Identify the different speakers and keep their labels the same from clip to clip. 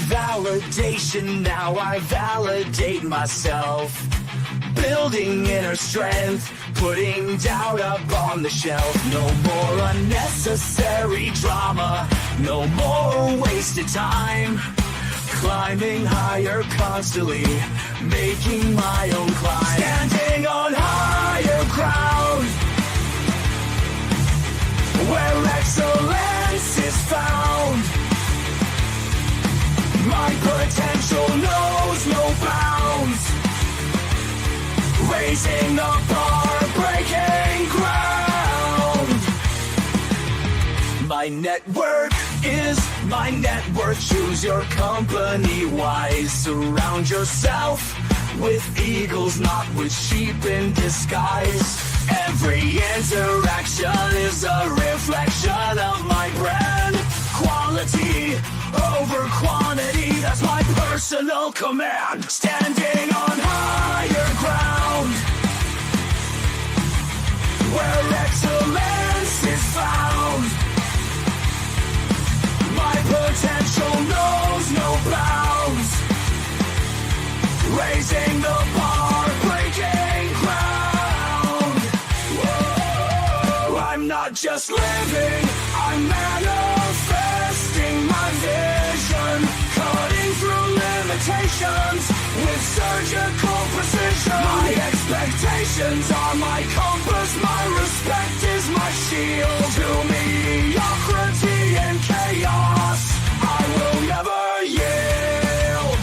Speaker 1: validation, now I validate myself. Building inner strength, putting doubt up on the shelf. No more unnecessary drama, no more wasted time. Climbing higher constantly, making my own climb. Standing on higher ground, where excellence is found. My potential knows no bounds. Raising the bar, breaking ground. My network is my net worth. Choose your company wise. Surround yourself with eagles, not with sheep in disguise. Every interaction is a reflection of my brand. Quality over quantity, that's my personal command. Standing on higher ground, where excellence is found. My potential knows no bounds. Raising the bar, breaking ground. Whoa. I'm not just living, I'm manifesting my vision. Cutting through limitations with surgical precision. My expectations are my compass, my respect is my shield. To mediocrity and chaos, I will never yield.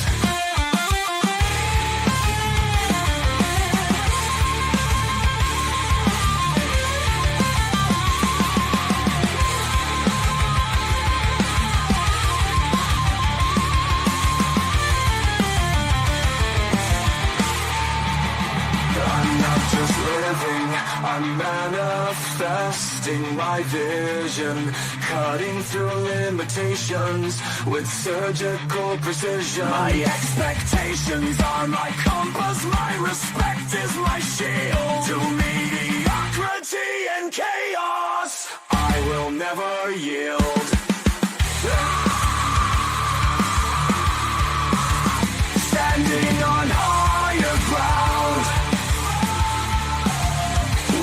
Speaker 1: I'm not just living, I'm manifesting my vision. Cutting through limitations with surgical precision. My expectations are my compass, my respect is my shield. To mediocrity and chaos, I will never yield. Standing on higher ground,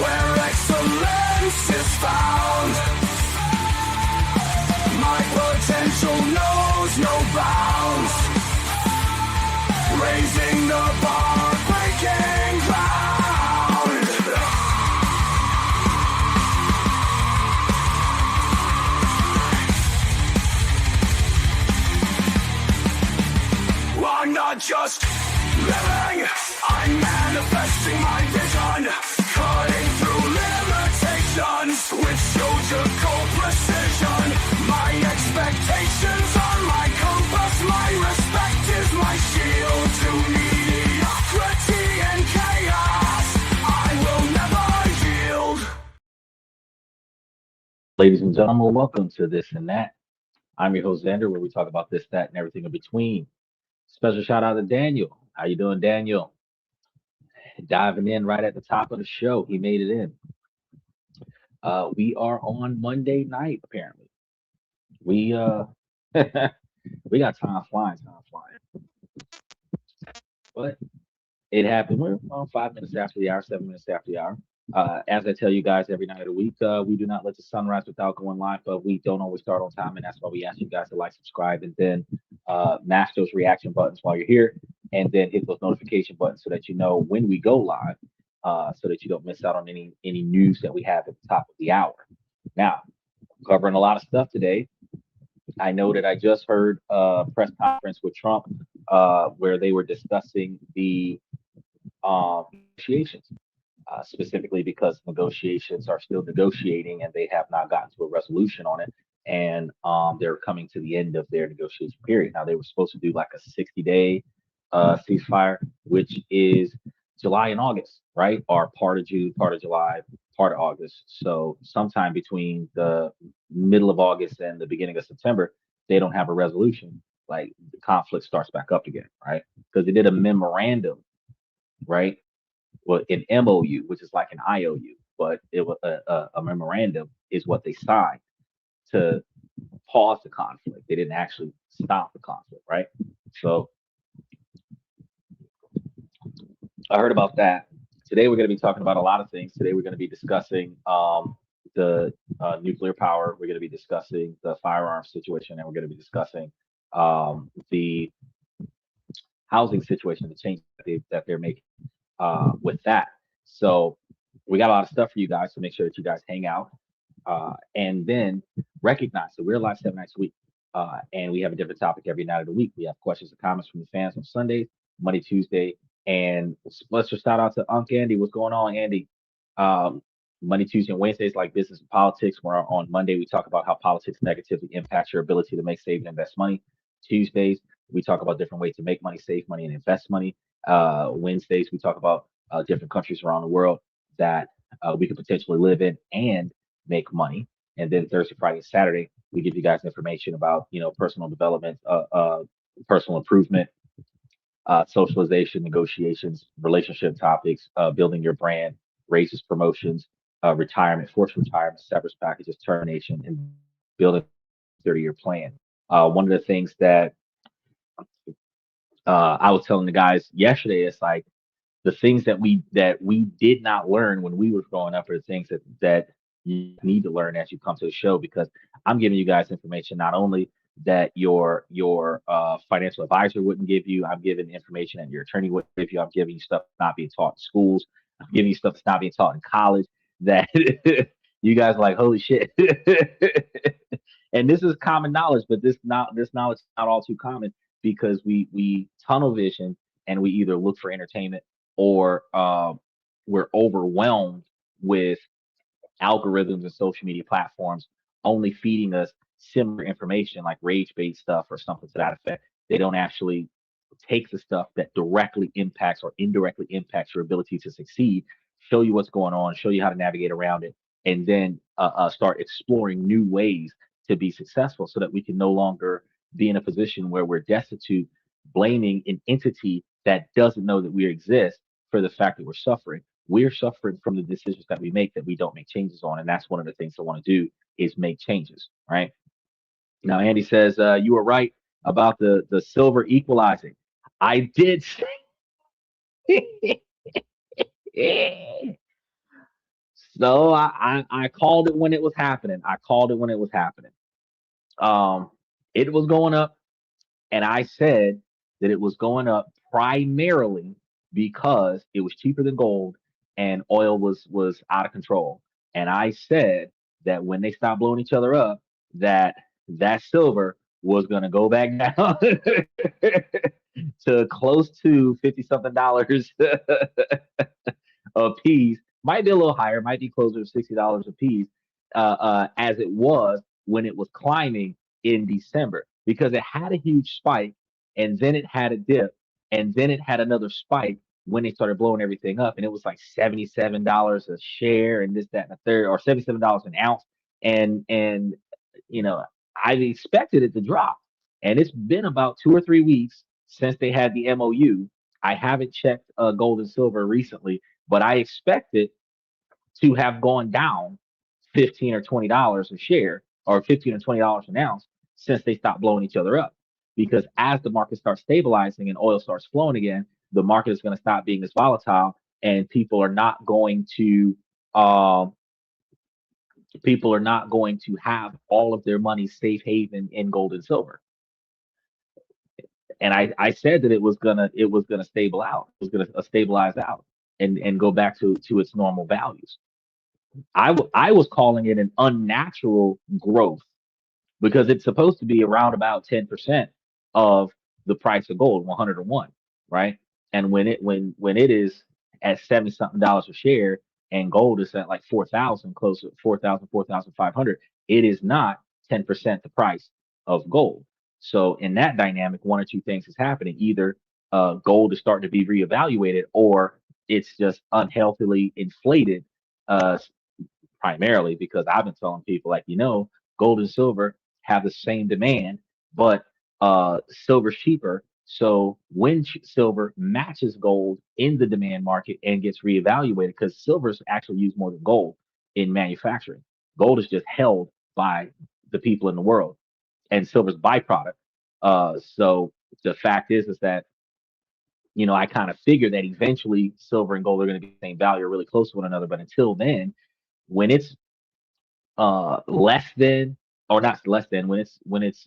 Speaker 1: where excellence is found. My potential knows no bounds. Raising the bar, breaking ground. I'm not just living, I'm manifesting my vision. Cutting through limitations with surgical precision. My expectations are my compass, my respect is my shield. To mediocrity and chaos, I will never yield.
Speaker 2: Ladies and gentlemen, welcome to This and That. I'm your host Xander, where we talk about this, that, and everything in between. Special shout out to Daniel. How you doing, Daniel? Diving in right at the top of the show. He made it in. We are on Monday night, apparently. We we got time flying, but it happened. We're 5 minutes after the hour, 7 minutes after the hour. As I tell you guys every night of the week, we do not let the sun rise without going live, but we don't always start on time, and that's why we ask you guys to like, subscribe, and then mash those reaction buttons while you're here, and then hit those notification buttons so that you know when we go live, so that you don't miss out on any news that we have at the top of the hour. Now, covering a lot of stuff today. I know that I just heard a press conference with Trump where they were discussing the negotiations, specifically because negotiations are still negotiating and they have not gotten to a resolution on it. And they're coming to the end of their negotiation period. Now, they were supposed to do like a 60-day ceasefire, which is July and August, right? Or part of June, part of July, part of August. So sometime between the middle of August and the beginning of September, they don't have a resolution. Like the conflict starts back up again, right? Because they did a memorandum, right? Well, an MOU, which is like an IOU, but it was a memorandum is what they signed to pause the conflict. They didn't actually stop the conflict, right? So I heard about that. Today we're going to be talking about a lot of things. Today we're going to be discussing the nuclear power. We're going to be discussing the firearms situation, and we're going to be discussing the housing situation, the change that they're making with that. So we got a lot of stuff for you guys. So make sure that you guys hang out and then recognize that we're live 7 nights a week. And we have a different topic every night of the week. We have questions and comments from the fans on Sundays, Monday, Tuesday, and let's just shout out to Unc Andy. What's going on, Andy? Um, Monday, Tuesday, and Wednesdays like business and politics. Where on Monday we talk about how politics negatively impacts your ability to make, save, and invest money. Tuesdays we talk about different ways to make money, save money, and invest money. Wednesdays we talk about different countries around the world that we could potentially live in and make money. And then Thursday, Friday, and Saturday, we give you guys information about personal development, personal improvement, socialization, negotiations, relationship topics, building your brand, raises, promotions, retirement, forced retirement, severance packages, termination, and building a 30-year plan. One of the things that I was telling the guys yesterday is like the things that we did not learn when we were growing up are the things that you need to learn as you come to the show, because I'm giving you guys information not only that your financial advisor wouldn't give you. I'm giving information that your attorney wouldn't give you. I'm giving you stuff not being taught in schools. I'm giving you stuff that's not being taught in college that you guys are like, holy shit. And this is common knowledge, but this knowledge is not all too common because we tunnel vision and we either look for entertainment or we're overwhelmed with algorithms and social media platforms only feeding us similar information like rage bait stuff or something to that effect. They don't actually take the stuff that directly impacts or indirectly impacts your ability to succeed, show you what's going on, show you how to navigate around it, and then start exploring new ways to be successful so that we can no longer be in a position where we're destitute, blaming an entity that doesn't know that we exist for the fact that we're suffering. We're suffering from the decisions that we make that we don't make changes on. And that's one of the things I want to do is make changes, right? Now, Andy says, you were right about the silver equalizing. I did say, so I called it when it was happening. I called it when it was happening. Um, it was going up, and I said that it was going up primarily because it was cheaper than gold and oil was out of control. And I said that when they stopped blowing each other up, that silver was going to go back down to close to 50 something dollars a piece. Might be a little higher, might be closer to $60 a piece, as it was when it was climbing in December, because it had a huge spike and then it had a dip and then it had another spike when they started blowing everything up, and it was like $77 a share and this, that, and the third, or $77 an ounce. And you know, I expected it to drop. And it's been about 2 or 3 weeks since they had the MOU. I haven't checked gold and silver recently, but I expect it to have gone down 15 or $20 a share, or 15 or $20 an ounce, since they stopped blowing each other up. Because as the market starts stabilizing and oil starts flowing again, the market is going to stop being this volatile, and um, people are not going to have all of their money safe haven in gold and silver. And I said that it was gonna stable out, it was gonna stabilize out and go back to its normal values. I was calling it an unnatural growth because it's supposed to be around about 10% of the price of gold, 101, right? And when it is at 70 something dollars a share and gold is at like 4,000, close to 4,000, 4,500, it is not 10% the price of gold. So in that dynamic, one or two things is happening. Either gold is starting to be reevaluated, or it's just unhealthily inflated, uh, primarily because I've been telling people, like, gold and silver have the same demand, but silver's cheaper. So when silver matches gold in the demand market and gets reevaluated, because silver's actually used more than gold in manufacturing, gold is just held by the people in the world. and silver's byproduct. So the fact is that I kind of figure that eventually silver and gold are going to be the same value or really close to one another. But until then, when it's less than, or not less than, when it's less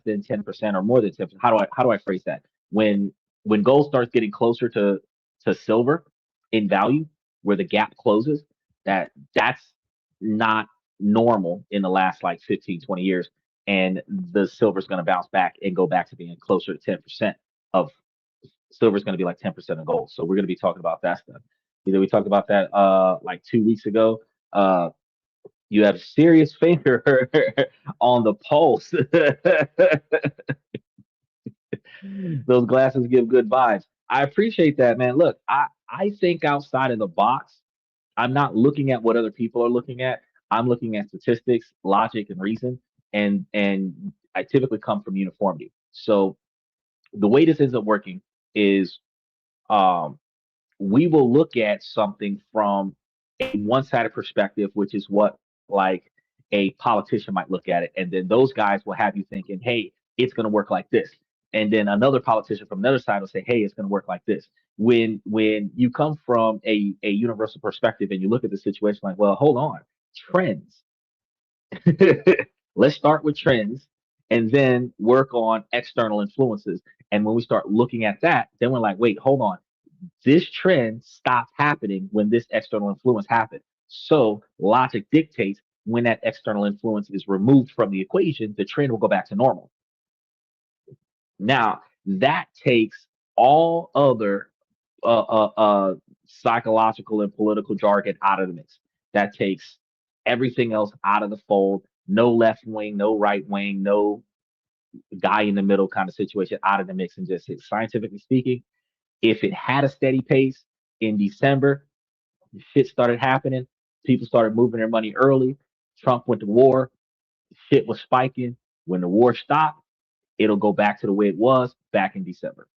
Speaker 2: than 10% or more than 10%. How do I phrase that? When gold starts getting closer to silver in value, where the gap closes, that's not normal in the last like 15, 20 years. And the silver's going to bounce back and go back to being closer to 10% of silver's going to be like 10% of gold. So we're going to be talking about that stuff. Either we talked about that like 2 weeks ago. Uh, you have serious finger on the pulse. Those glasses give good vibes. I appreciate that, man. Look, I think outside of the box. I'm not looking at what other people are looking at. I'm looking at statistics, logic, and reason, and I typically come from uniformity. So the way this ends up working is um, we will look at something from a one-sided perspective, which is what like a politician might look at it, and then those guys will have you thinking, "Hey, it's going to work like this," and then another politician from another side will say, "Hey, it's going to work like this." When you come from a universal perspective and you look at the situation like, "Well, hold on, trends." Let's start with trends and then work on external influences. And when we start looking at that, then we're like, wait, hold on, this trend stopped happening when this external influence happened. So logic dictates when that external influence is removed from the equation, the trend will go back to normal. Now, that takes all other psychological and political jargon out of the mix. That takes everything else out of the fold. No left wing, no right wing, no guy in the middle kind of situation out of the mix, and just scientifically speaking, if it had a steady pace in December, shit started happening. People started moving their money early. Trump went to war. Shit was spiking. When the war stopped, it'll go back to the way it was back in December.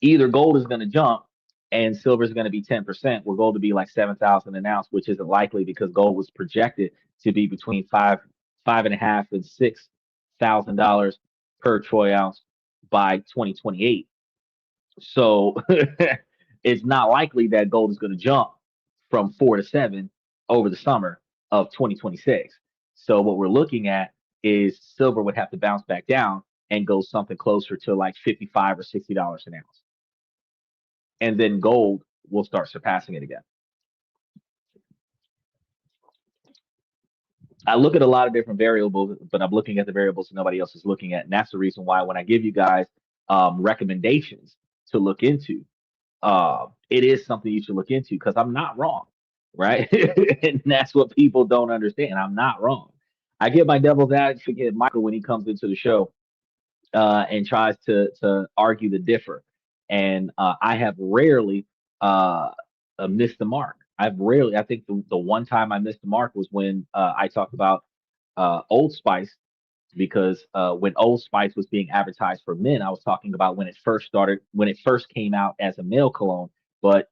Speaker 2: Either gold is going to jump and silver is going to be 10%, where gold to be like 7,000 an ounce, which isn't likely because gold was projected to be between five and a half and $6,000 per troy ounce by 2028. So it's not likely that gold is going to jump from 4 to 7 over the summer of 2026. So what we're looking at is silver would have to bounce back down and go something closer to like 55 or $60 an ounce. And then gold will start surpassing it again. I look at a lot of different variables, but I'm looking at the variables that nobody else is looking at. And that's the reason why when I give you guys recommendations to look into, it is something you should look into because I'm not wrong, right? And that's what people don't understand. I'm not wrong. I get my devil's advocate Michael when he comes into the show and tries to argue the differ, and I have rarely missed the mark. I've rarely. I think the one time I missed the mark was when I talked about Old Spice because when Old Spice was being advertised for men, I was talking about when it first came out as a male cologne. But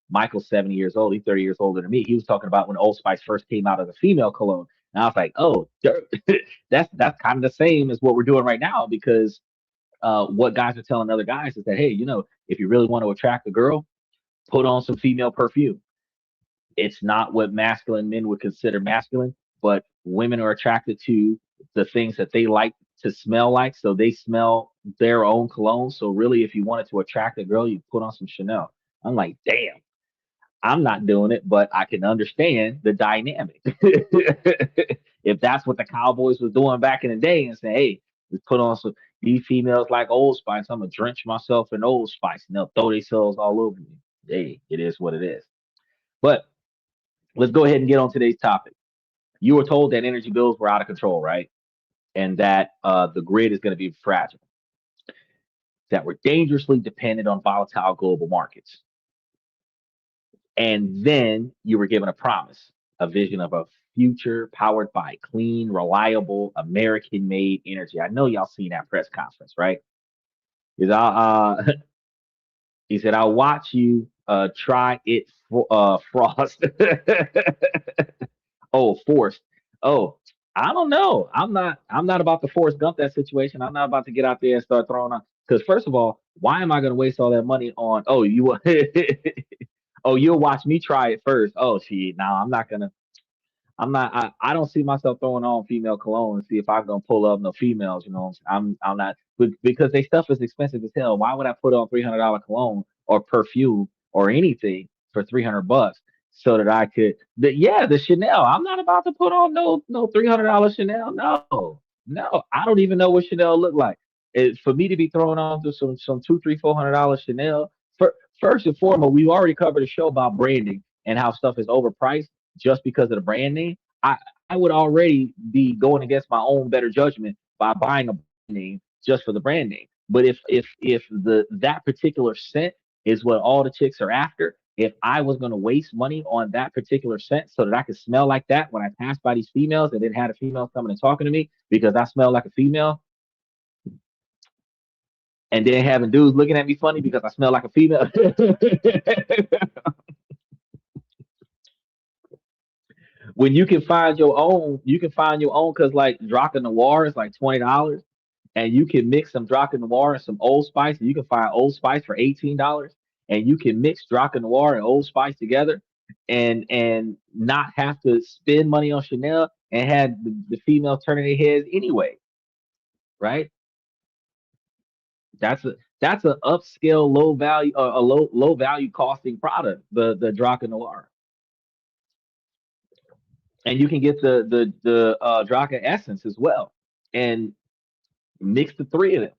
Speaker 2: Michael's 70 years old, he's 30 years older than me. He was talking about when Old Spice first came out as a female cologne. And I was like, oh, that's kind of the same as what we're doing right now because what guys are telling other guys is that, hey, if you really want to attract a girl, put on some female perfume. It's not what masculine men would consider masculine, but women are attracted to the things that they like to smell like. So they smell their own cologne. So really, if you wanted to attract a girl, you put on some Chanel. I'm like, damn, I'm not doing it, but I can understand the dynamic. If that's what the Cowboys was doing back in the day and say, hey, let's put on some these females like Old Spice, I'm gonna drench myself in Old Spice and they'll throw themselves all over me. Hey, it is what it is. But let's go ahead and get on today's topic. You were told that energy bills were out of control, right? And that the grid is going to be fragile, that we're dangerously dependent on volatile global markets. And then you were given a promise, a vision of a future powered by clean, reliable, American made energy. I know y'all seen that press conference, right? Because he said, I'll watch you try it, Frost. Oh, forced. Oh, I don't know. I'm not about to force Gump that situation. I'm not about to get out there and start throwing on. Because first of all, why am I going to waste all that money on? Oh, you. Oh, you'll watch me try it first. Oh, shit. No, I'm not gonna. I'm not. I don't see myself throwing on female cologne and see if I'm gonna pull up no females. You know, I'm not because they stuff is expensive as hell. Why would I put on $300 cologne or perfume or anything for $300 so that I could? The Chanel. I'm not about to put on no $300 Chanel. No, no. I don't even know what Chanel look like. For me to be throwing on to some two, three, $400 Chanel. First and foremost, we've already covered a show about branding and how stuff is overpriced just because of the brand name. I I would already be going against my own better judgment by buying a brand name just for the brand name. But if the that particular scent is what all the chicks are after, if I was going to waste money on that particular scent so that I could smell like that when I pass by these females and then had a female coming and talking to me because I smell like a female, and then having dudes looking at me funny because I smell like a female. When you can find your own, you can find your own because like Draca Noir is like $20, and you can mix some Draca Noir and some Old Spice, and you can find Old Spice for $18, and you can mix Draca Noir and Old Spice together, and not have to spend money on Chanel and have the females turning their heads anyway, right? That's a upscale low value a low value costing product, the Draca Noir, and you can get the Draca Essence as well, and mix the three of them,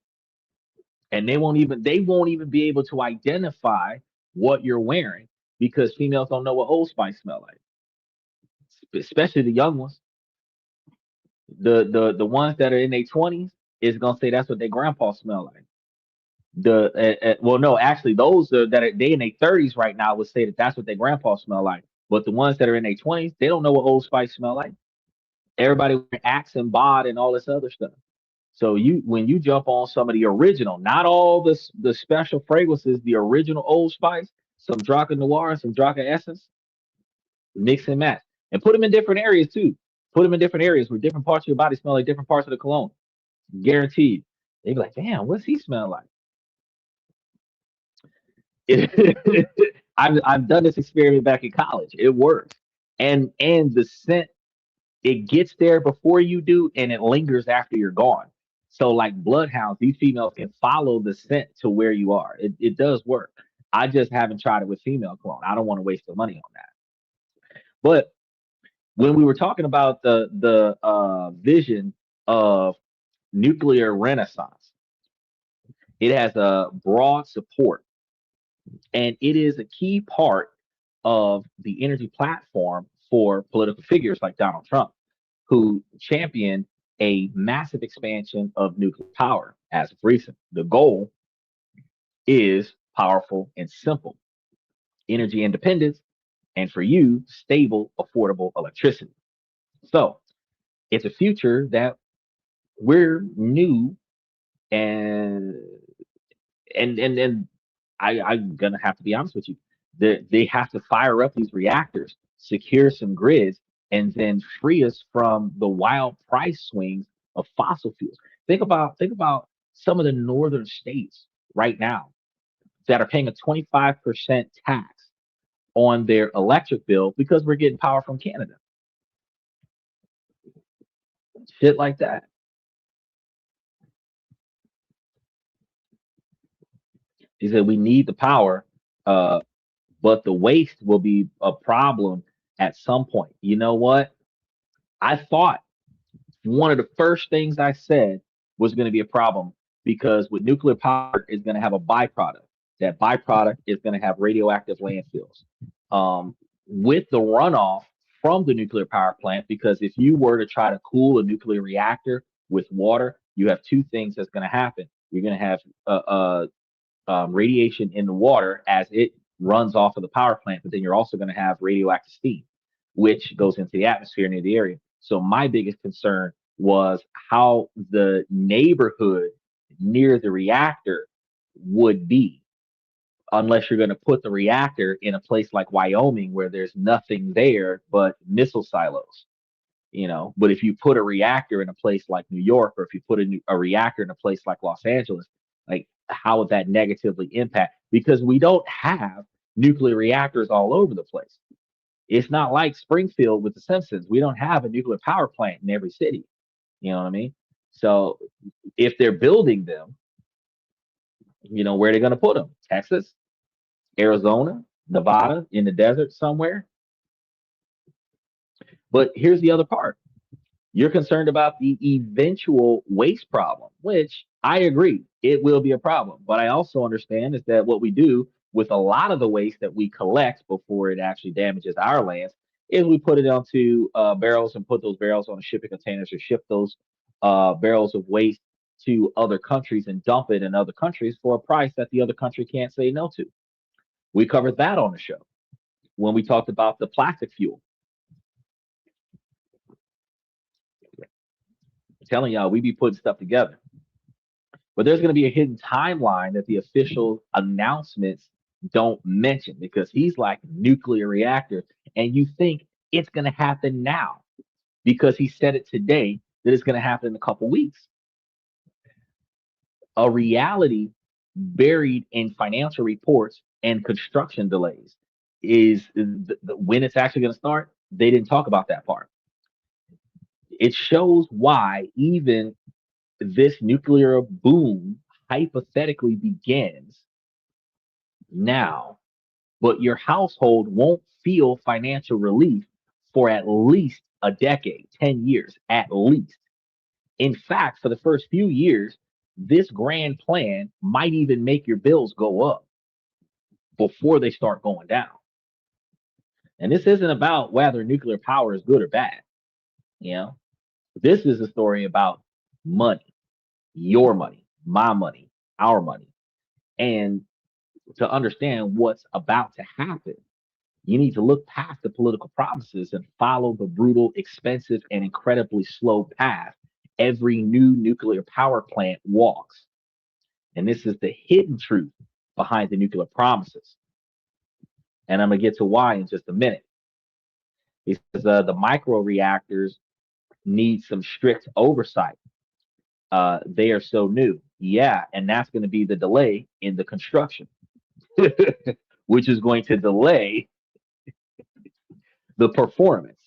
Speaker 2: and they won't even be able to identify what you're wearing because females don't know what Old Spice smell like, especially the young ones. The ones that are in their 20s is gonna say that's what their grandpa smell like. Well, no, actually, those that are they in their 30s right now would say that that's what their grandpa smell like. But the ones that are in their 20s, they don't know what Old Spice smell like. Everybody wearing Axe and Bod and all this other stuff. So you when you jump on some of the original, not all the special fragrances, the original Old Spice, some Draca Noir, some Draca Essence, mix and match, and put them in different areas too. Put them in different areas where different parts of your body smell like different parts of the cologne. Guaranteed. They be like, damn, what's he smell like? I've done this experiment back in college. It works, and the scent it gets there before you do, and it lingers after you're gone. So like bloodhounds, these females can follow the scent to where you are. It does work. I just haven't tried it with female cologne. I don't want to waste the money on that. But when we were talking about the vision of nuclear renaissance, it has a broad support, and it is a key part of the energy platform for political figures like Donald Trump, who championed a massive expansion of nuclear power as of recent. The goal is powerful and simple: energy independence, and for you, stable, affordable electricity. So it's a future that we're new, and and I'm gonna have to be honest with you. They have to fire up these reactors, secure some grids, and then free us from the wild price swings of fossil fuels. Think about some of the northern states right now that are paying a 25% tax on their electric bill because we're getting power from Canada. Shit like that. He said we need the power, uh, but the waste will be a problem at some point. You know what? I thought one of the first things I said was going to be a problem because with nuclear power is going to have a byproduct. That byproduct is going to have radioactive landfills. With the runoff from the nuclear power plant, because if you were to try to cool a nuclear reactor with water, you have two things that's going to happen. You're going to have radiation in the water as it runs off of the power plant, but then you're also going to have radioactive steam, which goes into the atmosphere near the area. So my biggest concern was how the neighborhood near the reactor would be, unless you're going to put the reactor in a place like Wyoming where there's nothing there but missile silos. But if you put a reactor in a place like New York, or if you put a reactor in a place like Los Angeles, like how would that negatively impact? Because we don't have nuclear reactors all over the place. It's not like Springfield with the Simpsons. We don't have a nuclear power plant in every city. You know what I mean? So if they're building them, where are they going to put them? Texas, Arizona, Nevada, in the desert somewhere. But here's the other part. You're concerned about the eventual waste problem, which I agree, it will be a problem. But I also understand is that what we do with a lot of the waste that we collect before it actually damages our lands is we put it onto barrels and put those barrels on shipping containers, or ship those barrels of waste to other countries and dump it in other countries for a price that the other country can't say no to. We covered that on the show when we talked about the plastic fuel. I'm telling y'all, we be putting stuff together. But there's going to be a hidden timeline that the official announcements don't mention, because he's like nuclear reactor, and you think it's going to happen now because he said it today that it's going to happen in a couple weeks. A reality buried in financial reports and construction delays is when it's actually going to start. They didn't talk about that part. It shows why even this nuclear boom hypothetically begins now, but your household won't feel financial relief for at least a decade, 10 years at least. In fact, for the first few years, this grand plan might even make your bills go up before they start going down. And this isn't about whether nuclear power is good or bad. You know, this is a story about money, your money, my money, our money. And to understand what's about to happen, you need to look past the political promises and follow the brutal, expensive, and incredibly slow path every new nuclear power plant walks. And this is the hidden truth behind the nuclear promises. And I'm going to get to why in just a minute. Because the micro reactors need some strict oversight. They are so new. Yeah, and that's going to be the delay in the construction, which is going to delay the performance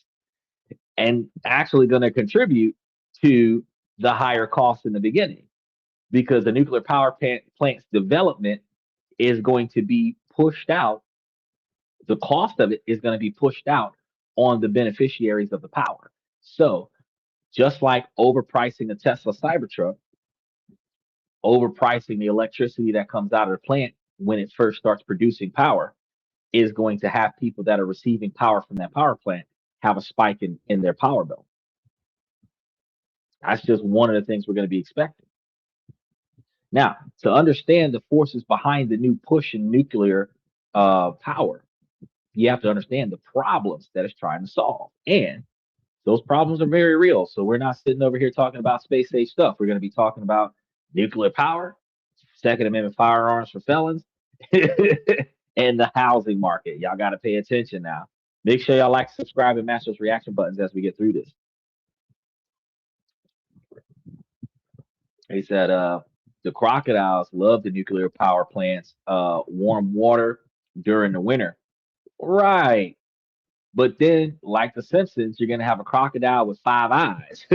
Speaker 2: and actually going to contribute to the higher cost in the beginning, because the nuclear power plant's development is going to be pushed out. The cost of it is going to be pushed out on the beneficiaries of the power. So just like overpricing a Tesla Cybertruck, overpricing the electricity that comes out of the plant when it first starts producing power is going to have people that are receiving power from that power plant have a spike in their power bill. That's just one of the things we're going to be expecting. Now, to understand the forces behind the new push in nuclear power, you have to understand the problems that it's trying to solve. And those problems are very real. So we're not sitting over here talking about space age stuff. We're going to be talking about nuclear power, Second Amendment firearms for felons, and the housing market. Y'all got to pay attention now. Make sure y'all like, subscribe, and mash those reaction buttons as we get through this. He said, the crocodiles love the nuclear power plants, warm water during the winter. Right. But then, like the Simpsons, you're going to have a crocodile with 5 eyes.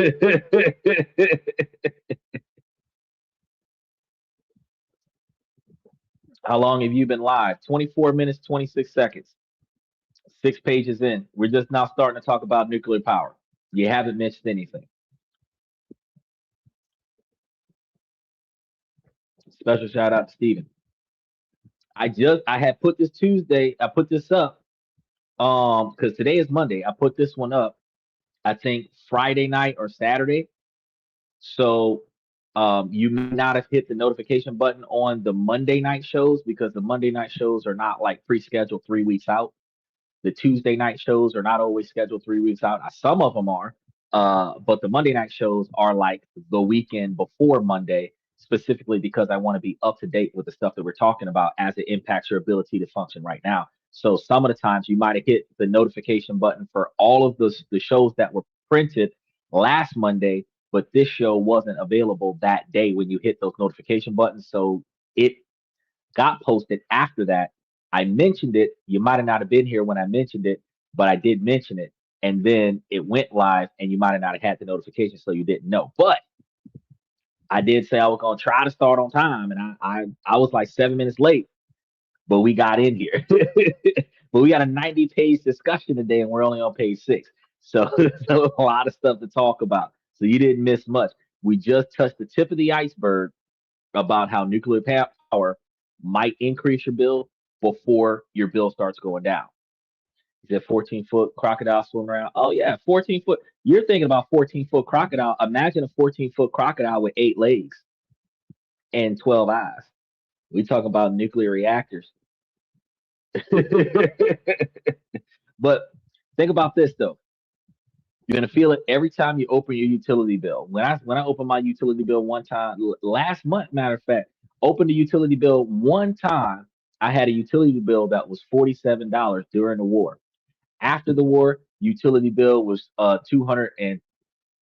Speaker 2: How long have you been live? 24 minutes, 26 seconds. 6 pages in. We're just now starting to talk about nuclear power. You haven't missed anything. Special shout out to Steven. I had put this Tuesday, I put this up because today is Monday. I put this one up, I think Friday night or Saturday. So you may not have hit the notification button on the Monday night shows, because the Monday night shows are not like pre-scheduled 3 weeks out. The Tuesday night shows are not always scheduled 3 weeks out. Some of them are, but the Monday night shows are like the weekend before Monday, specifically because I want to be up to date with the stuff that we're talking about as it impacts your ability to function right now. So some of the times you might have hit the notification button for all of the shows that were printed last Monday, but this show wasn't available that day when you hit those notification buttons. So it got posted after that. I mentioned it. You might have not have been here when I mentioned it, but I did mention it. And then it went live, and you might have not have had the notification, so you didn't know. But I did say I was gonna try to start on time, and I was like 7 minutes late, but we got in here. But we got a 90-page discussion today, and we're only on page 6. So, so a lot of stuff to talk about. So you didn't miss much. We just touched the tip of the iceberg about how nuclear power might increase your bill before your bill starts going down. Is that 14-foot crocodile swimming around? Oh yeah, 14 foot. You're thinking about 14-foot crocodile. Imagine a 14-foot crocodile with 8 legs and 12 eyes. We talk about nuclear reactors. But think about this though. You're gonna feel it every time you open your utility bill. When I opened my utility bill one time last month, matter of fact, opened the utility bill one time. I had a utility bill that was $47 during the war. After the war, utility bill was 200 and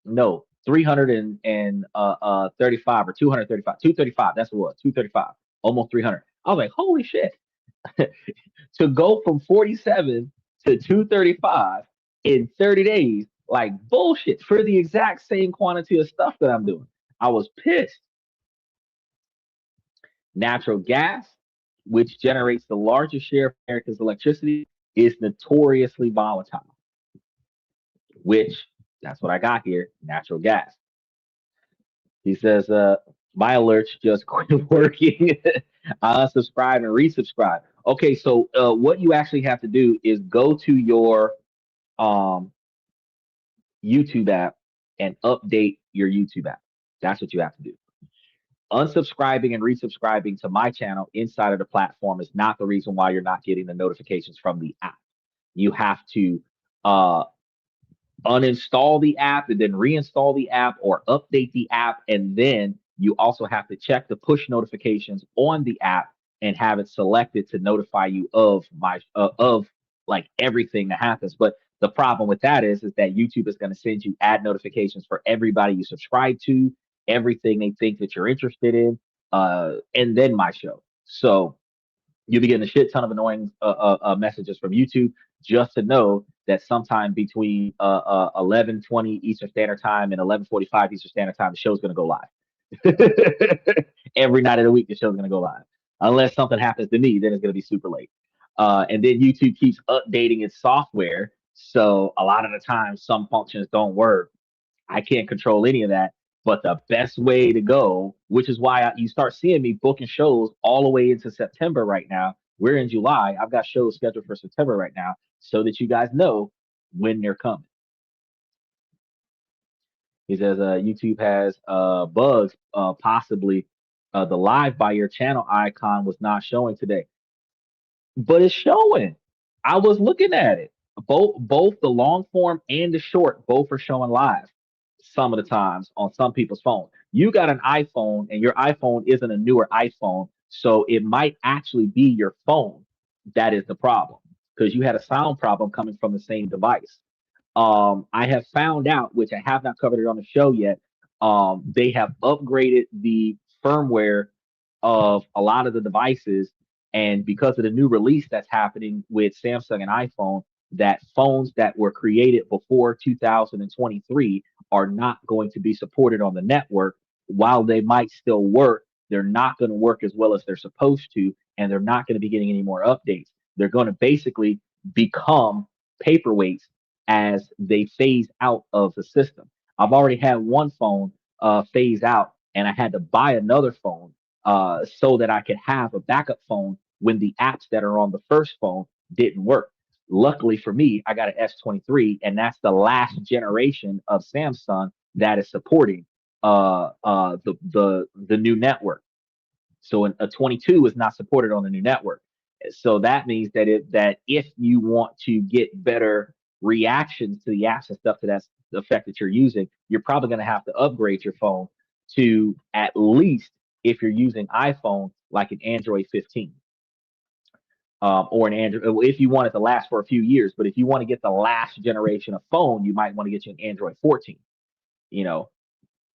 Speaker 2: no 300 and 35 or 235, 235. That's what it was, 235, almost 300. I was like, holy shit! To go from 47 to 235 in 30 days, like bullshit for the exact same quantity of stuff that I'm doing. I was pissed. Natural gas, which generates the largest share of America's electricity, is notoriously volatile, which that's what I got here, natural gas. He says, my alerts just quit working. I unsubscribe and resubscribe. Okay, so what you actually have to do is go to your um, YouTube app and update your YouTube app. That's what you have to do. Unsubscribing and resubscribing to my channel inside of the platform is not the reason why you're not getting the notifications from the app. You have to uh, uninstall the app and then reinstall the app or update the app. And then you also have to check the push notifications on the app and have it selected to notify you of of like everything that happens. But the problem with that is that YouTube is going to send you ad notifications for everybody you subscribe to, everything they think that you're interested in, and then my show. So you'll be getting a shit ton of annoying messages from YouTube, just to know that sometime between 11:20 Eastern Standard Time and 11:45 Eastern Standard Time, the show's going to go live. Every night of the week, the show's going to go live. Unless something happens to me, then it's going to be super late. And then YouTube keeps updating its software. So a lot of the time, some functions don't work. I can't control any of that. But the best way to go, which is why you start seeing me booking shows all the way into September right now. We're in July. I've got shows scheduled for September right now so that you guys know when they're coming. He says YouTube has bugs, possibly the live by your channel icon was not showing today, but it's showing. I was looking at it. Both the long form and the short both are showing live some of the times on some people's phones. You got an iPhone and your iPhone isn't a newer iPhone, so it might actually be your phone that is the problem because you had a sound problem coming from the same device. I have found out, which I have not covered it on the show yet. They have upgraded the firmware of a lot of the devices, and because of the new release that's happening with Samsung and iPhone, that phones that were created before 2023 are not going to be supported on the network. While they might still work, they're not going to work as well as they're supposed to, and they're not going to be getting any more updates. They're going to basically become paperweights as they phase out of the system. I've already had one phone phase out, and I had to buy another phone so that I could have a backup phone when the apps that are on the first phone didn't work. Luckily for me, I got an S23, and that's the last generation of Samsung that is supporting the new network. So a 22 is not supported on the new network. So that means that if you want to get better reactions to the apps and stuff to that the effect that you're using, you're probably going to have to upgrade your phone to at least, if you're using iPhone, like an Android 15. or an Android, if you want it to last for a few years. But if you want to get the last generation of phone, you might want to get you an Android 14. You know,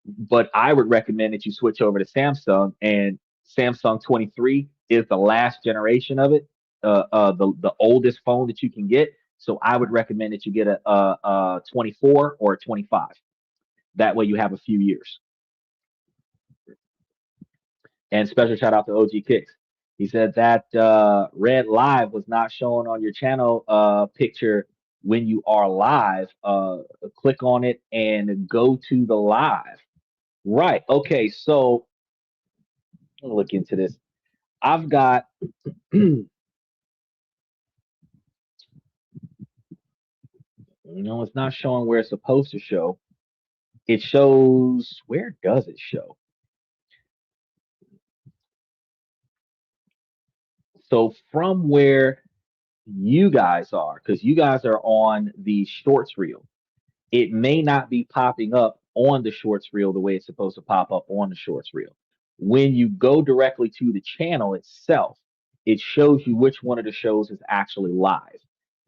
Speaker 2: but I would recommend that you switch over to Samsung, and Samsung 23 is the last generation of it, the oldest phone that you can get. So I would recommend that you get a 24 or a 25. That way you have a few years. And special shout out to OG Kicks. He said that red live was not shown on your channel picture when you are live. Click on it and go to the live. Right. Okay. So look into this. I've got it's not showing where it's supposed to show. It shows, where does it show? So from where you guys are, because you guys are on the shorts reel, it may not be popping up on the shorts reel the way it's supposed to pop up on the shorts reel. When you go directly to the channel itself, it shows you which one of the shows is actually live.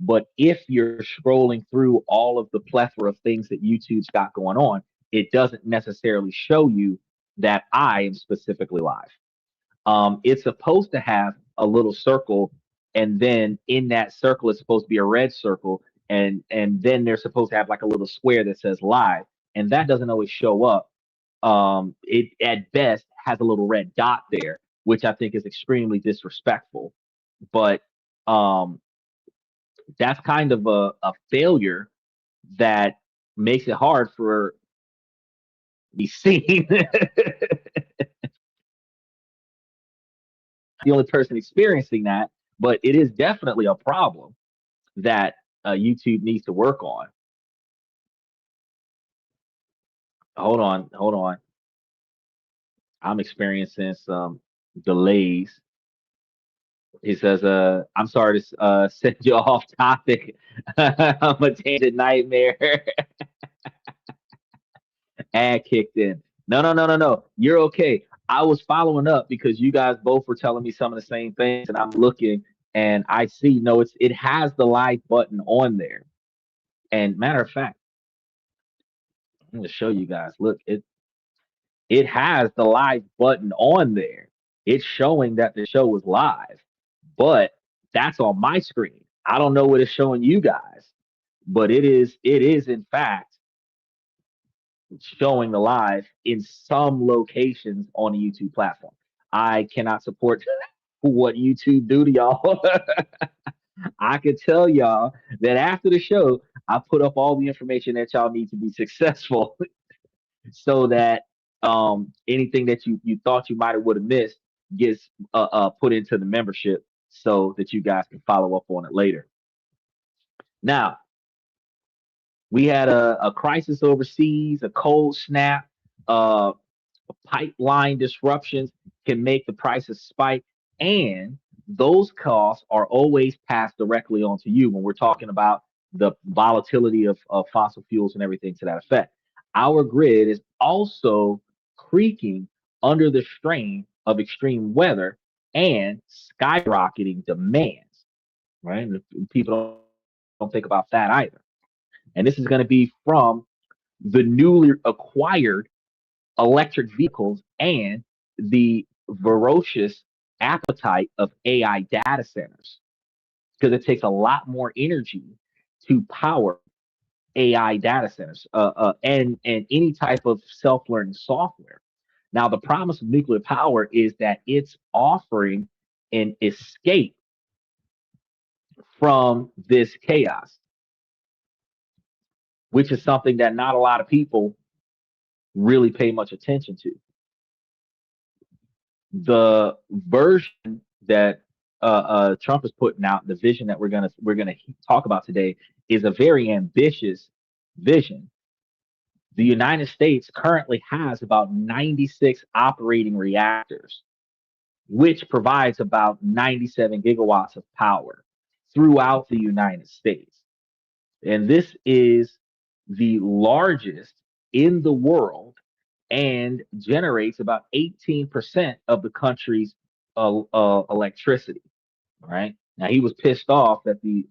Speaker 2: But if you're scrolling through all of the plethora of things that YouTube's got going on, it doesn't necessarily show you that I am specifically live. It's supposed to have a little circle, and then in that circle is supposed to be a red circle, and then they're supposed to have like a little square that says live, and that doesn't always show up. It at best has a little red dot there, which I think is extremely disrespectful. But um, that's kind of a failure that makes it hard for be seen. The only person experiencing that, but it is definitely a problem that YouTube needs to work on. Hold on. I'm experiencing some delays. He says, I'm sorry to send you off topic. I'm a tangent nightmare. Ad kicked in. No. You're okay. I was following up because you guys both were telling me some of the same things, and I'm looking and I see no, it has the live button on there. And matter of fact, I'm gonna show you guys. Look, it has the live button on there. It's showing that the show is live, but that's on my screen. I don't know what it's showing you guys, but it is in fact showing the live in some locations on the YouTube platform. I cannot support what YouTube do to y'all. I can tell y'all that after the show, I put up all the information that y'all need to be successful so that anything that you thought you might have would have missed gets put into the membership so that you guys can follow up on it later. Now, we had a crisis overseas, a cold snap, uh, pipeline disruptions can make the prices spike, and those costs are always passed directly onto you when we're talking about the volatility of fossil fuels and everything to that effect. Our grid is also creaking under the strain of extreme weather and skyrocketing demands, right? People don't think about that either. And this is going to be from the newly acquired electric vehicles and the ferocious appetite of AI data centers because it takes a lot more energy to power AI data centers and any type of self-learning software. Now, the promise of nuclear power is that it's offering an escape from this chaos, which is something that not a lot of people really pay much attention to. The version that Trump is putting out, the vision that we're gonna talk about today, is a very ambitious vision. The United States currently has about 96 operating reactors, which provides about 97 gigawatts of power throughout the United States. And this is the largest in the world and generates about 18% of the country's electricity, right? Now he was pissed off at the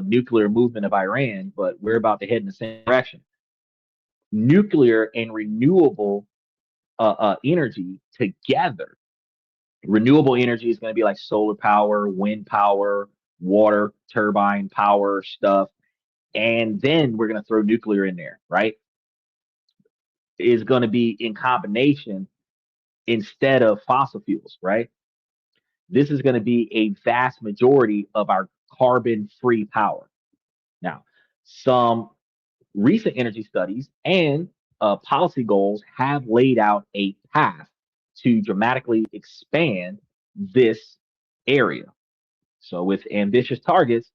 Speaker 2: nuclear movement of Iran, but we're about to head in the same direction. Nuclear and renewable energy together. Renewable energy is going to be like solar power, wind power, water turbine power stuff, and then we're going to throw nuclear in there, right? Is going to be in combination instead of fossil fuels, right? This is going to be a vast majority of our carbon free power. Now, some recent energy studies and policy goals have laid out a path to dramatically expand this area. So, with ambitious targets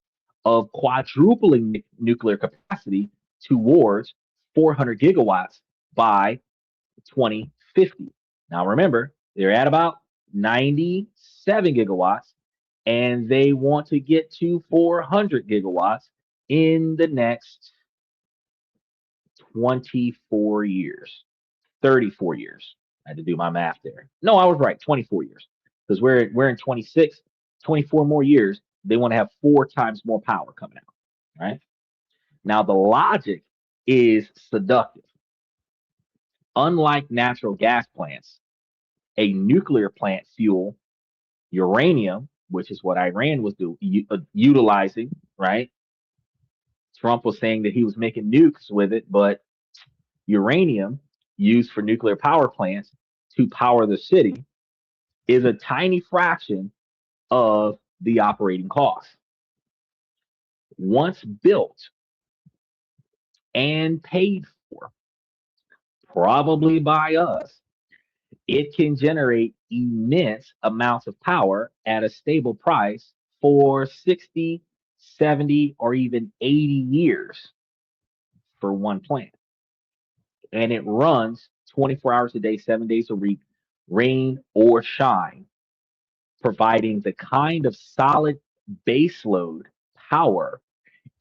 Speaker 2: of quadrupling nuclear capacity towards 400 gigawatts by 2050. Now, remember, they're at about 97 gigawatts, and they want to get to 400 gigawatts in the next 24 years, 34 years. I had to do my math there. No, I was right, 24 years. Because we're in 26, 24 more years. They want to have 4 times more power coming out. Right? Now the logic is seductive. Unlike natural gas plants, a nuclear plant fuel uranium, which is what Iran was utilizing, right? Trump was saying that he was making nukes with it, but uranium used for nuclear power plants to power the city is a tiny fraction of the operating cost. Once built and paid for, probably by us, it can generate immense amounts of power at a stable price for 60, 70, or even 80 years for one plant. And it runs 24 hours a day, 7 days a week, rain or shine, providing the kind of solid baseload power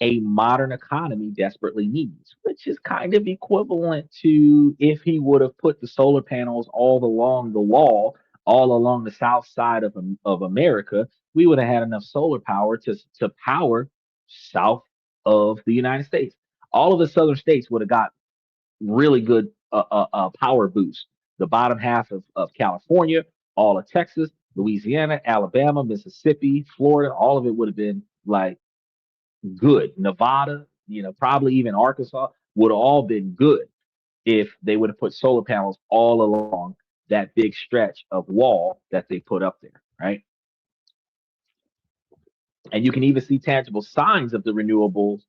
Speaker 2: a modern economy desperately needs, which is kind of equivalent to if he would have put the solar panels all along the wall, all along the south side of America, we would have had enough solar power to power south of the United States. All of the southern states would have got really good power boost. The bottom half of California, all of Texas, Louisiana, Alabama, Mississippi, Florida, all of it would have been like good. Nevada, probably even Arkansas would have all been good if they would have put solar panels all along that big stretch of wall that they put up there, right? And you can even see tangible signs of the renewables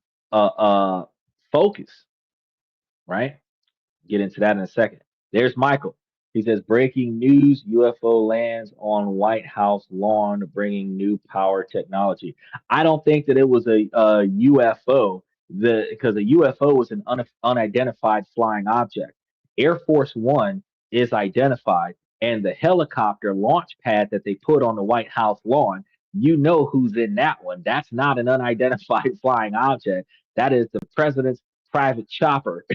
Speaker 2: focus, right? Get into that in a second. There's Michael. He says, breaking news, UFO lands on White House lawn bringing new power technology. I don't think that it was a UFO, because a UFO was an unidentified flying object. Air Force One is identified, and the helicopter launch pad that they put on the White House lawn, you know who's in that one. That's not an unidentified flying object. That is the president's private chopper.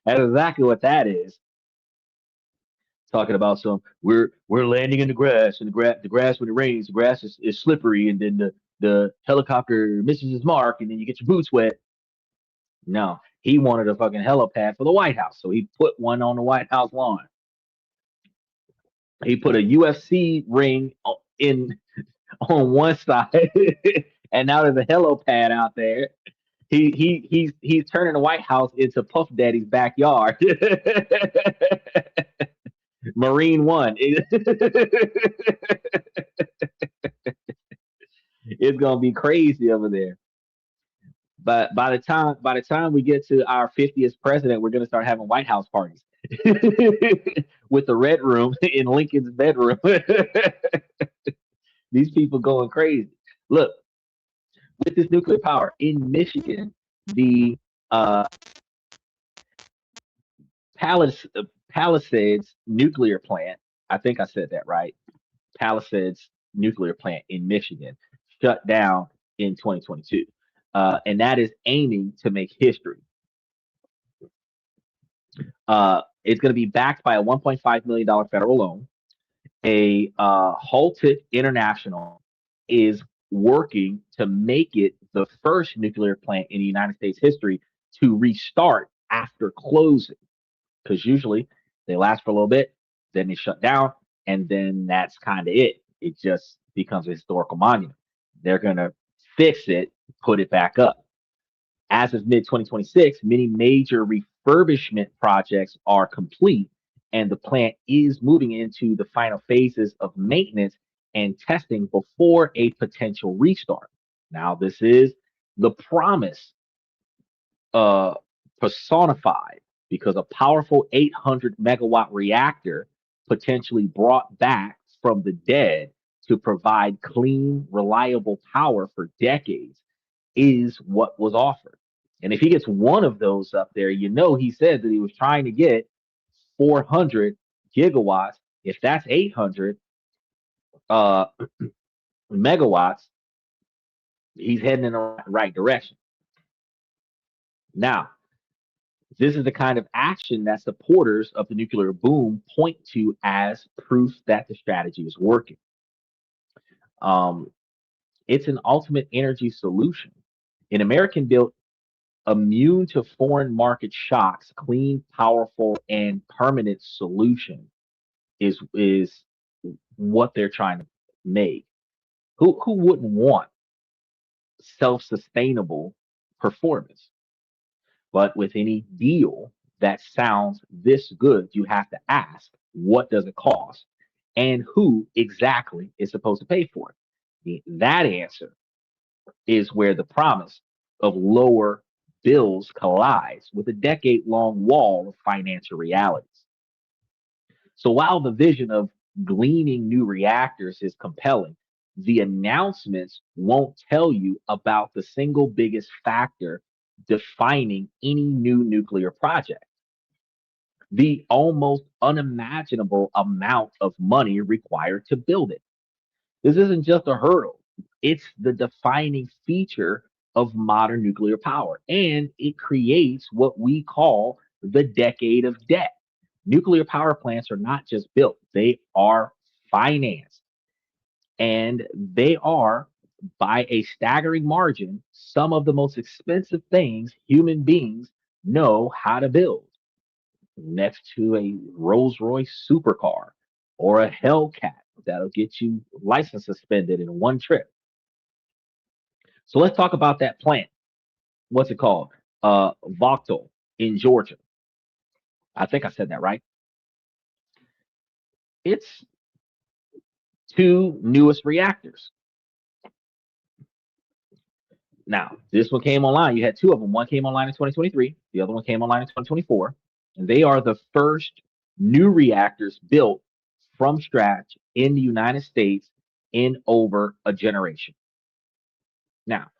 Speaker 2: That's exactly what that is. Talking about some we're landing in the grass, and the grass when it rains, the grass is slippery, and then the helicopter misses its mark, and then you get your boots wet. No, he wanted a fucking helipad for the White House, so he put one on the White House lawn. He put a UFC ring in on one side, and now there's a helipad out there. He's turning the White House into Puff Daddy's backyard. Marine One. It's gonna be crazy over there. But by the time we get to our 50th president, we're gonna start having White House parties with the red room in Lincoln's bedroom. These people going crazy. Look, with this nuclear power in Michigan, the uh, Palisades nuclear plant. I think I said that right. Palisades nuclear plant in Michigan shut down in 2022. And that is aiming to make history. It's going to be backed by a $1.5 million federal loan. A Halted International is working to make it the first nuclear plant in the United States history to restart after closing. Because usually they last for a little bit, then they shut down, and then that's kind of it. It just becomes a historical monument. They're going to fix it, put it back up. As of mid 2026, many major refurbishment projects are complete, and the plant is moving into the final phases of maintenance and testing before a potential restart. Now, this is the promise uh, personified because a powerful 800 megawatt reactor potentially brought back from the dead to provide clean, reliable power for decades is what was offered. And if he gets one of those up there, you know, he said that he was trying to get 400 gigawatts. If that's 800 uh, megawatts, he's heading in the right direction. Now, this is the kind of action that supporters of the nuclear boom point to as proof that the strategy is working. Um, it's an ultimate energy solution. An American built, immune to foreign market shocks, clean, powerful, and permanent solution is what they're trying to make. Who wouldn't want self-sustainable performance? But with any deal that sounds this good, you have to ask, what does it cost? And who exactly is supposed to pay for it? That answer is where the promise of lower bills collides with a decade long wall of financial realities. So while the vision of gleaning new reactors is compelling, the announcements won't tell you about the single biggest factor defining any new nuclear project: the almost unimaginable amount of money required to build it. This isn't just a hurdle, it's the defining feature of modern nuclear power. And it creates what we call the decade of debt. Nuclear power plants are not just built, they are financed. And they are, by a staggering margin, some of the most expensive things human beings know how to build, next to a Rolls Royce supercar or a Hellcat that'll get you license suspended in one trip. So let's talk about that plant. What's it called? Vogtle in Georgia. I think I said that right. It's two newest reactors. Now, this one came online. You had two of them. One came online in 2023. The other one came online in 2024. And they are the first new reactors built from scratch in the United States in over a generation. Now,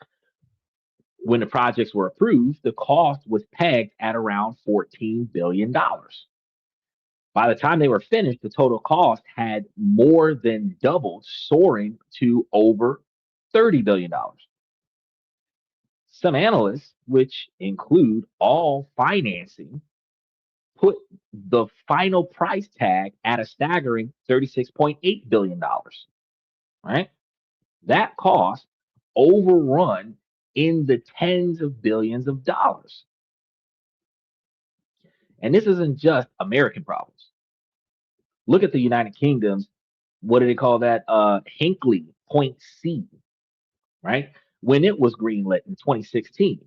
Speaker 2: when the projects were approved, the cost was pegged at around $14 billion. By the time they were finished, the total cost had more than doubled, soaring to over $30 billion. Some analysts, which include all financing, put the final price tag at a staggering $36.8 billion. Right? That cost overrun in the tens of billions of dollars. And this isn't just American problems. Look at the United Kingdom's, what do they call that? Hinkley Point C, right? When it was greenlit in 2016,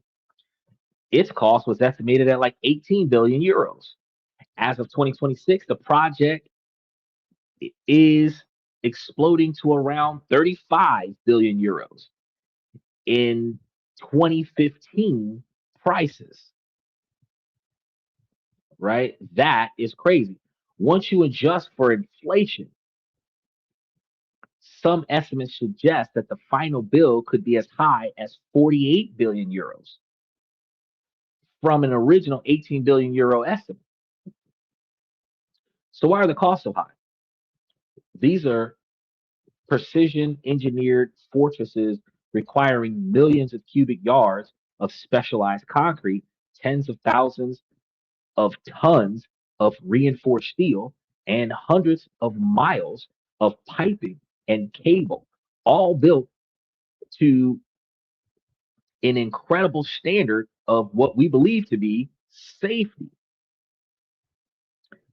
Speaker 2: its cost was estimated at like 18 billion euros. As of 2026, the project is exploding to around 35 billion euros in 2015 prices, right? That is crazy. Once you adjust for inflation, some estimates suggest that the final bill could be as high as 48 billion euros from an original 18 billion euro estimate. So why are the costs so high? These are precision engineered fortresses requiring millions of cubic yards of specialized concrete, tens of thousands of tons of reinforced steel, and hundreds of miles of piping and cable, all built to an incredible standard of what we believe to be safety.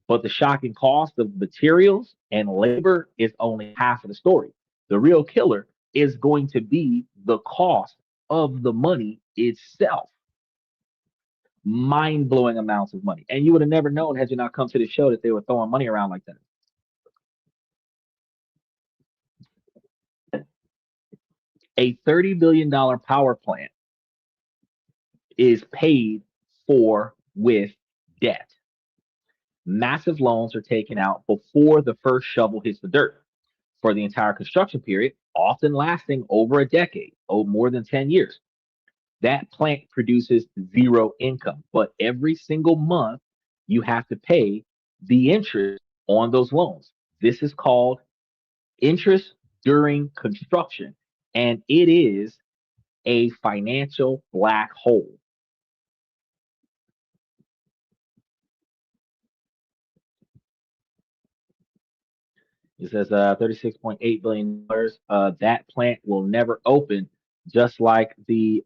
Speaker 2: But the shocking cost of materials and labor is only half of the story. The real killer is going to be the cost of the money itself. Mind blowing amounts of money. And you would have never known had you not come to the show that they were throwing money around like that. A $30 billion power plant is paid for with debt. Massive loans are taken out before the first shovel hits the dirt for the entire construction period, often lasting over a decade, more than 10 years. That plant produces zero income, but every single month you have to pay the interest on those loans. This is called interest during construction, and it is a financial black hole. It says $36.8 billion. That plant will never open, just like the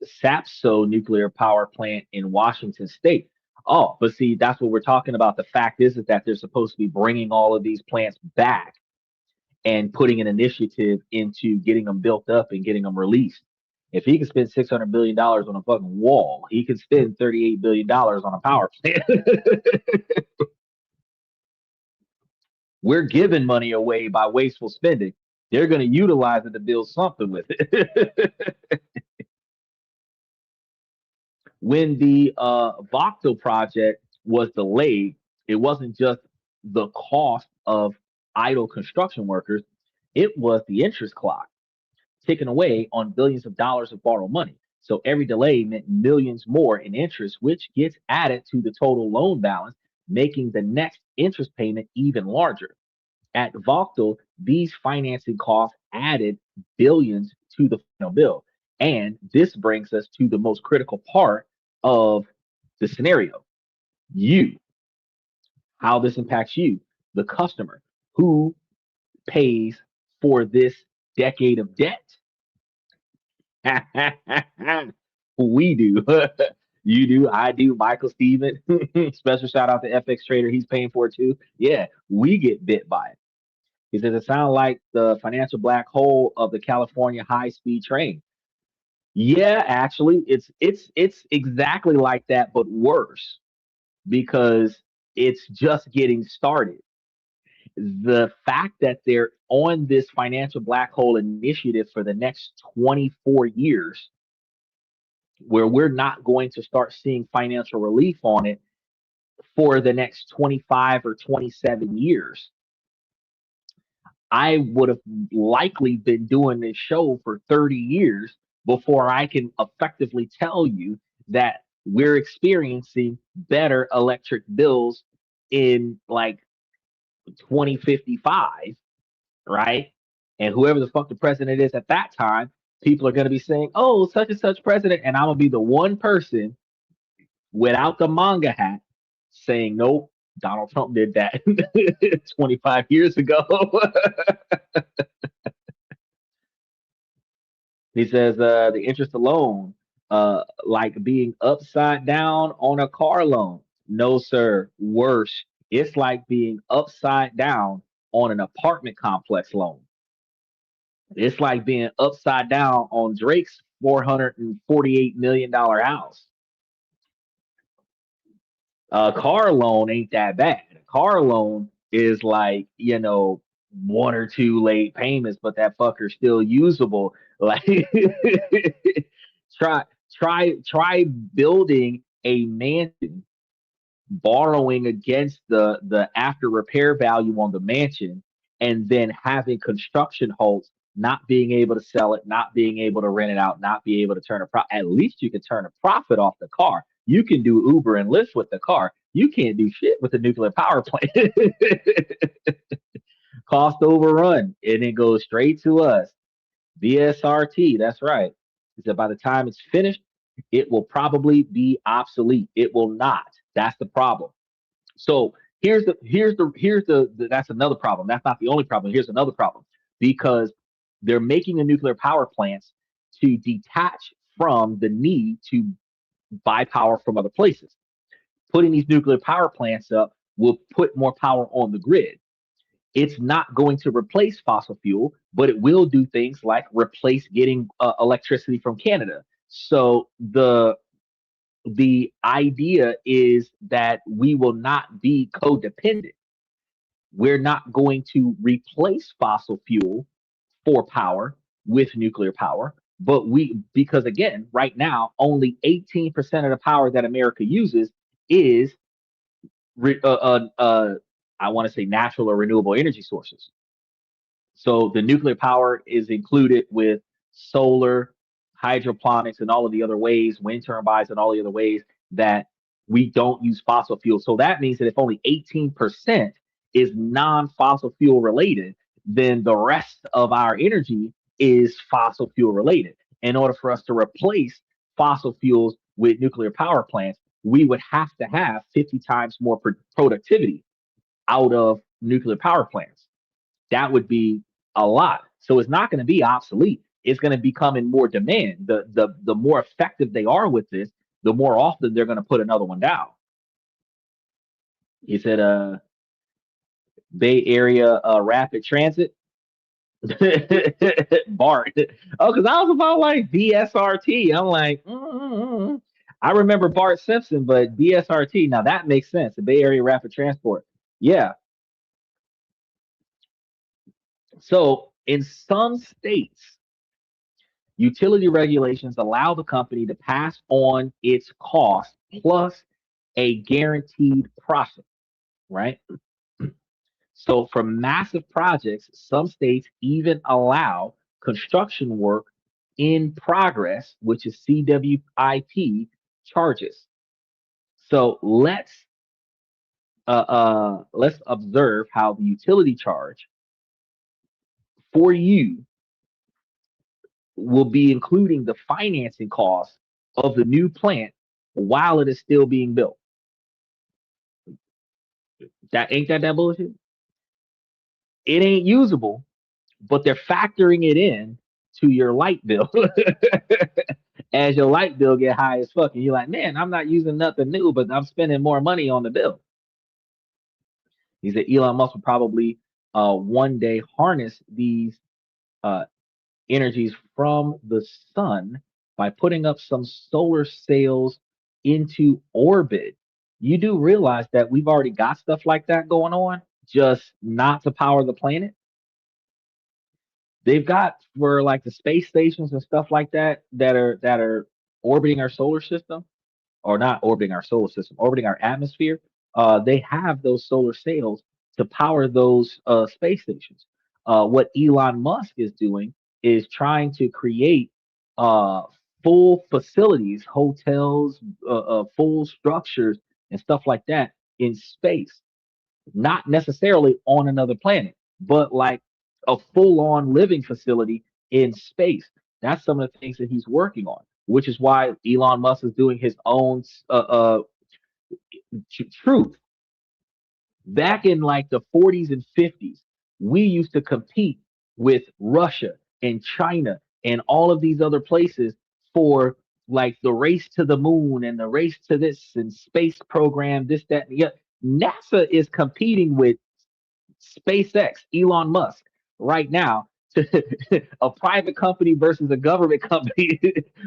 Speaker 2: Sapso nuclear power plant in Washington State. Oh, but see, that's what we're talking about. The fact is that they're supposed to be bringing all of these plants back and putting an initiative into getting them built up and getting them released. If he can spend $600 billion on a fucking wall, he can spend $38 billion on a power plant. We're giving money away by wasteful spending. They're going to utilize it to build something with it. When the Vocto project was delayed, it wasn't just the cost of idle construction workers, it was the interest clock taken away on billions of dollars of borrowed money. So every delay meant millions more in interest, which gets added to the total loan balance, making the next interest payment even larger. At Voctal, these financing costs added billions to the final bill. And this brings us to the most critical part of the scenario. You, how this impacts you, the customer, who pays for this decade of debt. We do. You do, I do, Michael Steven. Special shout out to FX Trader. He's paying for it too. Yeah, we get bit by it. He says it sounds like the financial black hole of the California high speed train. Yeah, actually, it's exactly like that, but worse because it's just getting started. The fact that they're on this financial black hole initiative for the next 24 years, where we're not going to start seeing financial relief on it for the next 25 or 27 years. I would have likely been doing this show for 30 years before I can effectively tell you that we're experiencing better electric bills in like 2055, right? And whoever the fuck the president is at that time, people are going to be saying, oh, such and such president. And I'm going to be the one person without the manga hat saying, nope, Donald Trump did that 25 years ago. He says the interest alone, like being upside down on a car loan. No, sir. Worse. It's like being upside down on an apartment complex loan. It's like being upside down on Drake's $448 million house. A car loan ain't that bad. A car loan is like, one or two late payments, but that fucker's still usable. Like try try building a mansion, borrowing against the after repair value on the mansion, and then having construction halts, not being able to sell it, not being able to rent it out, not be able to turn a profit. At least you can turn a profit off the car. You can do Uber and Lyft with the car. You can't do shit with the nuclear power plant. Cost overrun, and it goes straight to us. VSRT, that's right. He said by the time it's finished, it will probably be obsolete. It will not. That's the problem. So that's another problem. That's not the only problem. Here's another problem because they're making the nuclear power plants to detach from the need to buy power from other places. Putting these nuclear power plants up will put more power on the grid. It's not going to replace fossil fuel, but it will do things like replace getting electricity from Canada. So the idea is that we will not be codependent. We're not going to replace fossil fuel for power with nuclear power, but because again, right now, only 18% of the power that America uses is re, I want to say natural or renewable energy sources. So the nuclear power is included with solar, hydroponics, and all of the other ways, wind turbines, and all the other ways that we don't use fossil fuel. So that means that if only 18% is non fossil fuel related, then the rest of our energy is fossil fuel related. In order for us to replace fossil fuels with nuclear power plants, we would have to have 50 times more productivity out of nuclear power plants. That would be a lot. So it's not going to be obsolete. It's going to become in more demand. The more effective they are with this, the more often they're going to put another one down. He said, Bay Area rapid transit. BART. Oh, because I was about like BSRT. I'm like, I remember Bart Simpson, but BSRT. Now that makes sense. The Bay Area Rapid Transport. Yeah. So in some states, utility regulations allow the company to pass on its cost plus a guaranteed profit, right? So for massive projects, some states even allow construction work in progress, which is CWIP charges. So let's observe how the utility charge for you will be including the financing costs of the new plant while it is still being built. That ain't that bullshit. It ain't usable, but they're factoring it in to your light bill as your light bill get high as fuck, and you're like, man, I'm not using nothing new, but I'm spending more money on the bill. He said Elon Musk will probably one day harness these uh, energies from the sun by putting up some solar sails into orbit. You do realize that we've already got stuff like that going on, just not to power the planet. They've got for like the space stations and stuff like that are orbiting our solar system, or not orbiting our solar system, orbiting our atmosphere. They have those solar sails to power those space stations. What Elon Musk is doing is trying to create uh, full facilities, hotels, full structures, and stuff like that in space, not necessarily on another planet, but like a full on living facility in space. That's some of the things that he's working on, which is why Elon Musk is doing his own truth. Back in like the 40s and 50s, we used to compete with Russia and China and all of these other places for like the race to the moon and the race to this and space program, this, that, and the other. NASA is competing with SpaceX, Elon Musk, right now to a private company versus a government company.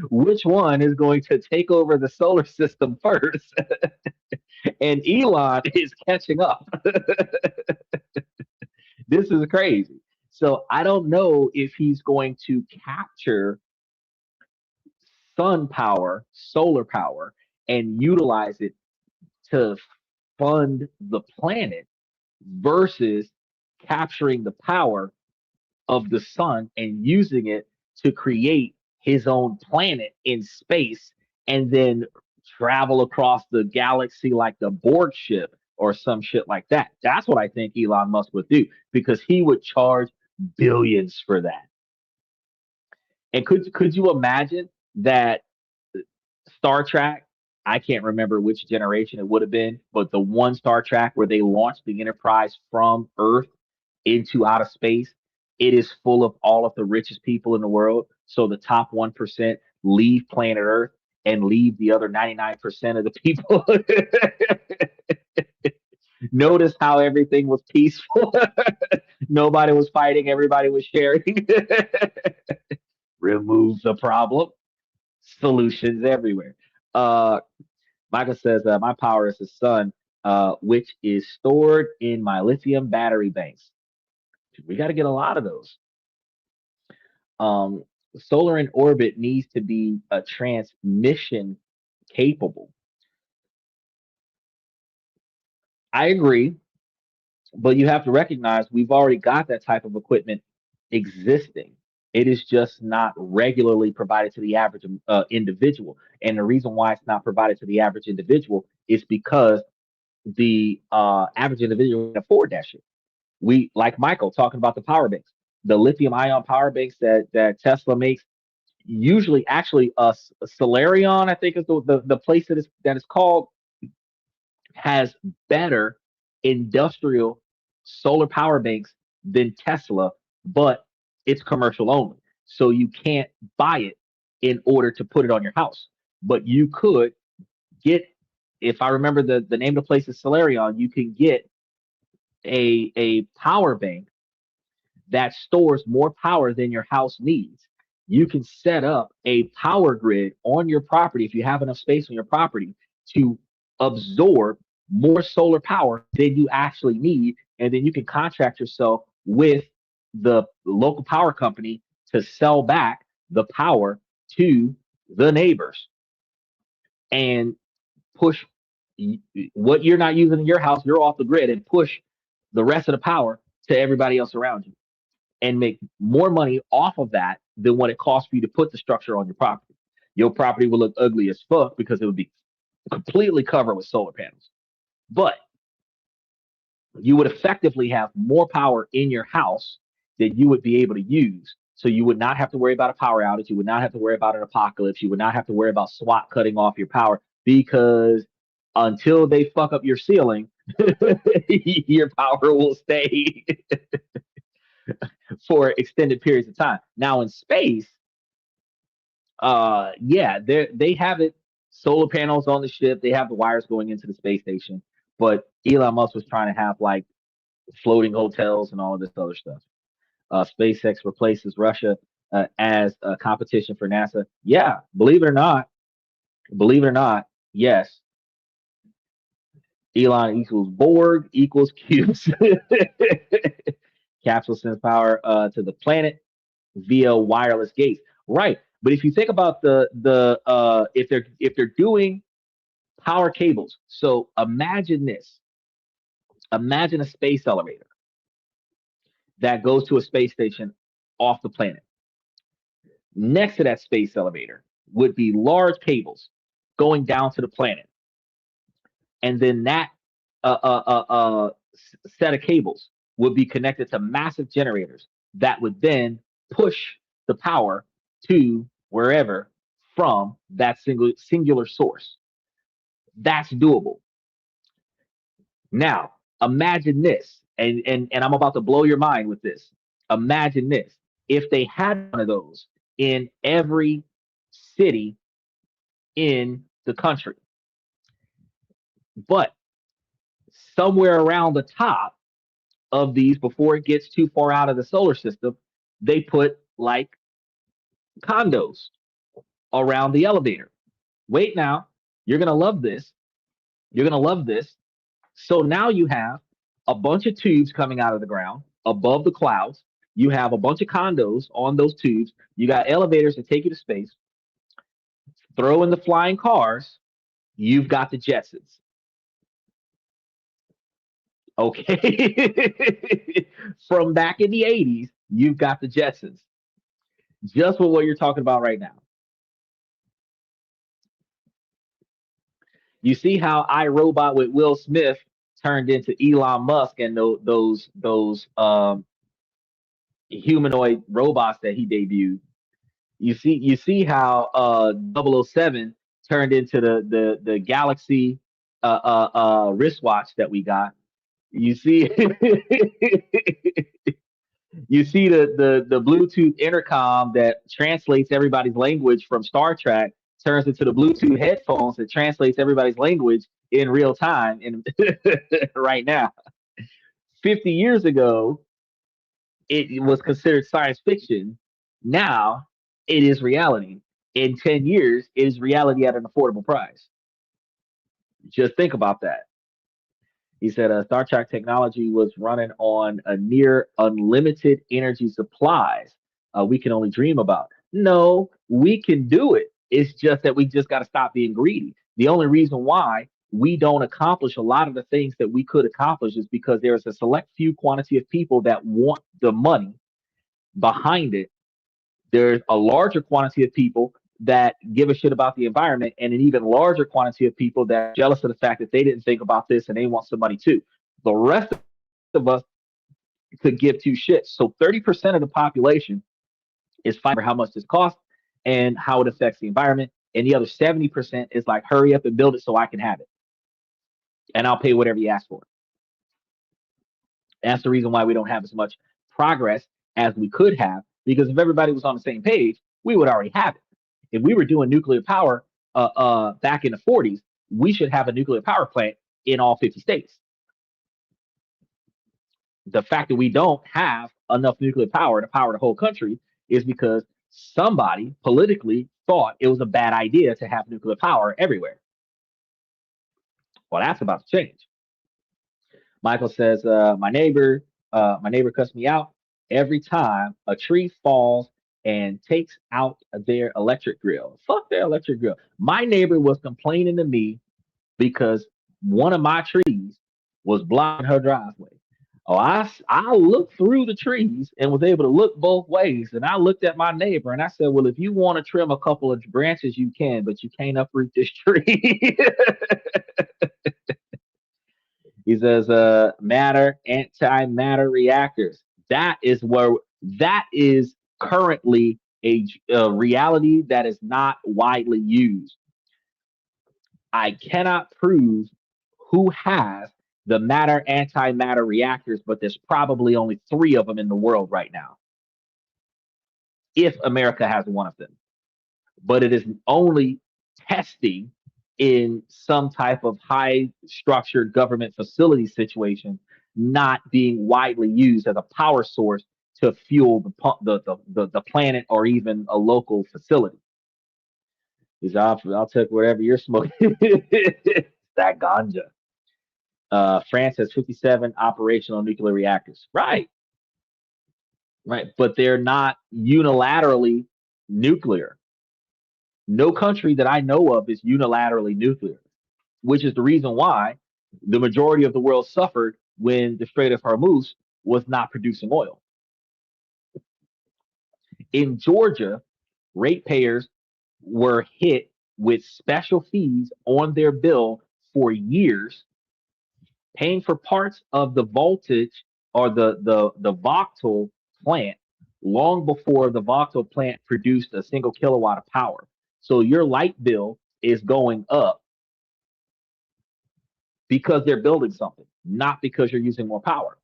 Speaker 2: Which one is going to take over the solar system first? And Elon is catching up. This is crazy. So I don't know if he's going to capture sun power, solar power, and utilize it to fund the planet versus capturing the power of the sun and using it to create his own planet in space and then travel across the galaxy like the Borg ship or some shit like that. That's what I think Elon Musk would do because he would charge billions for that. And could you imagine that Star Trek? I can't remember which generation it would have been, but the one Star Trek where they launched the Enterprise from Earth into outer space, it is full of all of the richest people in the world. So the top 1% leave planet Earth and leave the other 99% of the people. Notice how everything was peaceful. Nobody was fighting, everybody was sharing. Remove the problem. Solutions everywhere. Uh, Michael says, my power is the sun, which is stored in my lithium battery banks. We got to get a lot of those. Um, Solar in orbit needs to be a transmission capable. I agree, but you have to recognize we've already got that type of equipment existing. It is just not regularly provided to the average individual. And the reason why it's not provided to the average individual is because the average individual can afford that shit. We, like Michael talking about the power banks, the lithium ion power banks that Tesla makes. Usually, actually, Solarion, I think is the place that is called, has better industrial solar power banks than Tesla, but it's commercial only. So you can't buy it in order to put it on your house. But you could get, if I remember the name of the place is Solarion, you can get a power bank that stores more power than your house needs. You can set up a power grid on your property if you have enough space on your property to absorb more solar power than you actually need. And then you can contract yourself with the local power company to sell back the power to the neighbors and push what you're not using in your house, you're off the grid, and push the rest of the power to everybody else around you and make more money off of that than what it costs for you to put the structure on your property. Your property will look ugly as fuck because it would be completely covered with solar panels. But you would effectively have more power in your house that you would be able to use. So you would not have to worry about a power outage. You would not have to worry about an apocalypse. You would not have to worry about SWAT cutting off your power because until they fuck up your ceiling, your power will stay for extended periods of time. Now in space, yeah, they have it solar panels on the ship. They have the wires going into the space station. But Elon Musk was trying to have like floating hotels and all of this other stuff. SpaceX replaces Russia as a competition for NASA. Yeah, believe it or not, yes. Elon equals Borg equals cubes. Capsule sends power to the planet via wireless gates. Right. But if you think about the if they're doing power cables, so imagine this. Imagine a space elevator that goes to a space station off the planet. Next to that space elevator would be large cables going down to the planet. And then that set of cables would be connected to massive generators that would then push the power to wherever from that singular source. That's doable. Now, imagine this, and I'm about to blow your mind with this. Imagine this. If they had one of those in every city in the country, but somewhere around the top of these, before it gets too far out of the solar system, they put like condos around the elevator. Wait now, you're going to love this. You're going to love this. So now you have a bunch of tubes coming out of the ground above the clouds. You have a bunch of condos on those tubes. You got elevators to take you to space. Throw in the flying cars. You've got the Jetsons. Okay. From back in the 80s, you've got the Jetsons. Just with what you're talking about right now. You see how iRobot with Will Smith turned into Elon Musk and those humanoid robots that he debuted. You see how 007 turned into the Galaxy wristwatch that we got. You see, you see the Bluetooth intercom that translates everybody's language from Star Trek turns into the Bluetooth headphones that translates everybody's language in real time and right now. 50 years ago, it was considered science fiction. Now it is reality. In 10 years, it is reality at an affordable price. Just think about that. He said Star Trek technology was running on a near unlimited energy supplies we can only dream about. No, we can do it. It's just that we just got to stop being greedy. The only reason why we don't accomplish a lot of the things that we could accomplish is because there is a select few quantity of people that want the money behind it. There's a larger quantity of people that give a shit about the environment, and an even larger quantity of people that are jealous of the fact that they didn't think about this and they want some money too. The rest of us could give two shits. So 30% of the population is fighting for how much this costs and how it affects the environment. And the other 70% is like, hurry up and build it so I can have it. And I'll pay whatever you ask for. That's the reason why we don't have as much progress as we could have, because if everybody was on the same page, we would already have it. If we were doing nuclear power back in the 40s, we should have a nuclear power plant in all 50 states. The fact that we don't have enough nuclear power to power the whole country is because somebody politically thought it was a bad idea to have nuclear power everywhere. Well, that's about to change. Michael says, my neighbor cuts me out every time a tree falls and takes out their electric grill. Fuck their electric grill. My neighbor was complaining to me because one of my trees was blocking her driveway. Oh, I looked through the trees and was able to look both ways. And I looked at my neighbor and I said, well, if you want to trim a couple of branches, you can, but you can't uproot this tree. He says, matter, antimatter reactors. That is currently a reality that is not widely used. I cannot prove who has the matter antimatter reactors, but there's probably only 3 of them in the world right now. If America has one of them, but it is only testing in some type of high structured government facility situation, not being widely used as a power source to fuel the planet or even a local facility. Is I'll take whatever you're smoking. That ganja. France has 57 operational nuclear reactors. Right. Right. But they're not unilaterally nuclear. No country that I know of is unilaterally nuclear, which is the reason why the majority of the world suffered when the Strait of Hormuz was not producing oil. In Georgia, ratepayers were hit with special fees on their bill for years, paying for parts of the voltage or the Vogtle plant long before the Vogtle plant produced a single kilowatt of power. So your light bill is going up because they're building something, not because you're using more power.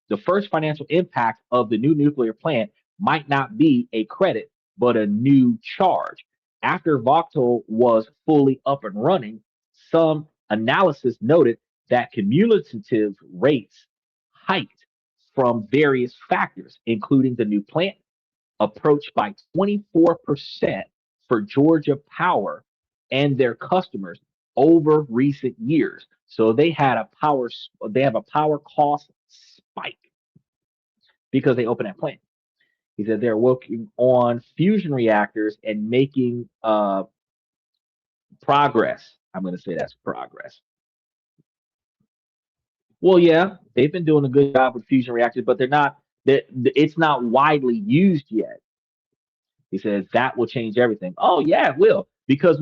Speaker 2: The first financial impact of the new nuclear plant might not be a credit, but a new charge. After Vogtle was fully up and running, some analysis noted that cumulative rates hiked from various factors, including the new plant, approached by 24% for Georgia Power and their customers over recent years. So they have a power cost spike because they opened that plant. He said they're working on fusion reactors and making progress. I'm going to say that's progress. Well, yeah, they've been doing a good job with fusion reactors, but they're not. It's not widely used yet. He says that will change everything. Oh yeah, it will. Because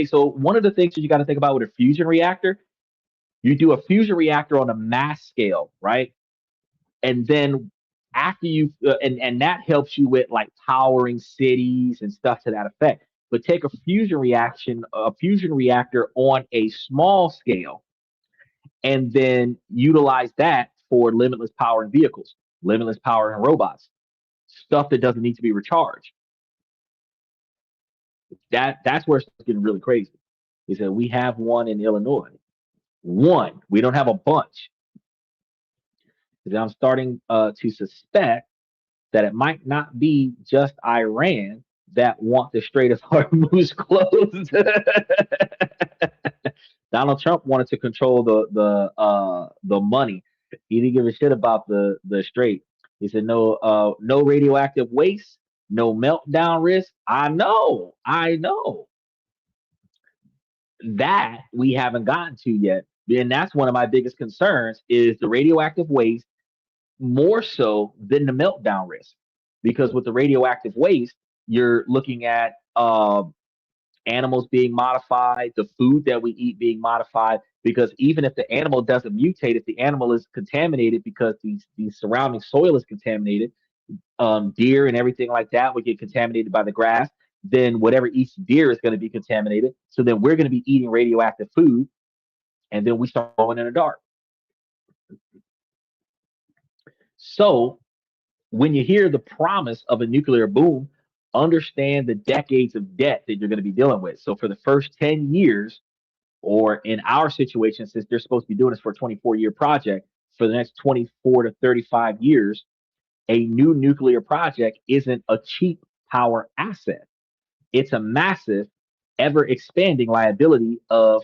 Speaker 2: so one of the things that you got to think about with a fusion reactor, you do a fusion reactor on a mass scale, right? And then after and that helps you with like powering cities and stuff to that effect. but take a fusion reactor on a small scale, and then utilize that for limitless power in vehicles, limitless power in robots, stuff that doesn't need to be recharged. That's where it's getting really crazy. He said we have one in Illinois. One. We don't have a bunch. I'm starting to suspect that it might not be just Iran that want the Strait of Hormuz closed. Donald Trump wanted to control the money. He didn't give a shit about the strait. He said no radioactive waste, no meltdown risk. I know that we haven't gotten to yet. And that's one of my biggest concerns is the radioactive waste more so than the meltdown risk. Because with the radioactive waste, you're looking at animals being modified, the food that we eat being modified. Because even if the animal doesn't mutate, if the animal is contaminated because the surrounding soil is contaminated, deer and everything like that would get contaminated by the grass. Then whatever eats deer is going to be contaminated. So then we're going to be eating radioactive food, and then we start going in the dark. So when you hear the promise of a nuclear boom, understand the decades of debt that you're going to be dealing with. So for the first 10 years, or in our situation, since they're supposed to be doing this for a 24-year project, for the next 24 to 35 years, a new nuclear project isn't a cheap power asset. It's a massive, ever expanding liability of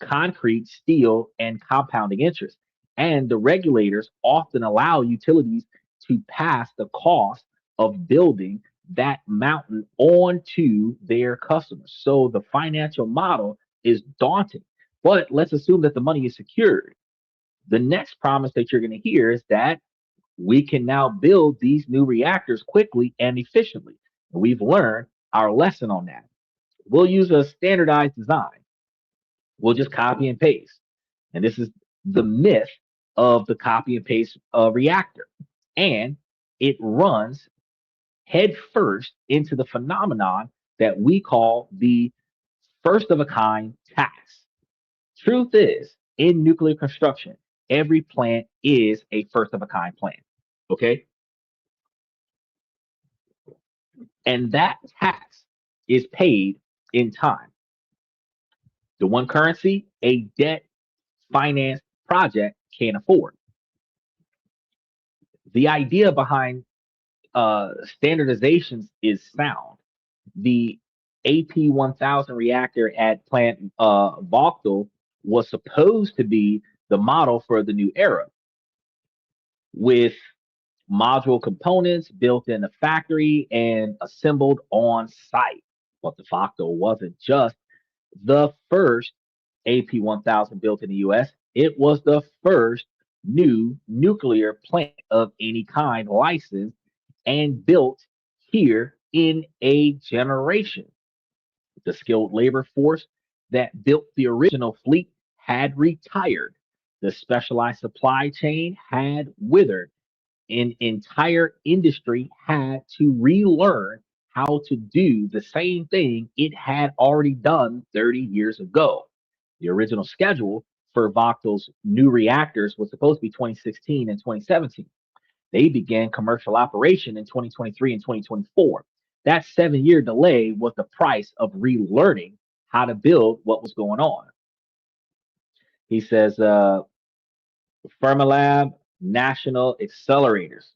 Speaker 2: concrete, steel, and compounding interest. And the regulators often allow utilities to pass the cost of building that mountain on to their customers. So the financial model is daunting. But let's assume that the money is secured. The next promise that you're going to hear is that we can now build these new reactors quickly and efficiently. And we've learned our lesson on that. We'll use a standardized design. We'll just copy and paste. And this is the myth of the copy and paste reactor. And it runs head first into the phenomenon that we call the first of a kind tax. Truth is, in nuclear construction, every plant is a first of a kind plant. Okay. And that tax is paid in time. The one currency a debt financed project can't afford. The idea behind standardizations is sound. The AP 1000 reactor at Plant Vogtle was supposed to be the model for the new era, with module components built in the factory and assembled on site. But the Vogtle wasn't just the first AP 1000 built in the US, it was the first new nuclear plant of any kind licensed and built here in a generation. The skilled labor force that built the original fleet had retired. The specialized supply chain had withered. An entire industry had to relearn how to do the same thing it had already done 30 years ago. The original schedule for Voxel's new reactors was supposed to be 2016 and 2017. They began commercial operation in 2023 and 2024. That 7 year delay was the price of relearning how to build what was going on. He says, Fermilab National Accelerators.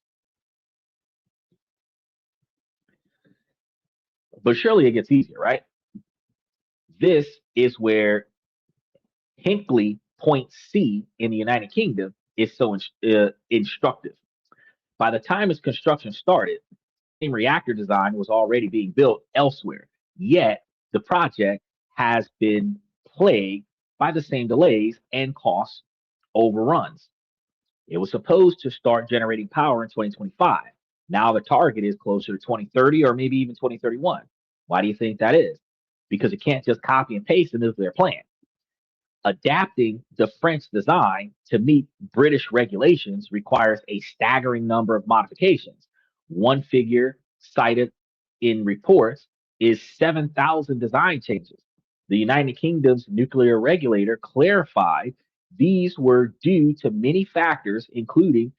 Speaker 2: But surely it gets easier, right? This is where Hinkley Point C in the United Kingdom is so instructive. By the time its construction started, the same reactor design was already being built elsewhere. Yet the project has been plagued by the same delays and cost overruns. It was supposed to start generating power in 2025. Now the target is closer to 2030 or maybe even 2031. Why do you think that is? Because it can't just copy and paste the nuclear plant. Adapting the French design to meet British regulations requires a staggering number of modifications. One figure cited in reports is 7,000 design changes. The United Kingdom's nuclear regulator clarified these were due to many factors, including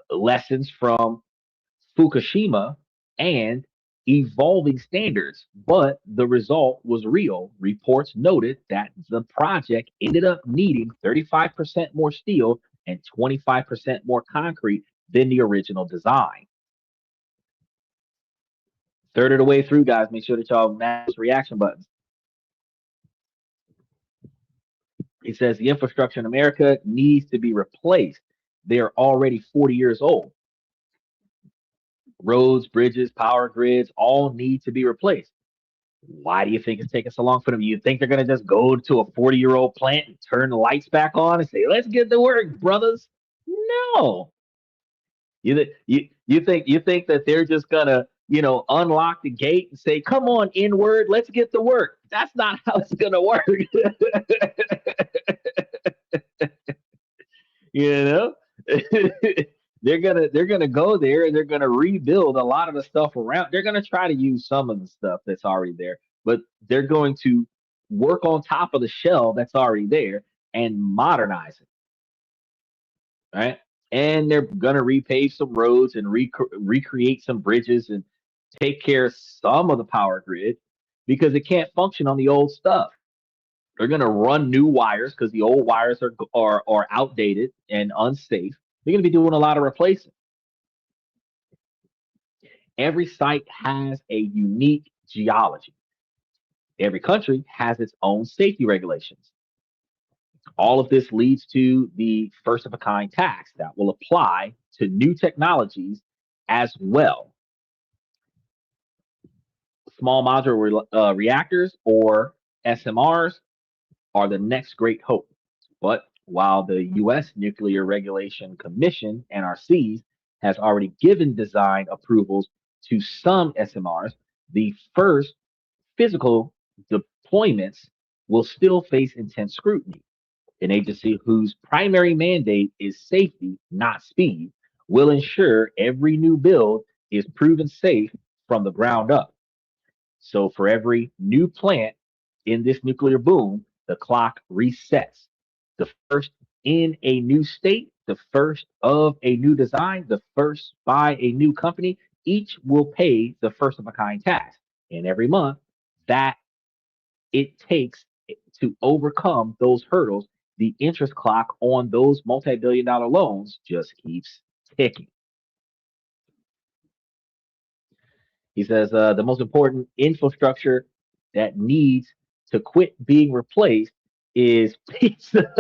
Speaker 2: lessons from Fukushima and evolving standards, but the result was real. Reports noted that the project ended up needing 35% more steel and 25% more concrete than the original design. Third of the way through, guys, make sure that y'all mash those reaction buttons. It says the infrastructure in America needs to be replaced. They're already 40 years old. Roads, bridges, power grids all need to be replaced. Why do you think it's taking so long for them? You think they're going to just go to a 40-year-old plant and turn the lights back on and say, let's get to work, brothers? No. You think that they're just gonna unlock the gate and say, "Come on, inward, let's get to work." That's not how it's gonna work. you know, they're gonna go there and they're gonna rebuild a lot of the stuff around. They're gonna try to use some of the stuff that's already there, but they're going to work on top of the shell that's already there and modernize it, right? And they're gonna repave some roads and recreate some bridges and take care of some of the power grid because it can't function on the old stuff. They're gonna run new wires because the old wires are outdated and unsafe. They're gonna be doing a lot of replacing. Every site has a unique geology. Every country has its own safety regulations. All of this leads to the first of a kind tax that will apply to new technologies as well. Small modular reactors, or SMRs, are the next great hope. But while the US Nuclear Regulation Commission, NRCs, has already given design approvals to some SMRs, the first physical deployments will still face intense scrutiny. An agency whose primary mandate is safety, not speed, will ensure every new build is proven safe from the ground up. So for every new plant in this nuclear boom, the clock resets. The first in a new state, the first of a new design, the first by a new company, each will pay the first of a kind tax. And every month that it takes to overcome those hurdles, the interest clock on those multi-billion-dollar loans just keeps ticking. He says the most important infrastructure that needs to quit being replaced is pizza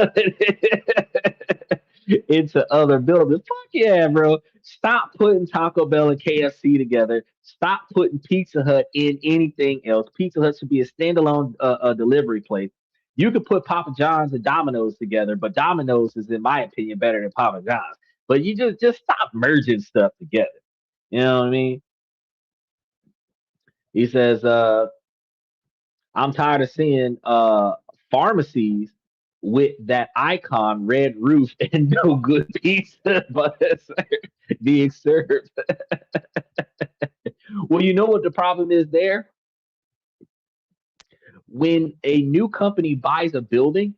Speaker 2: into other buildings. Fuck yeah, bro. Stop putting Taco Bell and KFC together. Stop putting Pizza Hut in anything else. Pizza Hut should be a standalone delivery place. You could put Papa John's and Domino's together, but Domino's is, in my opinion, better than Papa John's. But you just stop merging stuff together. You know what I mean? He says, I'm tired of seeing pharmacies with that icon red roof and no good pizza but being served. Well, you know what the problem is there? When a new company buys a building,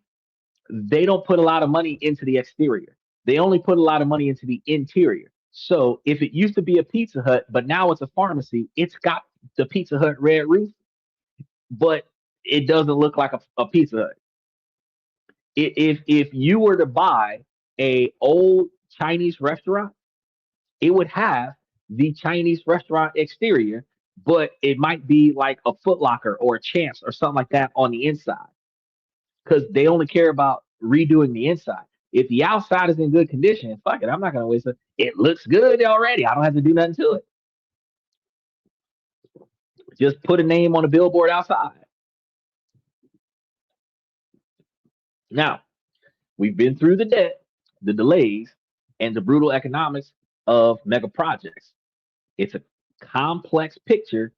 Speaker 2: they don't put a lot of money into the exterior. They only put a lot of money into the interior. So if it used to be a Pizza Hut, but now it's a pharmacy, it's got the Pizza Hut red roof, but it doesn't look like a Pizza Hut. If you were to buy a old Chinese restaurant, it would have the Chinese restaurant exterior, but it might be like a Foot Locker or a Champs or something like that on the inside, because they only care about redoing the inside. If the outside is in good condition, fuck it, I'm not gonna waste it. It looks good already. I don't have to do nothing to it. Just put a name on a billboard outside. Now, we've been through the debt, the delays, and the brutal economics of mega projects. It's a complex picture,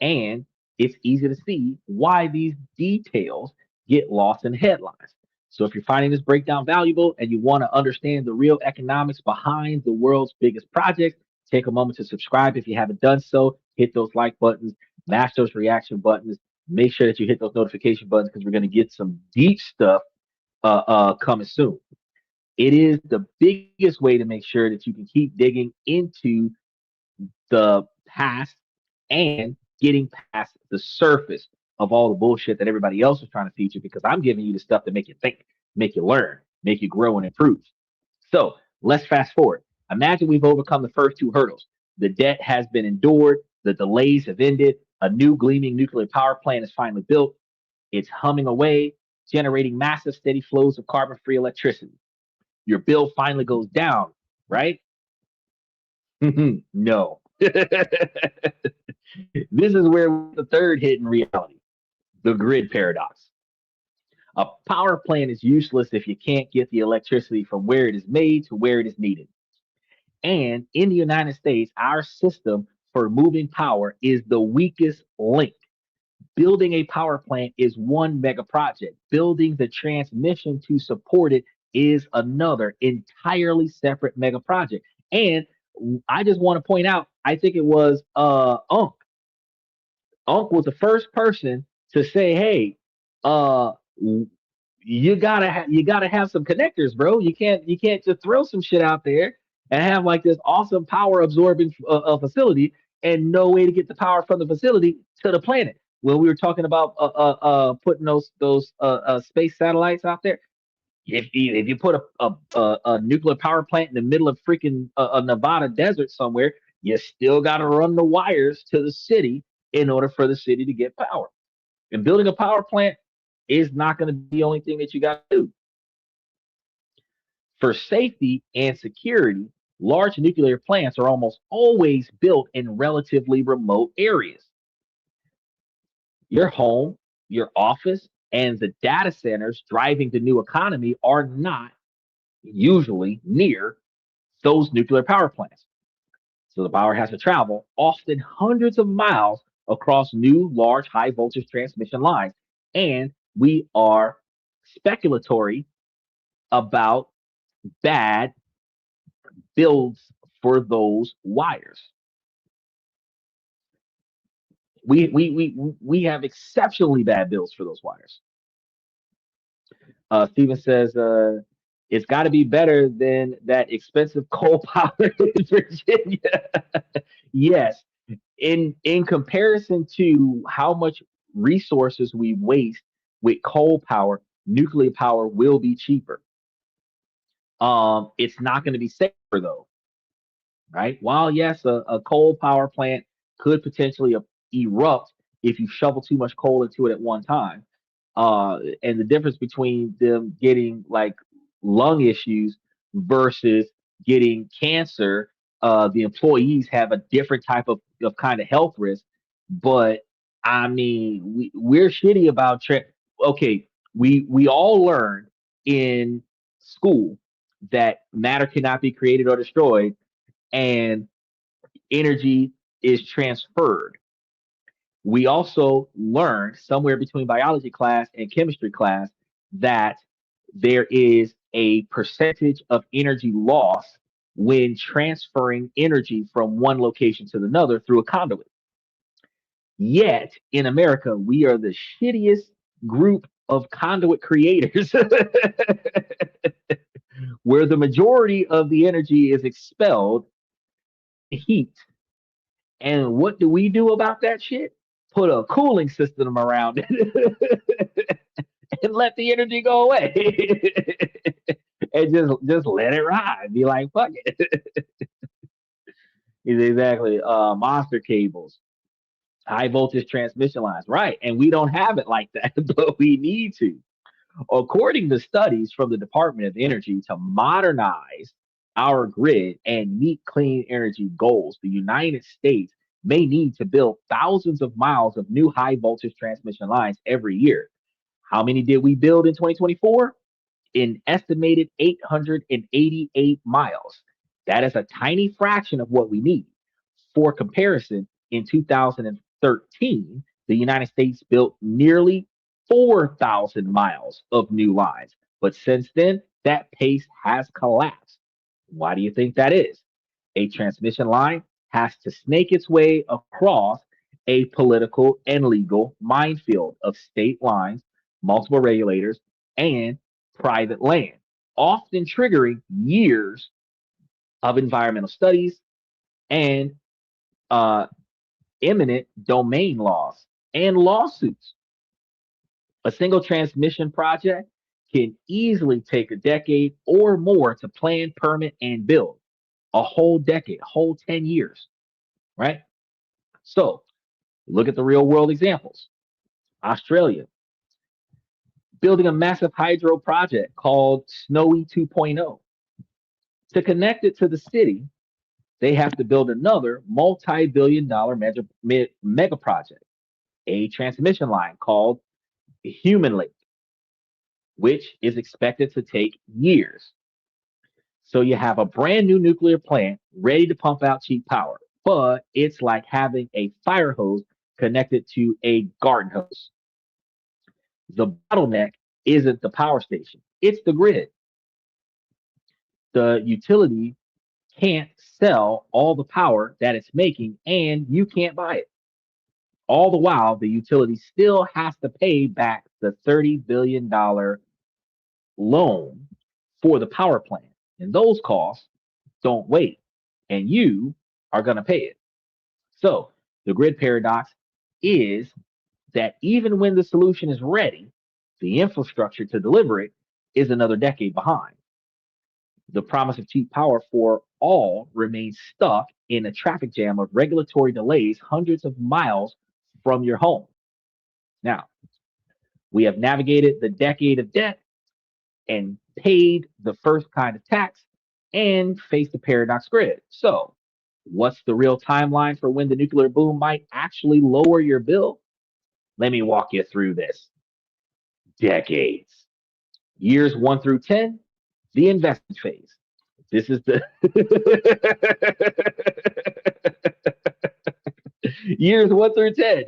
Speaker 2: and it's easy to see why these details get lost in headlines. So, if you're finding this breakdown valuable and you want to understand the real economics behind the world's biggest projects, take a moment to subscribe if you haven't done so. Hit those like buttons. Mash those reaction buttons. Make sure that you hit those notification buttons because we're going to get some deep stuff coming soon. It is the biggest way to make sure that you can keep digging into the past and getting past the surface of all the bullshit that everybody else is trying to teach you because I'm giving you the stuff to make you think, make you learn, make you grow and improve. So let's fast forward. Imagine we've overcome the first two hurdles. The debt has been endured, the delays have ended, a new gleaming nuclear power plant is finally built. It's humming away, generating massive steady flows of carbon free electricity. Your bill finally goes down, right? No. This is where the third hidden reality, the grid paradox. A power plant is useless if you can't get the electricity from where it is made to where it is needed. And in the United States, our system for moving power is the weakest link. Building a power plant is one mega project. Building the transmission to support it is another entirely separate mega project. And I just want to point out, I think it was Unc. Unc was the first person to say, "Hey, uh, you gotta have some connectors, bro. You can't just throw some shit out there and have like this awesome power absorbing facility and no way to get the power from the facility to the planet." When we were talking about putting those space satellites out there, if you put a nuclear power plant in the middle of freaking a Nevada desert somewhere, you still got to run the wires to the city in order for the city to get power. And building a power plant is not going to be the only thing that you got to do. For safety and security, large nuclear plants are almost always built in relatively remote areas. Your home, your office, and the data centers driving the new economy are not usually near those nuclear power plants. So the power has to travel often hundreds of miles across new large high voltage transmission lines. And we are speculatory about bad builds for those wires. We have exceptionally bad builds for those wires. Steven says it's got to be better than that expensive coal power in Virginia. Yes, in comparison to how much resources we waste with coal power, nuclear power will be cheaper. It's not going to be safer though, right? While yes, a coal power plant could potentially erupt if you shovel too much coal into it at one time. And the difference between them getting like lung issues versus getting cancer, the employees have a different type of kind of health risk. But I mean, we're shitty about okay, we all learned in school that matter cannot be created or destroyed, and energy is transferred. We also learned somewhere between biology class and chemistry class that there is a percentage of energy loss when transferring energy from one location to another through a conduit. Yet in America, we are the shittiest group of conduit creators where the majority of the energy is expelled in heat. And what do we do about that shit? Put a cooling system around it and let the energy go away. And just let it ride. Be like, fuck it. Exactly. Monster cables, high voltage transmission lines. Right. And we don't have it like that, but we need to. According to studies from the Department of Energy to modernize our grid and meet clean energy goals, the United States may need to build thousands of miles of new high voltage transmission lines every year. How many did we build in 2024? An estimated 888 miles. That is a tiny fraction of what we need. For comparison, in 2013, the United States built nearly 4,000 miles of new lines. But since then, that pace has collapsed. Why do you think that is? A transmission line has to snake its way across a political and legal minefield of state lines, multiple regulators, and private land, often triggering years of environmental studies and uh, eminent domain laws and lawsuits. A single transmission project can easily take a decade or more to plan, permit, and build. A whole decade, a whole 10 years, right? So look at the real world examples. Australia, building a massive hydro project called Snowy 2.0. To connect it to the city, they have to build another multi-billion dollar mega project, a transmission line called Human Lake, which is expected to take years. So you have a brand new nuclear plant ready to pump out cheap power, but it's like having a fire hose connected to a garden hose. The bottleneck isn't the power station, it's the grid. The utility can't sell all the power that it's making, and you can't buy it. All the while, the utility still has to pay back the $30 billion loan for the power plant. And those costs don't wait, and you are going to pay it. So, the grid paradox is that even when the solution is ready, the infrastructure to deliver it is another decade behind. The promise of cheap power for all remains stuck in a traffic jam of regulatory delays hundreds of miles from your home. Now, we have navigated the decade of debt and paid the first kind of tax and faced the paradox grid. So, what's the real timeline for when the nuclear boom might actually lower your bill? Let me walk you through this. Decades. Years 1 through 10, the investment phase. This is the years 1 through 10.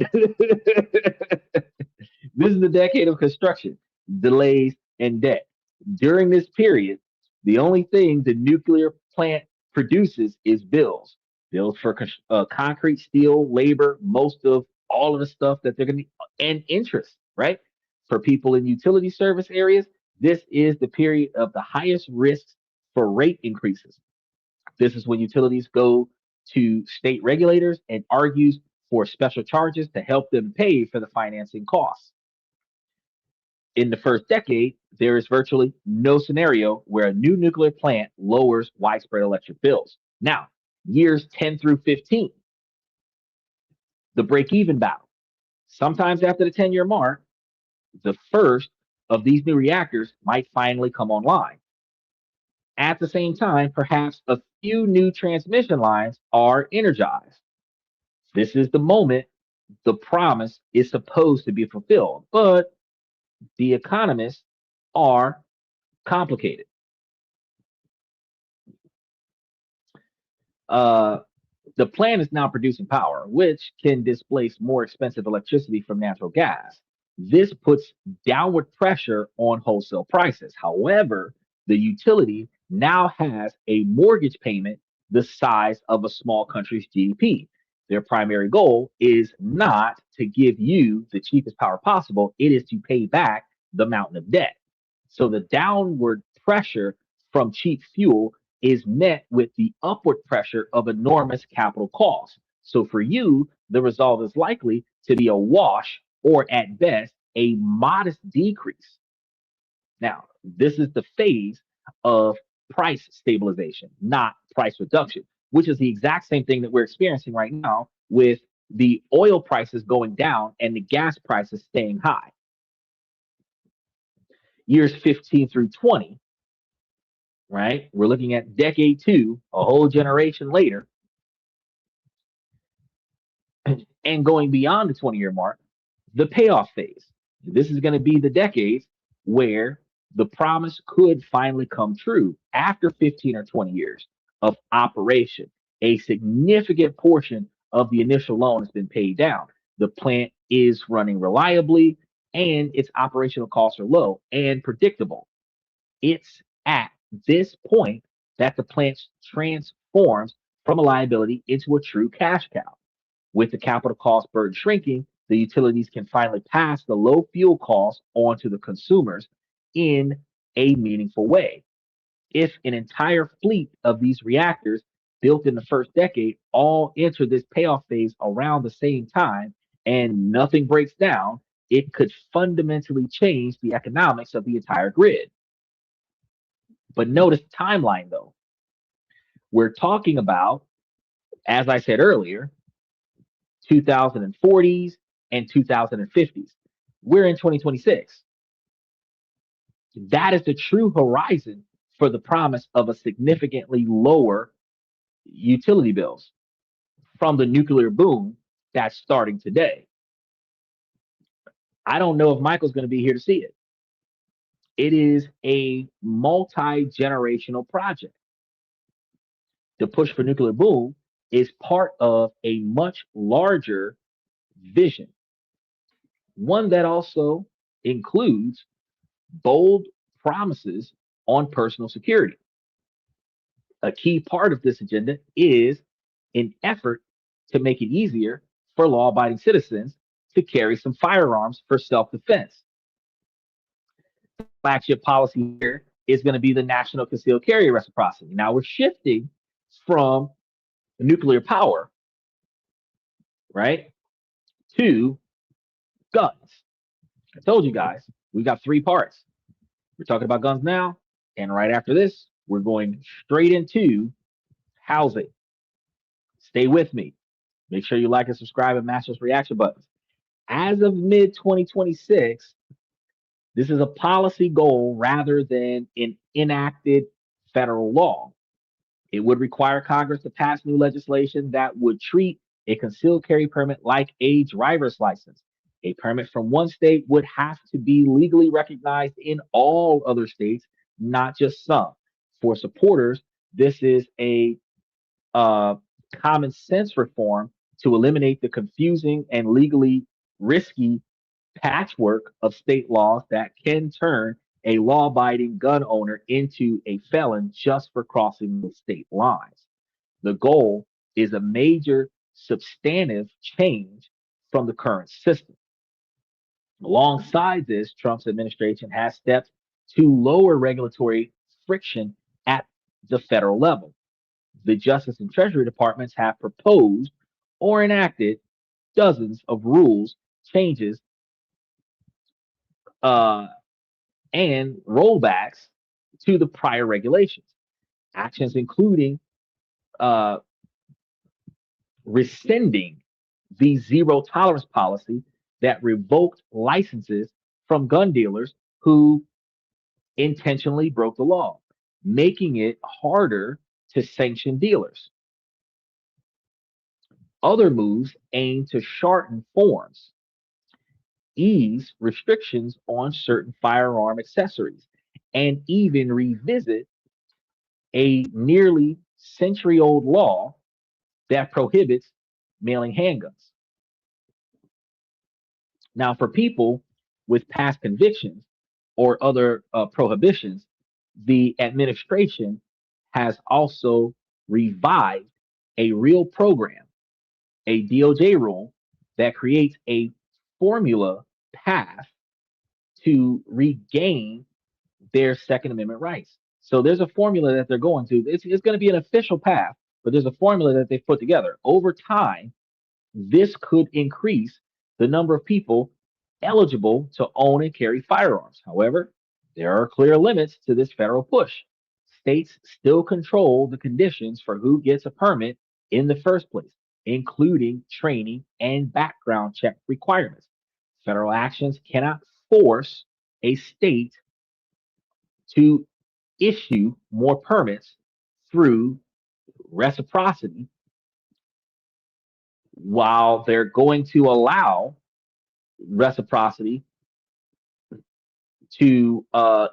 Speaker 2: This is the decade of construction, delays, and debt. During this period, the only thing the nuclear plant produces is bills. Bills for concrete, steel, labor, most of all of the stuff that they're going to need, and interest, right? For people in utility service areas, this is the period of the highest risks for rate increases. This is when utilities go to state regulators and argues for special charges to help them pay for the financing costs. In the first decade, there is virtually no scenario where a new nuclear plant lowers widespread electric bills. Now, years 10 through 15, the break even bout. Sometimes after the 10-year mark, the first of these new reactors might finally come online. At the same time, perhaps a few new transmission lines are energized. This is the moment the promise is supposed to be fulfilled, but the economists are complicated. Uh, the plant is now producing power, which can displace more expensive electricity from natural gas. This puts downward pressure on wholesale prices. However, the utility now has a mortgage payment the size of a small country's GDP. Their primary goal is not to give you the cheapest power possible, it is to pay back the mountain of debt. So the downward pressure from cheap fuel is met with the upward pressure of enormous capital costs. So for you, the result is likely to be a wash or at best a modest decrease. Now, this is the phase of price stabilization, not price reduction, which is the exact same thing that we're experiencing right now with the oil prices going down and the gas prices staying high. Years 15 through 20, right? We're looking at decade two, a whole generation later, and going beyond the 20-year mark, the payoff phase. This is going to be the decades where the promise could finally come true after 15 or 20 years of operation. A significant portion of the initial loan has been paid down. The plant is running reliably and its operational costs are low and predictable. It's at this point that the plant transforms from a liability into a true cash cow. With the capital cost burden shrinking, the utilities can finally pass the low fuel costs on to the consumers in a meaningful way. If an entire fleet of these reactors built in the first decade all enter this payoff phase around the same time and nothing breaks down, it could fundamentally change the economics of the entire grid. But notice the timeline though. We're talking about, as I said earlier, 2040s and 2050s. We're in 2026. That is the true horizon for the promise of a significantly lower utility bills from the nuclear boom that's starting today. I don't know if Michael's going to be here to see it. It is a multi-generational project. The push for nuclear boom is part of a much larger vision, one that also includes bold promises on personal security. A key part of this agenda is an effort to make it easier for law abiding citizens to carry some firearms for self defense. Flagship policy here is going to be the national concealed carry reciprocity. Now we're shifting from nuclear power, right, to guns. I told you guys, we've got three parts. We're talking about guns now, and right after this, we're going straight into housing. Stay with me. Make sure you like and subscribe and mash those reaction buttons. As of mid 2026, this is a policy goal rather than an enacted federal law. It would require Congress to pass new legislation that would treat a concealed carry permit like a driver's license. A permit from one state would have to be legally recognized in all other states, not just some. For supporters, this is a common sense reform to eliminate the confusing and legally risky patchwork of state laws that can turn a law abiding gun owner into a felon just for crossing the state lines. The goal is a major substantive change from the current system. Alongside this, Trump's administration has stepped to lower regulatory friction at the federal level. The Justice and Treasury Departments have proposed or enacted dozens of rules changes uh, and rollbacks to the prior regulations. Actions including uh, rescinding the zero tolerance policy that revoked licenses from gun dealers who intentionally broke the law, making it harder to sanction dealers. Other moves aim to shorten forms, ease restrictions on certain firearm accessories, and even revisit a nearly century old law that prohibits mailing handguns. Now, for people with past convictions or other prohibitions, the administration has also revived a real program, a DOJ rule that creates a formula path to regain their Second Amendment rights. So there's a formula that they're going to. It's going to be an official path, but there's a formula that they've put together. Over time, this could increase the number of people eligible to own and carry firearms. However, there are clear limits to this federal push. States still control the conditions for who gets a permit in the first place, including training and background check requirements. Federal actions cannot force a state to issue more permits through reciprocity while they're going to allow reciprocity to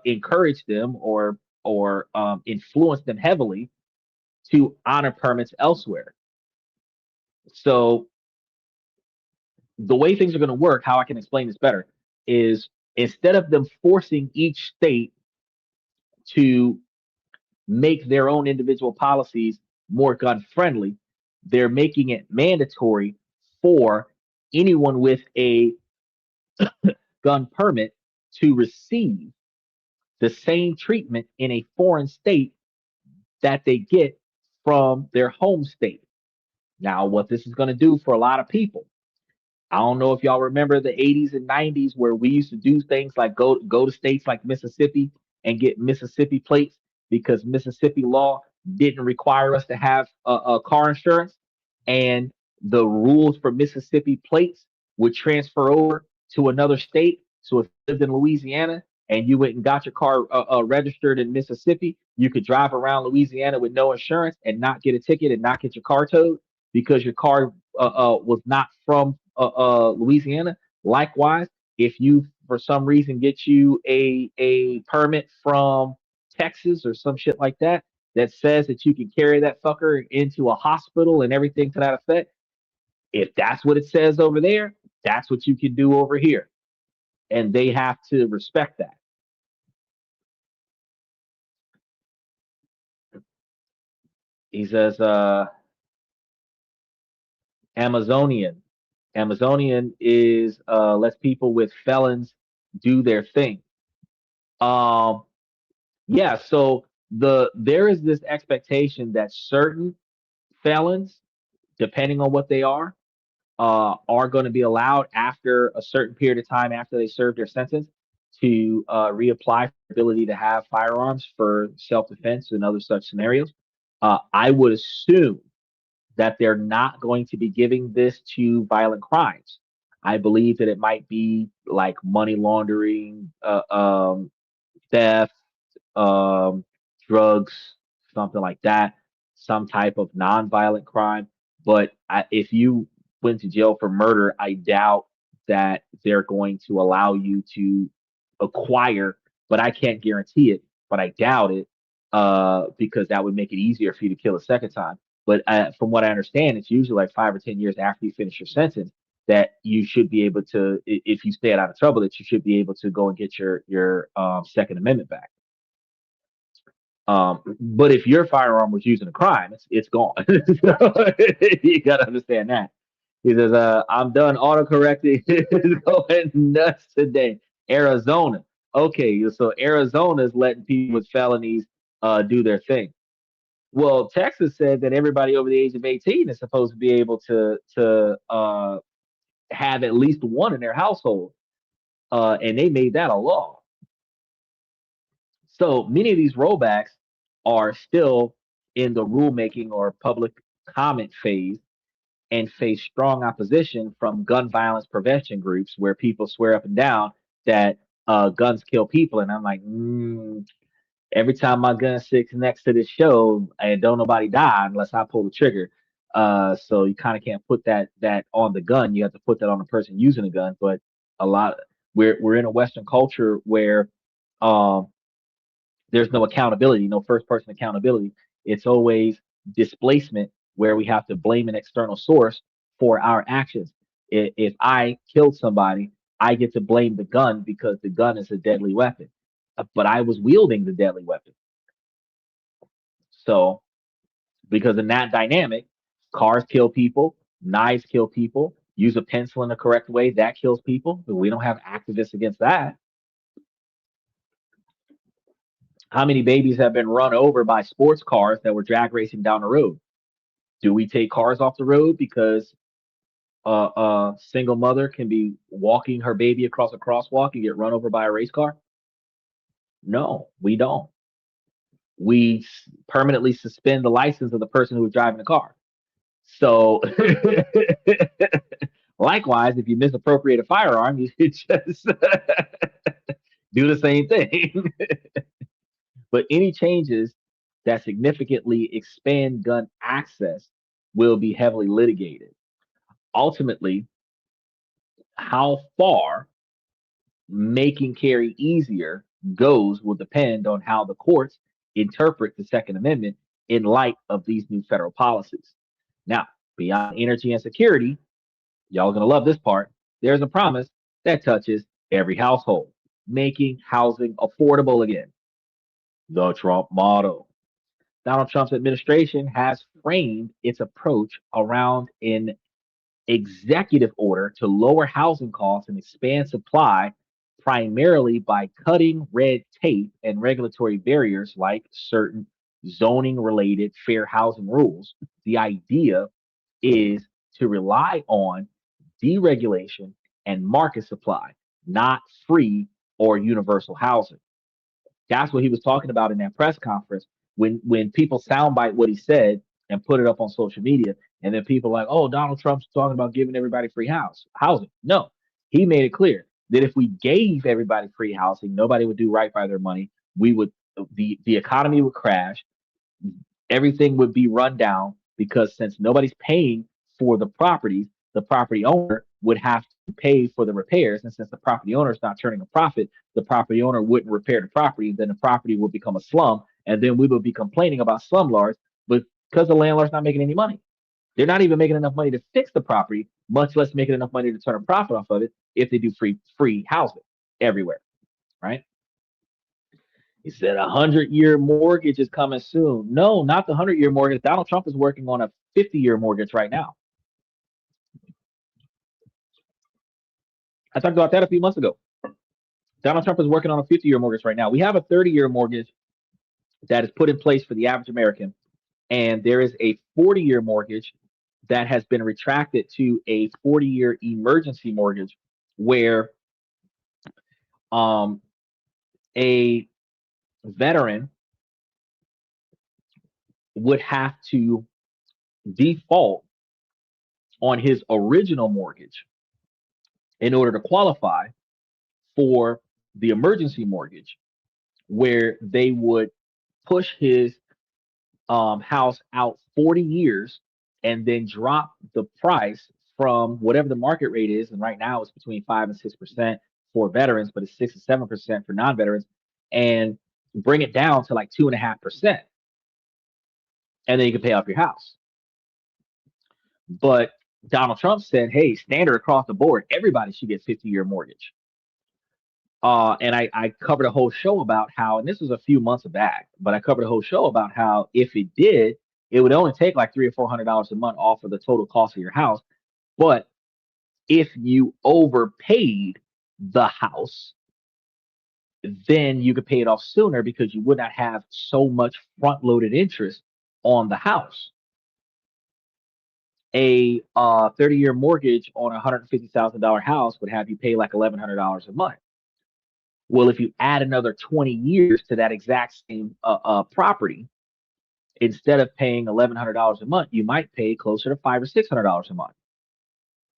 Speaker 2: encourage them or influence them heavily to honor permits elsewhere. So the way things are going to work, how I can explain this better, is instead of them forcing each state to make their own individual policies more gun friendly, they're making it mandatory for anyone with a gun permit to receive the same treatment in a foreign state that they get from their home state. Now, what this is going to do for a lot of people, I don't know if y'all remember the 80s and 90s where we used to do things like go to states like Mississippi and get Mississippi plates because Mississippi law didn't require us to have a car insurance, and the rules for Mississippi plates would transfer over to another state. So if you lived in Louisiana and you went and got your car registered in Mississippi, you could drive around Louisiana with no insurance and not get a ticket and not get your car towed because your car was not from Louisiana. Likewise, if you for some reason get you a permit from Texas or some shit like that that says that you can carry that fucker into a hospital and everything to that effect, if that's what it says over there, that's what you can do over here, and they have to respect that. He says, Amazonian. Amazonian is lets people with felons do their thing. Um, yeah, so there is this expectation that certain felons, depending on what they are going to be allowed after a certain period of time after they serve their sentence to reapply for the ability to have firearms for self-defense and other such scenarios. I would assume that they're not going to be giving this to violent crimes. I believe that it might be like money laundering, theft, um, drugs, something like that, some type of non-violent crime. But if you went to jail for murder, I doubt that they're going to allow you to acquire, but I can't guarantee it, but I doubt it because that would make it easier for you to kill a second time. But from what I understand, it's usually like 5 or 10 years after you finish your sentence that you should be able to, if you stay out of trouble, that you should be able to go and get your Second Amendment back. But if your firearm was used in a crime, it's gone. So, you gotta understand that. He says, I'm done autocorrecting. It's going nuts today. Arizona. Okay, so Arizona is letting people with felonies do their thing. Well, Texas said that everybody over the age of 18 is supposed to be able to have at least one in their household. And they made that a law. So many of these rollbacks are still in the rulemaking or public comment phase and face strong opposition from gun violence prevention groups where people swear up and down that guns kill people. And I'm like, every time my gun sits next to this show, and don't nobody die unless I pull the trigger. So you kind of can't put that on the gun. You have to put that on the person using the gun. But a lot we're in a Western culture where um, there's no accountability, no first person accountability. It's always displacement where we have to blame an external source for our actions. If I killed somebody, I get to blame the gun because the gun is a deadly weapon. But I was wielding the deadly weapon. So, because in that dynamic, cars kill people, knives kill people, use a pencil in the correct way, that kills people. But we don't have activists against that. How many babies have been run over by sports cars that were drag racing down the road? Do we take cars off the road because a single mother can be walking her baby across a crosswalk and get run over by a race car? No, we don't. We permanently suspend the license of the person who was driving the car. So, likewise, if you misappropriate a firearm, you should just do the same thing. But any changes that significantly expand gun access will be heavily litigated. Ultimately, how far making carry easier goes will depend on how the courts interpret the Second Amendment in light of these new federal policies. Now, beyond energy and security, y'all are going to love this part. There's a promise that touches every household, making housing affordable again. The Trump model. Donald Trump's administration has framed its approach around an executive order to lower housing costs and expand supply primarily by cutting red tape and regulatory barriers like certain zoning related fair housing rules. The idea is to rely on deregulation and market supply, not free or universal housing. That's what he was talking about in that press conference. When people soundbite what he said and put it up on social media, and then people are like, "Oh, Donald Trump's talking about giving everybody free housing." No, he made it clear that if we gave everybody free housing, nobody would do right by their money. We would the economy would crash, everything would be run down because since nobody's paying for the properties, the property owner would have to pay for the repairs. And since the property owner is not turning a profit, the property owner wouldn't repair the property. Then the property would become a slum. And then we would be complaining about slumlords, but because the landlord's not making any money. They're not even making enough money to fix the property, much less making enough money to turn a profit off of it if they do free housing everywhere, right? He said 100-year mortgage is coming soon. No, not the 100-year mortgage. Donald Trump is working on a 50-year mortgage right now. I talked about that a few months ago. Donald Trump is working on a 50-year mortgage right now. We have a 30-year mortgage that is put in place for the average American, and there is a 40-year mortgage that has been retracted to a 40-year emergency mortgage where a veteran would have to default on his original mortgage in order to qualify for the emergency mortgage, where they would push his house out 40 years and then drop the price from whatever the market rate is. And right now it's between 5 and 6% for veterans, but it's 6 to 7% for non-veterans, and bring it down to like 2.5%. And then you can pay off your house. But Donald Trump said, hey, standard across the board, everybody should get 50-year mortgage. And I covered a whole show about how, and this was a few months back, but I covered a whole show about how if it did, it would only take like $300 or $400 a month off of the total cost of your house. But if you overpaid the house, then you could pay it off sooner because you would not have so much front loaded interest on the house. A 30-year mortgage on a $150,000 house would have you pay like $1,100 a month. Well, if you add another 20 years to that exact same property, instead of paying $1,100 a month, you might pay closer to $500 or $600 a month.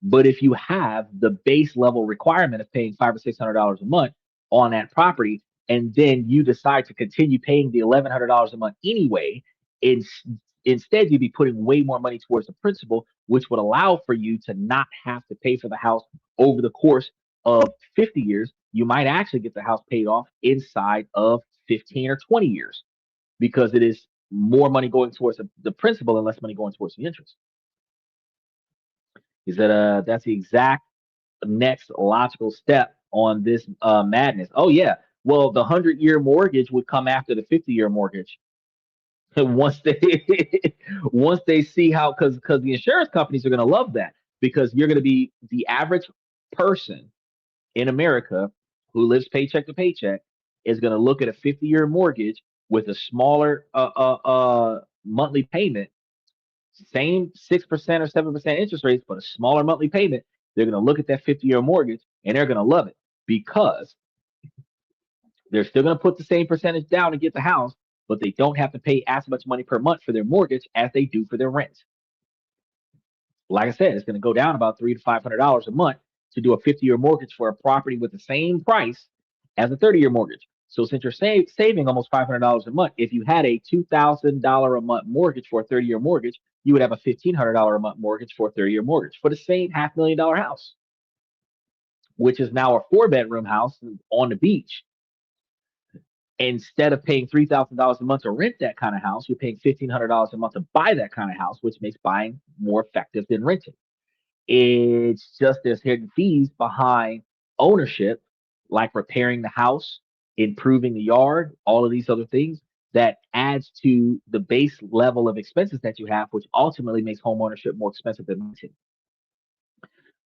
Speaker 2: But if you have the base level requirement of paying $500 or $600 a month on that property, and then you decide to continue paying the $1,100 a month anyway, instead you'd be putting way more money towards the principal, which would allow for you to not have to pay for the house over the course of 50 years. You might actually get the house paid off inside of 15 or 20 years because it is more money going towards the principal and less money going towards the interest. Is that that's the exact next logical step on this madness? Oh yeah, well the 100-year mortgage would come after the 50-year mortgage. once they once they see how, because the insurance companies are going to love that, because you're going to be the average person in America who lives paycheck to paycheck is going to look at a 50-year mortgage with a smaller monthly payment, same 6% or 7% interest rates, but a smaller monthly payment. They're going to look at that 50-year mortgage and they're going to love it because they're still going to put the same percentage down and get the house, but they don't have to pay as much money per month for their mortgage as they do for their rent. Like I said, it's going to go down about $300 to $500 a month to do a 50-year mortgage for a property with the same price as a 30-year mortgage. So since you're saving almost $500 a month, if you had a $2,000 a month mortgage for a 30-year mortgage, you would have a $1,500 a month mortgage for a 30-year mortgage for the same $500,000 house, which is now a 4-bedroom house on the beach. Instead of paying $3,000 a month to rent that kind of house, you're paying $1,500 a month to buy that kind of house, which makes buying more effective than renting. It's just there's hidden fees behind ownership, like repairing the house, improving the yard, all of these other things that adds to the base level of expenses that you have, which ultimately makes home ownership more expensive than renting.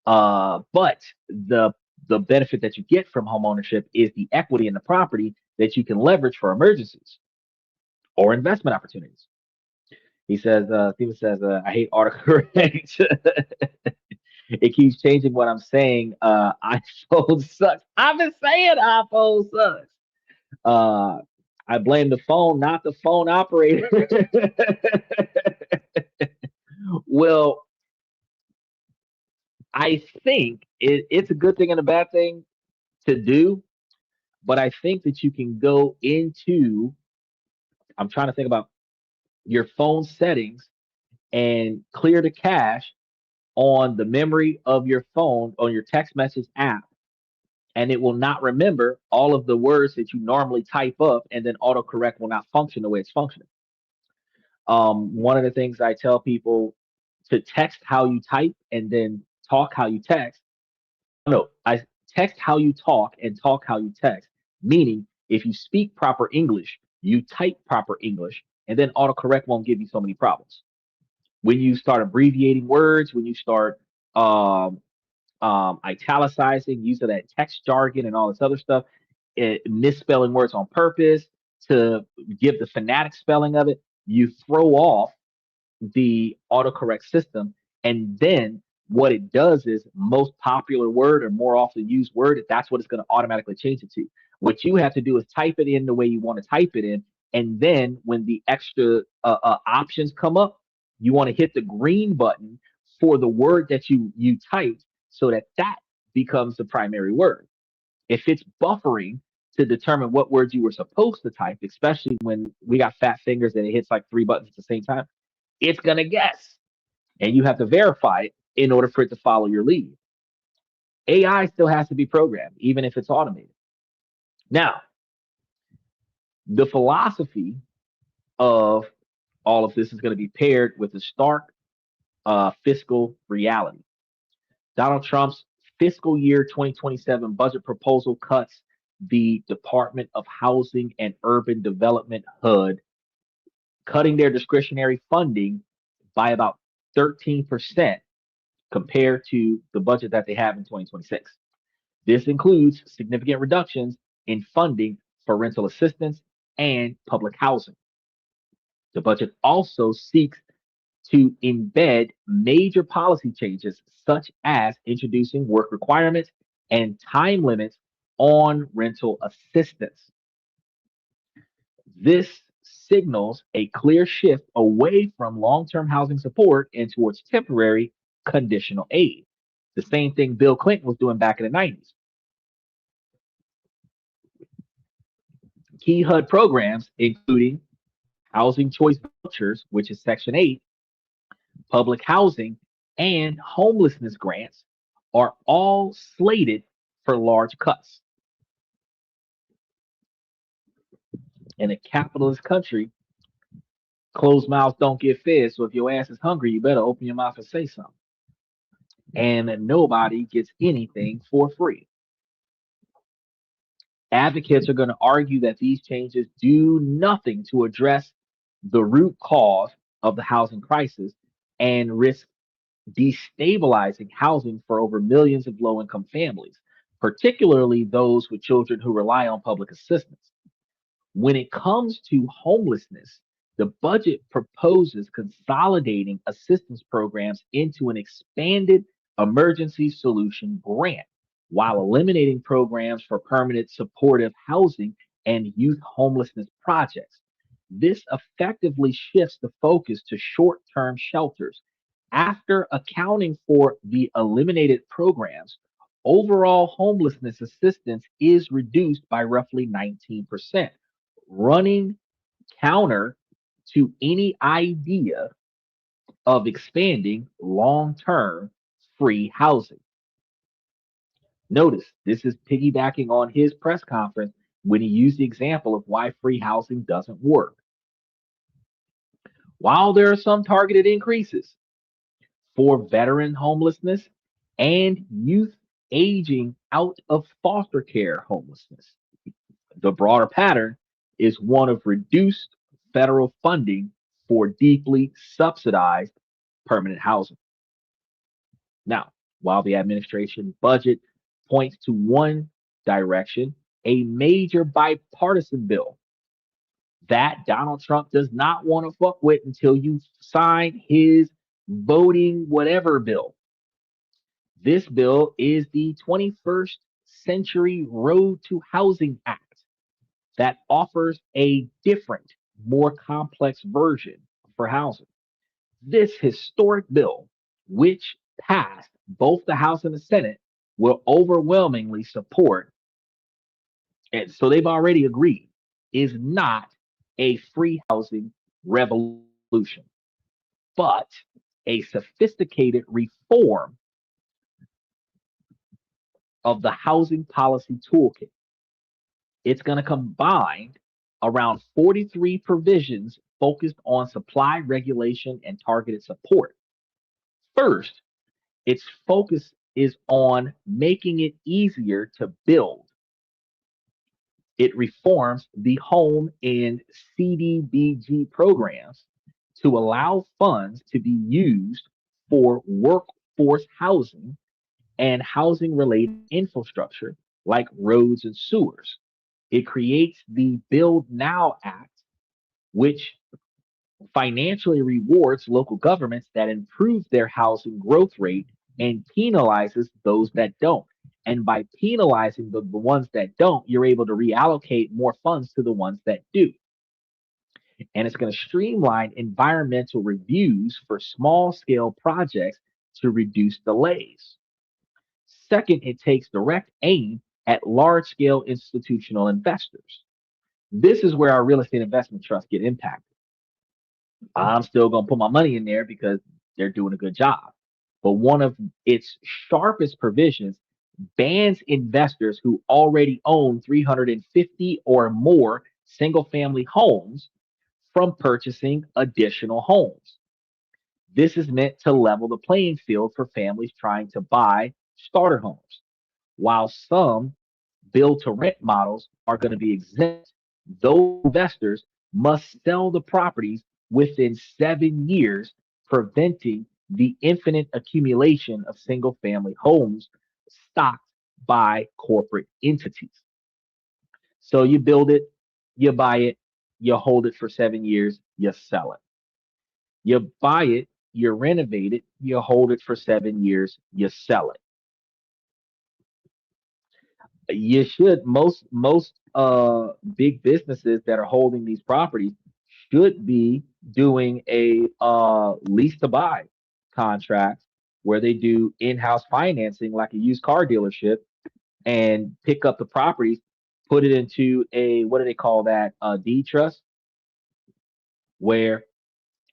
Speaker 2: But the benefit that you get from home ownership is the equity in the property that you can leverage for emergencies or investment opportunities. He says, Steven says, I hate autocorrect. It keeps changing what I'm saying. iPhone sucks. I've been saying iPhone sucks. Uh, I blame the phone, not the phone operator. Well, I think it's a good thing and a bad thing to do, but I think that you can go into, I'm trying to think about your phone settings and clear the cache on the memory of your phone on your text message app, and it will not remember all of the words that you normally type up, and then autocorrect will not function the way it's functioning. One of the things I tell people to text how you type and then talk how you text. No, I text how you talk and talk how you text. Meaning, if you speak proper English, you type proper English, and then autocorrect won't give you so many problems. When you start abbreviating words, when you start um, italicizing, using that text jargon and all this other stuff, misspelling words on purpose to give the phonetic spelling of it, you throw off the autocorrect system. And then what it does is most popular word or more often used word, that's what it's going to automatically change it to. What you have to do is type it in the way you want to type it in. And then when the extra options come up, you want to hit the green button for the word that you typed so that that becomes the primary word. If it's buffering to determine what words you were supposed to type, especially when we got fat fingers and it hits like three buttons at the same time, it's going to guess. And you have to verify it in order for it to follow your lead. AI still has to be programmed, even if it's automated. Now, the philosophy of all of this is going to be paired with the stark fiscal reality. Donald Trump's fiscal year 2027 budget proposal cuts the Department of Housing and Urban Development HUD, cutting their discretionary funding by about 13% compared to the budget that they have in 2026. This includes significant reductions in funding for rental assistance and public housing. The budget also seeks to embed major policy changes, such as introducing work requirements and time limits on rental assistance. This signals a clear shift away from long term housing support and towards temporary conditional aid. The same thing Bill Clinton was doing back in the 90s. Key HUD programs, including housing choice vouchers, which is Section 8, public housing, and homelessness grants, are all slated for large cuts. In a capitalist country, closed mouths don't get fed. So if your ass is hungry, you better open your mouth and say something. And nobody gets anything for free. Advocates are going to argue that these changes do nothing to address the root cause of the housing crisis and risk destabilizing housing for over millions of low income families, particularly those with children who rely on public assistance. When it comes to homelessness, the budget proposes consolidating assistance programs into an expanded emergency solution grant while eliminating programs for permanent supportive housing and youth homelessness projects. This effectively shifts the focus to short term shelters. After accounting for the eliminated programs, overall homelessness assistance is reduced by roughly 19%, running counter to any idea of expanding long term free housing. Notice this is piggybacking on his press conference when he used the example of why free housing doesn't work. While there are some targeted increases for veteran homelessness and youth aging out of foster care homelessness, the broader pattern is one of reduced federal funding for deeply subsidized permanent housing. Now, While the administration budget points to one direction, a major bipartisan bill that Donald Trump does not want to fuck with until you sign his voting whatever bill. This bill is the 21st Century Road to Housing Act that offers a different, more complex version for housing. This historic bill, which passed both the House and the Senate, will overwhelmingly support, and so they've already agreed, is not a free housing revolution, but a sophisticated reform of the housing policy toolkit. It's going to combine around 43 provisions focused on supply regulation and targeted support. First, its focus is on making it easier to build. It reforms the home and CDBG programs to allow funds to be used for workforce housing and housing related infrastructure like roads and sewers. It creates the Build Now Act, which financially rewards local governments that improve their housing growth rate and penalizes those that don't. And by penalizing the ones that don't, you're able to reallocate more funds to the ones that do. And it's going to streamline environmental reviews for small scale projects to reduce delays. Second, it takes direct aim at large scale institutional investors. This is where our real estate investment trusts get impacted. I'm still going to put my money in there because they're doing a good job. But one of its sharpest provisions bans investors who already own 350 or more single family homes from purchasing additional homes. This is meant to level the playing field for families trying to buy starter homes. While some build to rent models are going to be exempt, those investors must sell the properties within 7 years, preventing the infinite accumulation of single family homes stocked by corporate entities. So you build it, you buy it, you hold it for 7 years, you sell it. You buy it, you renovate it, you hold it for 7 years, you sell it. You should most big businesses that are holding these properties should be doing a lease to buy contract where they do in-house financing like a used car dealership and pick up the properties, put it into a, what do they call that, deed trust, where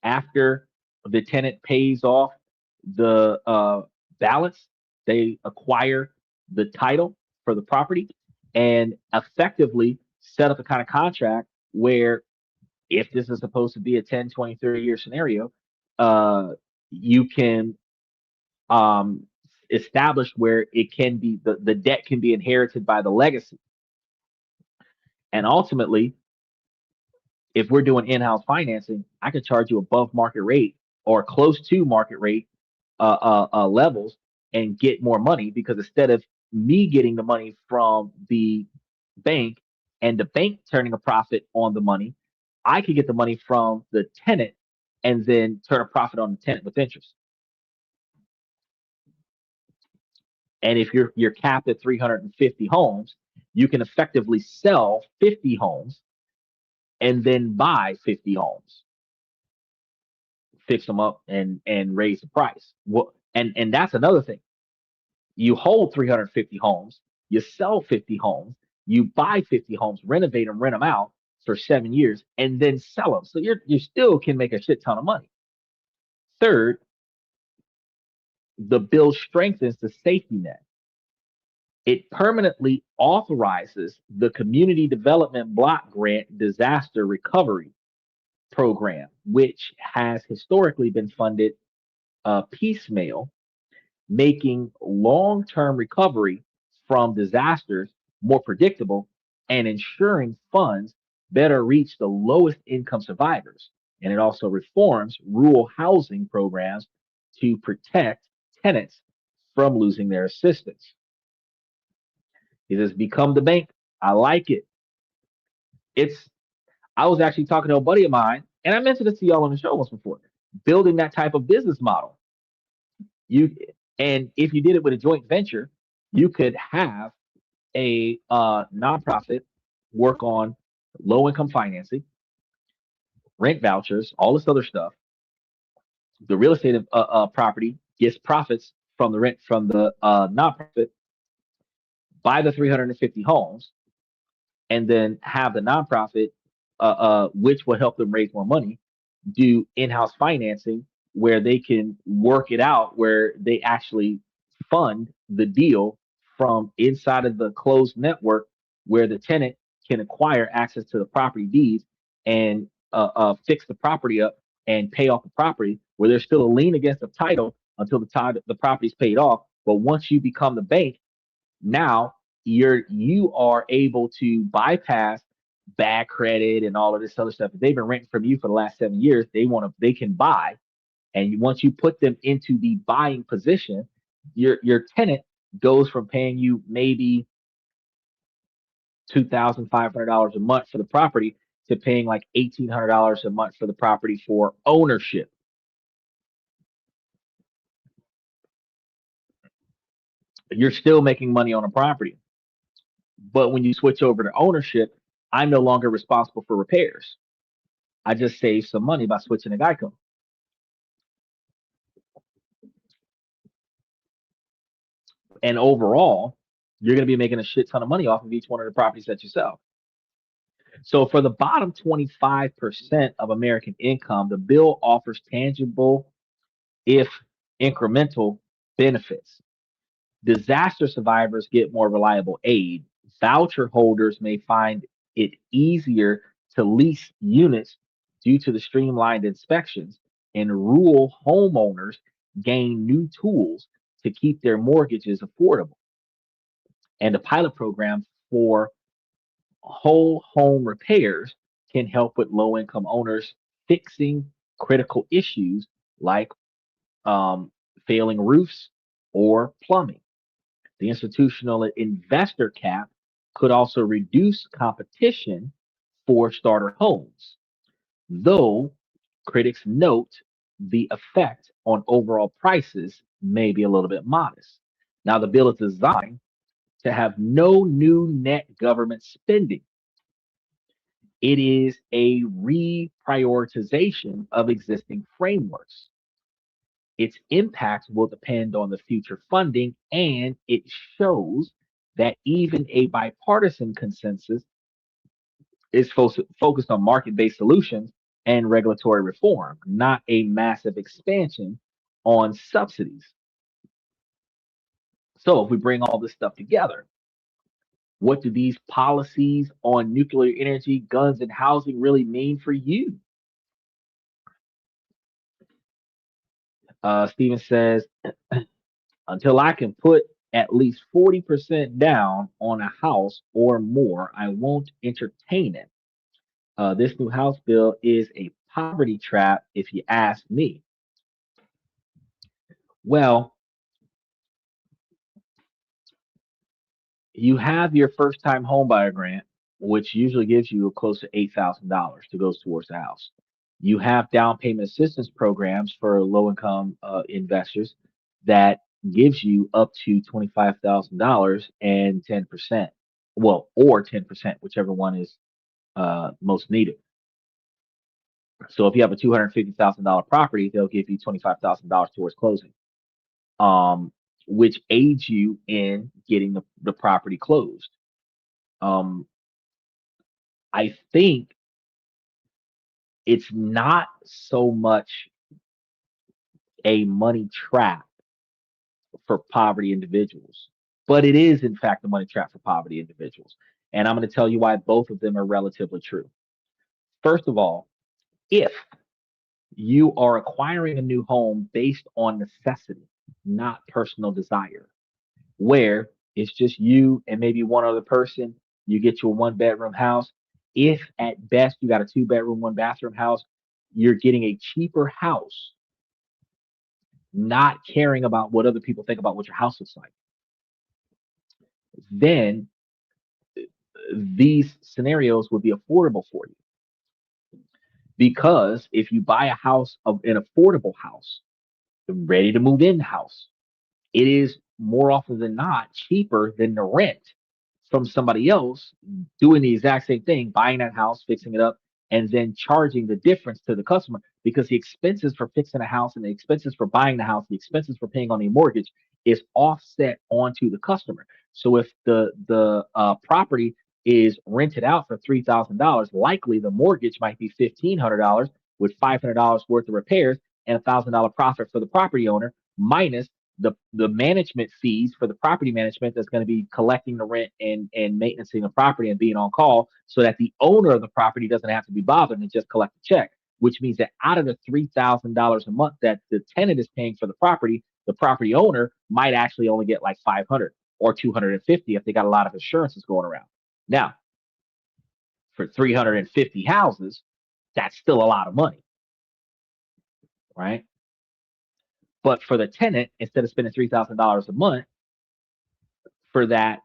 Speaker 2: after the tenant pays off the balance, they acquire the title for the property and effectively set up a kind of contract where if this is supposed to be a 10, 20, 30-year scenario, uh, you can um, establish where it can be, the debt can be inherited by the legacy. And ultimately, if we're doing in-house financing, I could charge you above market rate or close to market rate levels and get more money because instead of me getting the money from the bank and the bank turning a profit on the money, I could get the money from the tenant and then turn a profit on the tenant with interest. And if you're capped at 350 homes, you can effectively sell 50 homes and then buy 50 homes, fix them up and raise the price. Well, and that's another thing. You hold 350 homes, you sell 50 homes, you buy 50 homes, renovate them, rent them out for 7 years, and then sell them. So you still can make a shit ton of money. Third, the bill strengthens the safety net. It permanently authorizes the Community Development Block Grant Disaster Recovery Program, which has historically been funded piecemeal, making long term recovery from disasters more predictable and ensuring funds better reach the lowest income survivors. And it also reforms rural housing programs to protect tenants from losing their assistance. He says, become the bank. I like it. It's I was actually talking to a buddy of mine, and I mentioned this to y'all on the show once before. Building that type of business model. You and if you did it with a joint venture, you could have a nonprofit work on low income financing, rent vouchers, all this other stuff. The real estate property gets profits from the rent from the nonprofit, buy the 350 homes, and then have the nonprofit, which will help them raise more money, do in-house financing where they can work it out, where they actually fund the deal from inside of the closed network, where the tenant can acquire access to the property deeds and fix the property up and pay off the property, where there's still a lien against the title until the property's paid off. But once you become the bank, now you are able to bypass bad credit and all of this other stuff. If they've been renting from you for the last 7 years, they can buy. And once you put them into the buying position, your tenant goes from paying you maybe $2,500 a month for the property to paying like $1,800 a month for the property for ownership. You're still making money on a property. But when you switch over to ownership, I'm no longer responsible for repairs. I just save some money by switching to Geico. And overall, you're going to be making a shit ton of money off of each one of the properties that you sell. So for the bottom 25% of American income, the bill offers tangible, if incremental, benefits. Disaster survivors get more reliable aid. Voucher holders may find it easier to lease units due to the streamlined inspections, and rural homeowners gain new tools to keep their mortgages affordable. And the pilot program for whole home repairs can help with low income owners fixing critical issues like um, failing roofs or plumbing. The institutional investor cap could also reduce competition for starter homes, though critics note the effect on overall prices may be a little bit modest. Now, the bill is designed to have no new net government spending. It is a reprioritization of existing frameworks. Its impact will depend on the future funding, and it shows that even a bipartisan consensus is focused on market based solutions and regulatory reform, not a massive expansion on subsidies. So, if we bring all this stuff together, what do these policies on nuclear energy, guns, and housing really mean for you? Steven says, until I can put at least 40% down on a house or more, I won't entertain it. This new house bill is a poverty trap, if you ask me. Well, you have your first time homebuyer grant, which usually gives you close to $8,000 to go towards the house. You have down payment assistance programs for low income investors that gives you up to $25,000 and 10%. Well, or 10%, whichever one is most needed. So if you have a $250,000 property, they'll give you $25,000 towards closing, which aids you in getting the property closed. Um, I think it's not so much a money trap for poverty individuals, but it is, in fact, a money trap for poverty individuals. And I'm going to tell you why both of them are relatively true. First of all, if you are acquiring a new home based on necessity, not personal desire, where it's just you and maybe one other person, you get you a one bedroom house. If at best you got a 2 bedroom, 1 bathroom house, you're getting a cheaper house not caring about what other people think about what your house looks like, then these scenarios would be affordable for you. Because if you buy a house of an affordable house, the ready to move in house, it is more often than not cheaper than the rent from somebody else doing the exact same thing, buying that house, fixing it up, and then charging the difference to the customer because the expenses for fixing a house and the expenses for buying the house, the expenses for paying on the mortgage is offset onto the customer. So if the property is rented out for $3,000, likely the mortgage might be $1,500 with $500 worth of repairs and $1,000 profit for the property owner minus the management fees for the property management that's going to be collecting the rent and maintaining the property and being on call so that the owner of the property doesn't have to be bothered and just collect a check, which means that out of the $3,000 a month that the tenant is paying for the property owner might actually only get like 500 or 250 if they got a lot of insurances going around. Now, for 350 houses, that's still a lot of money, right? But for the tenant, instead of spending $3,000 a month for that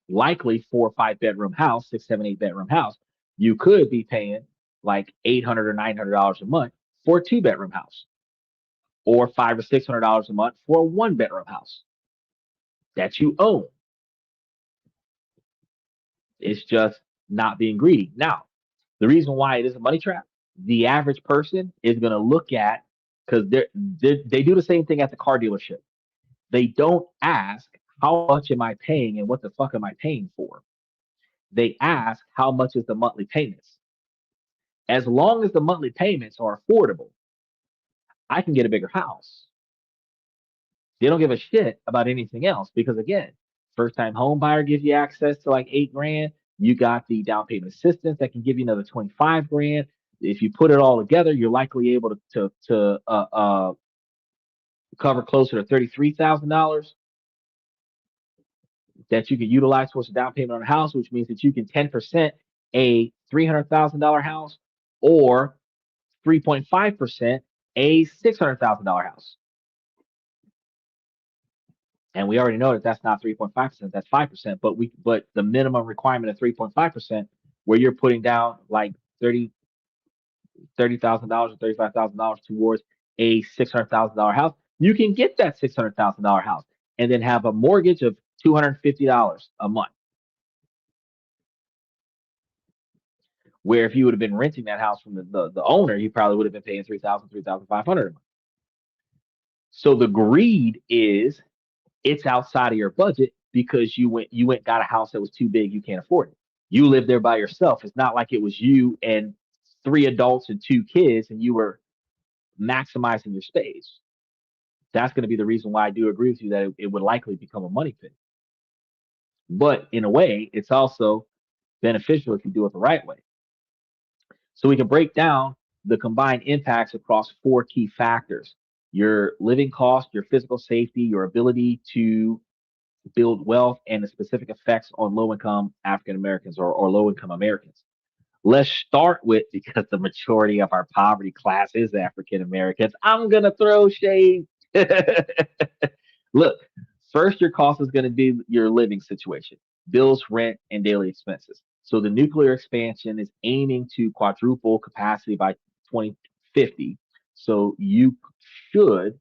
Speaker 2: likely 4 or 5 bedroom house, 6, 7, 8 bedroom house, you could be paying like $800 or $900 a month for a 2 bedroom house, or $500 or $600 a month for a 1 bedroom house that you own. It's just not being greedy. Now, the reason why it is a money trap, the average person is going to look at because they do the same thing at the car dealership. They don't ask how much am I paying and what the fuck am I paying for. They ask how much is the monthly payments. As long as the monthly payments are affordable, I can get a bigger house. They don't give a shit about anything else because again, first time home buyer gives you access to like 8 grand. You got the down payment assistance that can give you another 25 grand. If you put it all together, you're likely able to cover closer to $33,000 that you can utilize towards a down payment on a house, which means that you can 10% a $300,000 house or 3.5% a $600,000 house. And we already know that that's not 3.5%, that's 5%, but the minimum requirement of 3.5%, where you're putting down like $30,000 or $35,000 towards a $600,000 house, you can get that $600,000 house and then have a mortgage of $250 a month. Where if you would have been renting that house from the owner, you probably would have been paying 3,000, 3,500 a month. So the greed is it's outside of your budget because you went got a house that was too big, you can't afford it. You live there by yourself. It's not like it was you and 3 adults and 2 kids and you were maximizing your space. That's going to be the reason why I do agree with you that it would likely become a money pit. But in a way, it's also beneficial if you do it the right way. So we can break down the combined impacts across 4 key factors: your living cost, your physical safety, your ability to build wealth, and the specific effects on low income African Americans or low income Americans. Let's start with, because the majority of our poverty class is African Americans, I'm going to throw shade. Look, first, your cost is going to be your living situation, bills, rent, and daily expenses. So the nuclear expansion is aiming to quadruple capacity by 2050. So you should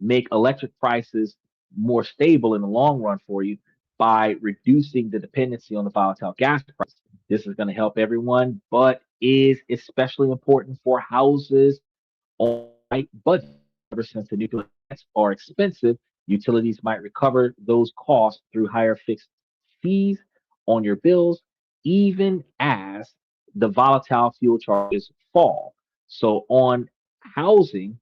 Speaker 2: make electric prices more stable in the long run for you by reducing the dependency on the volatile gas price. This is going to help everyone, but is especially important for houses on right budget. Ever since the nuclear plants are expensive, utilities might recover those costs through higher fixed fees on your bills, even as the volatile fuel charges fall. So on housing,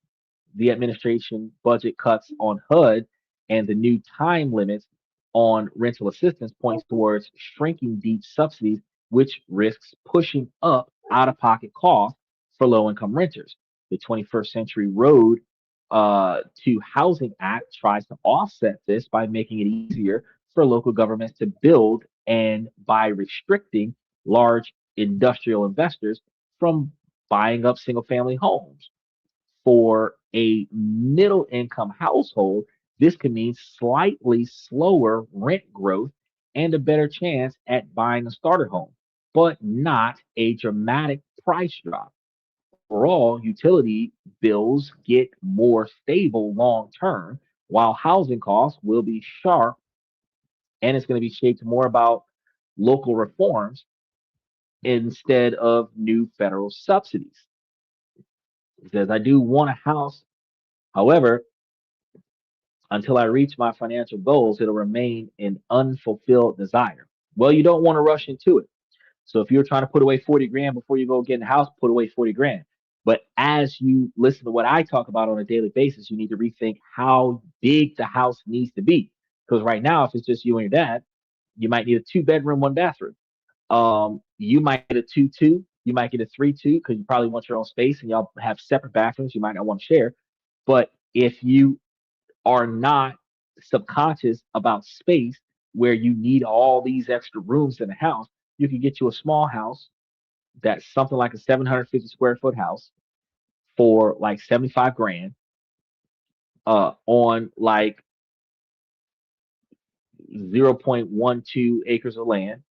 Speaker 2: the administration budget cuts on HUD and the new time limits on rental assistance points towards shrinking deep subsidies, which risks pushing up out-of-pocket costs for low-income renters. The 21st Century Road to Housing Act tries to offset this by making it easier for local governments to build and by restricting large industrial investors from buying up single-family homes. For a middle income household, this could mean slightly slower rent growth and a better chance at buying a starter home, but not a dramatic price drop. Overall, utility bills get more stable long term, while housing costs will be sharp, and it's going to be shaped more about local reforms instead of new federal subsidies. He says, I do want a house. However, until I reach my financial goals, it'll remain an unfulfilled desire. Well, you don't want to rush into it. So if you're trying to put away 40 grand before you go get in the house, put away 40 grand. But as you listen to what I talk about on a daily basis, you need to rethink how big the house needs to be. Because right now, if it's just you and your dad, you might need a 2 bedroom, 1 bathroom. You might get a 2-2, you might get a 3-2 because you probably want your own space and y'all have separate bathrooms. You might not want to share. But if you are not subconscious about space where you need all these extra rooms in a house, you can get you a small house that's something like a 750 square foot house for like 75 grand on like 0.12 acres of land,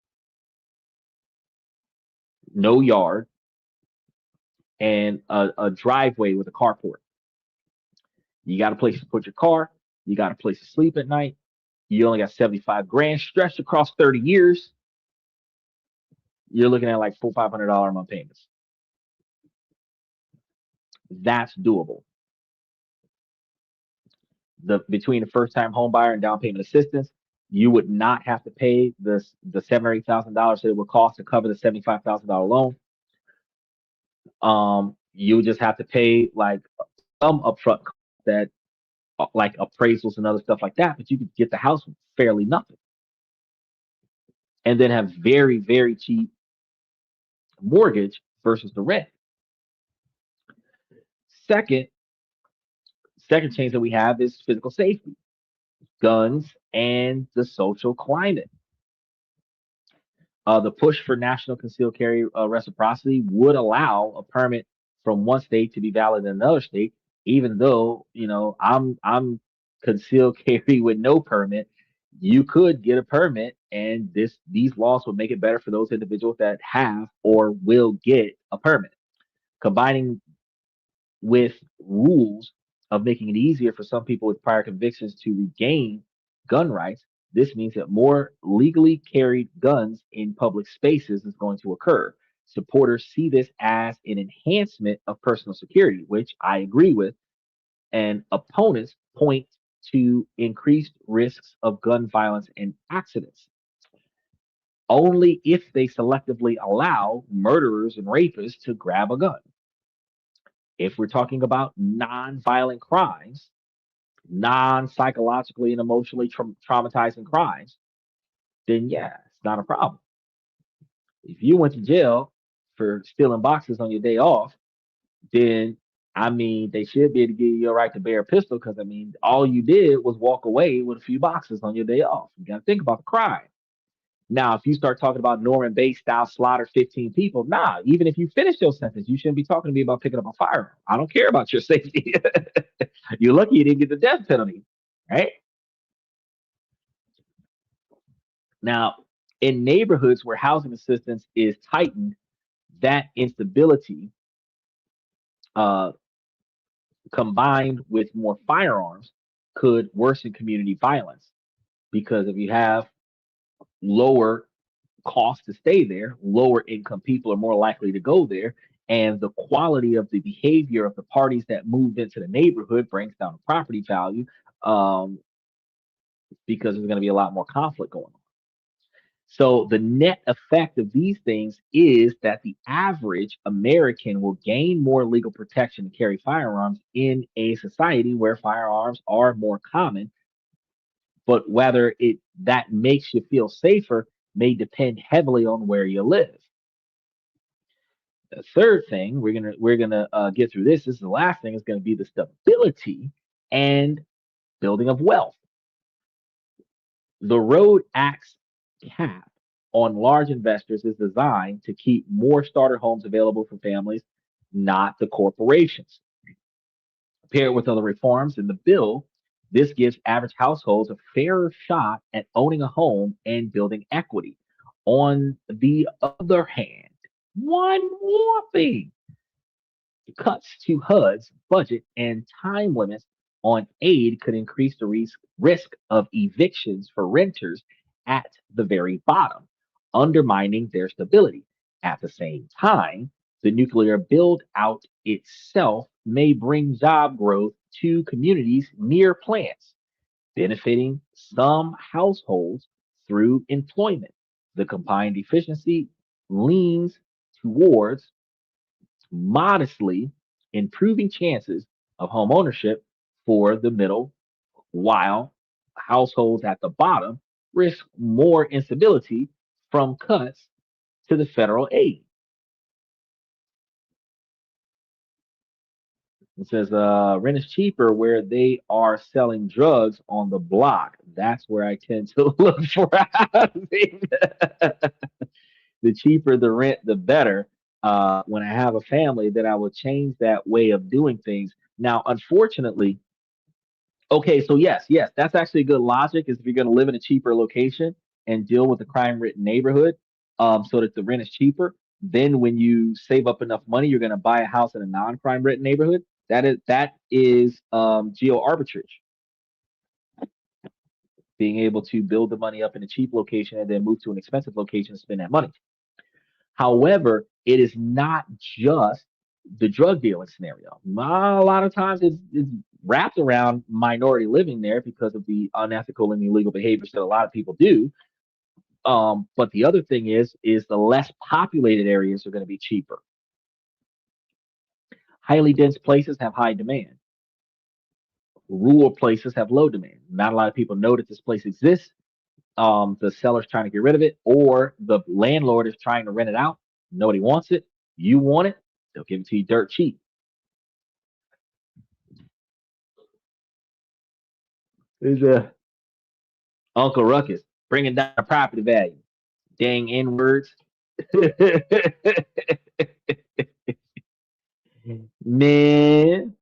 Speaker 2: no yard, and a driveway with a carport. You got a place to put your car, you got a place to sleep at night. You only got 75 grand stretched across 30 years. You're looking at like $400-500 a month payments. That's doable. Between the first time home buyer and down payment assistance, you would not have to pay the $7 or $8,000 that it would cost to cover the $75,000 loan. You would just have to pay like some upfront that like appraisals and other stuff like that, but you could get the house with fairly nothing, and then have very very cheap mortgage versus the rent. Second, second change that we have is physical safety, guns, and the social climate. The push for national concealed carry reciprocity would allow a permit from one state to be valid in another state, even though I'm concealed carry with no permit. You could get a permit, and these laws would make it better for those individuals that have or will get a permit. Combining with rules of making it easier for some people with prior convictions to regain gun rights, this means that more legally carried guns in public spaces is going to occur. Supporters see this as an enhancement of personal security, which I agree with, and opponents point to increased risks of gun violence and accidents. Only if they selectively allow murderers and rapists to grab a gun. If we're talking about non-violent crimes, non-psychologically and emotionally traumatizing crimes, then yeah, it's not a problem. If you went to jail for stealing boxes on your day off, then I mean they should be able to give you a right to bear a pistol because I mean all you did was walk away with a few boxes on your day off. You got to think about the crime. Now, if you start talking about Norman Bates style slaughter 15 people, nah, even if you finish your sentence, you shouldn't be talking to me about picking up a firearm. I don't care about your safety. You're lucky you didn't get the death penalty, right? Now, in neighborhoods where housing assistance is tightened, that instability uh, combined with more firearms could worsen community violence because if you have lower cost to stay there, lower income people are more likely to go there. And the quality of the behavior of the parties that moved into the neighborhood brings down the property value um, because there's going to be a lot more conflict going on. So the net effect of these things is that the average American will gain more legal protection to carry firearms in a society where firearms are more common. But whether it that makes you feel safer may depend heavily on where you live. The third thing we're gonna get through this. This is the last thing. Is going to be the stability and building of wealth. The Road Act's cap on large investors is designed to keep more starter homes available for families, not the corporations. Paired with other reforms in the bill, this gives average households a fairer shot at owning a home and building equity. On the other hand, one more thing, cuts to HUD's budget and time limits on aid could increase the risk of evictions for renters at the very bottom, undermining their stability. At the same time, the nuclear build out itself may bring job growth to communities near plants, benefiting some households through employment. The combined efficiency leans towards modestly improving chances of home ownership for the middle, while households at the bottom risk more instability from cuts to the federal aid. It says rent is cheaper where they are selling drugs on the block. That's where I tend to look for housing. The cheaper the rent, the better. When I have a family, then I will change that way of doing things. Now, unfortunately, okay, so yes, that's actually good logic. Is if you're going to live in a cheaper location and deal with a crime-ridden neighborhood, so that the rent is cheaper. Then, when you save up enough money, you're going to buy a house in a non-crime-ridden neighborhood. That is geo arbitrage, being able to build the money up in a cheap location and then move to an expensive location and spend that money. However, it is not just the drug dealing scenario. A lot of times it's wrapped around minority living there because of the unethical and illegal behaviors that a lot of people do. But the other thing is the less populated areas are going to be cheaper. Highly dense places have high demand. Rural places have low demand. Not a lot of people know that this place exists. The seller's trying to get rid of it, or the landlord is trying to rent it out. Nobody wants it. You want it, they'll give it to you dirt cheap. There's a Uncle Ruckus bringing down the property value. Dang N words. Man,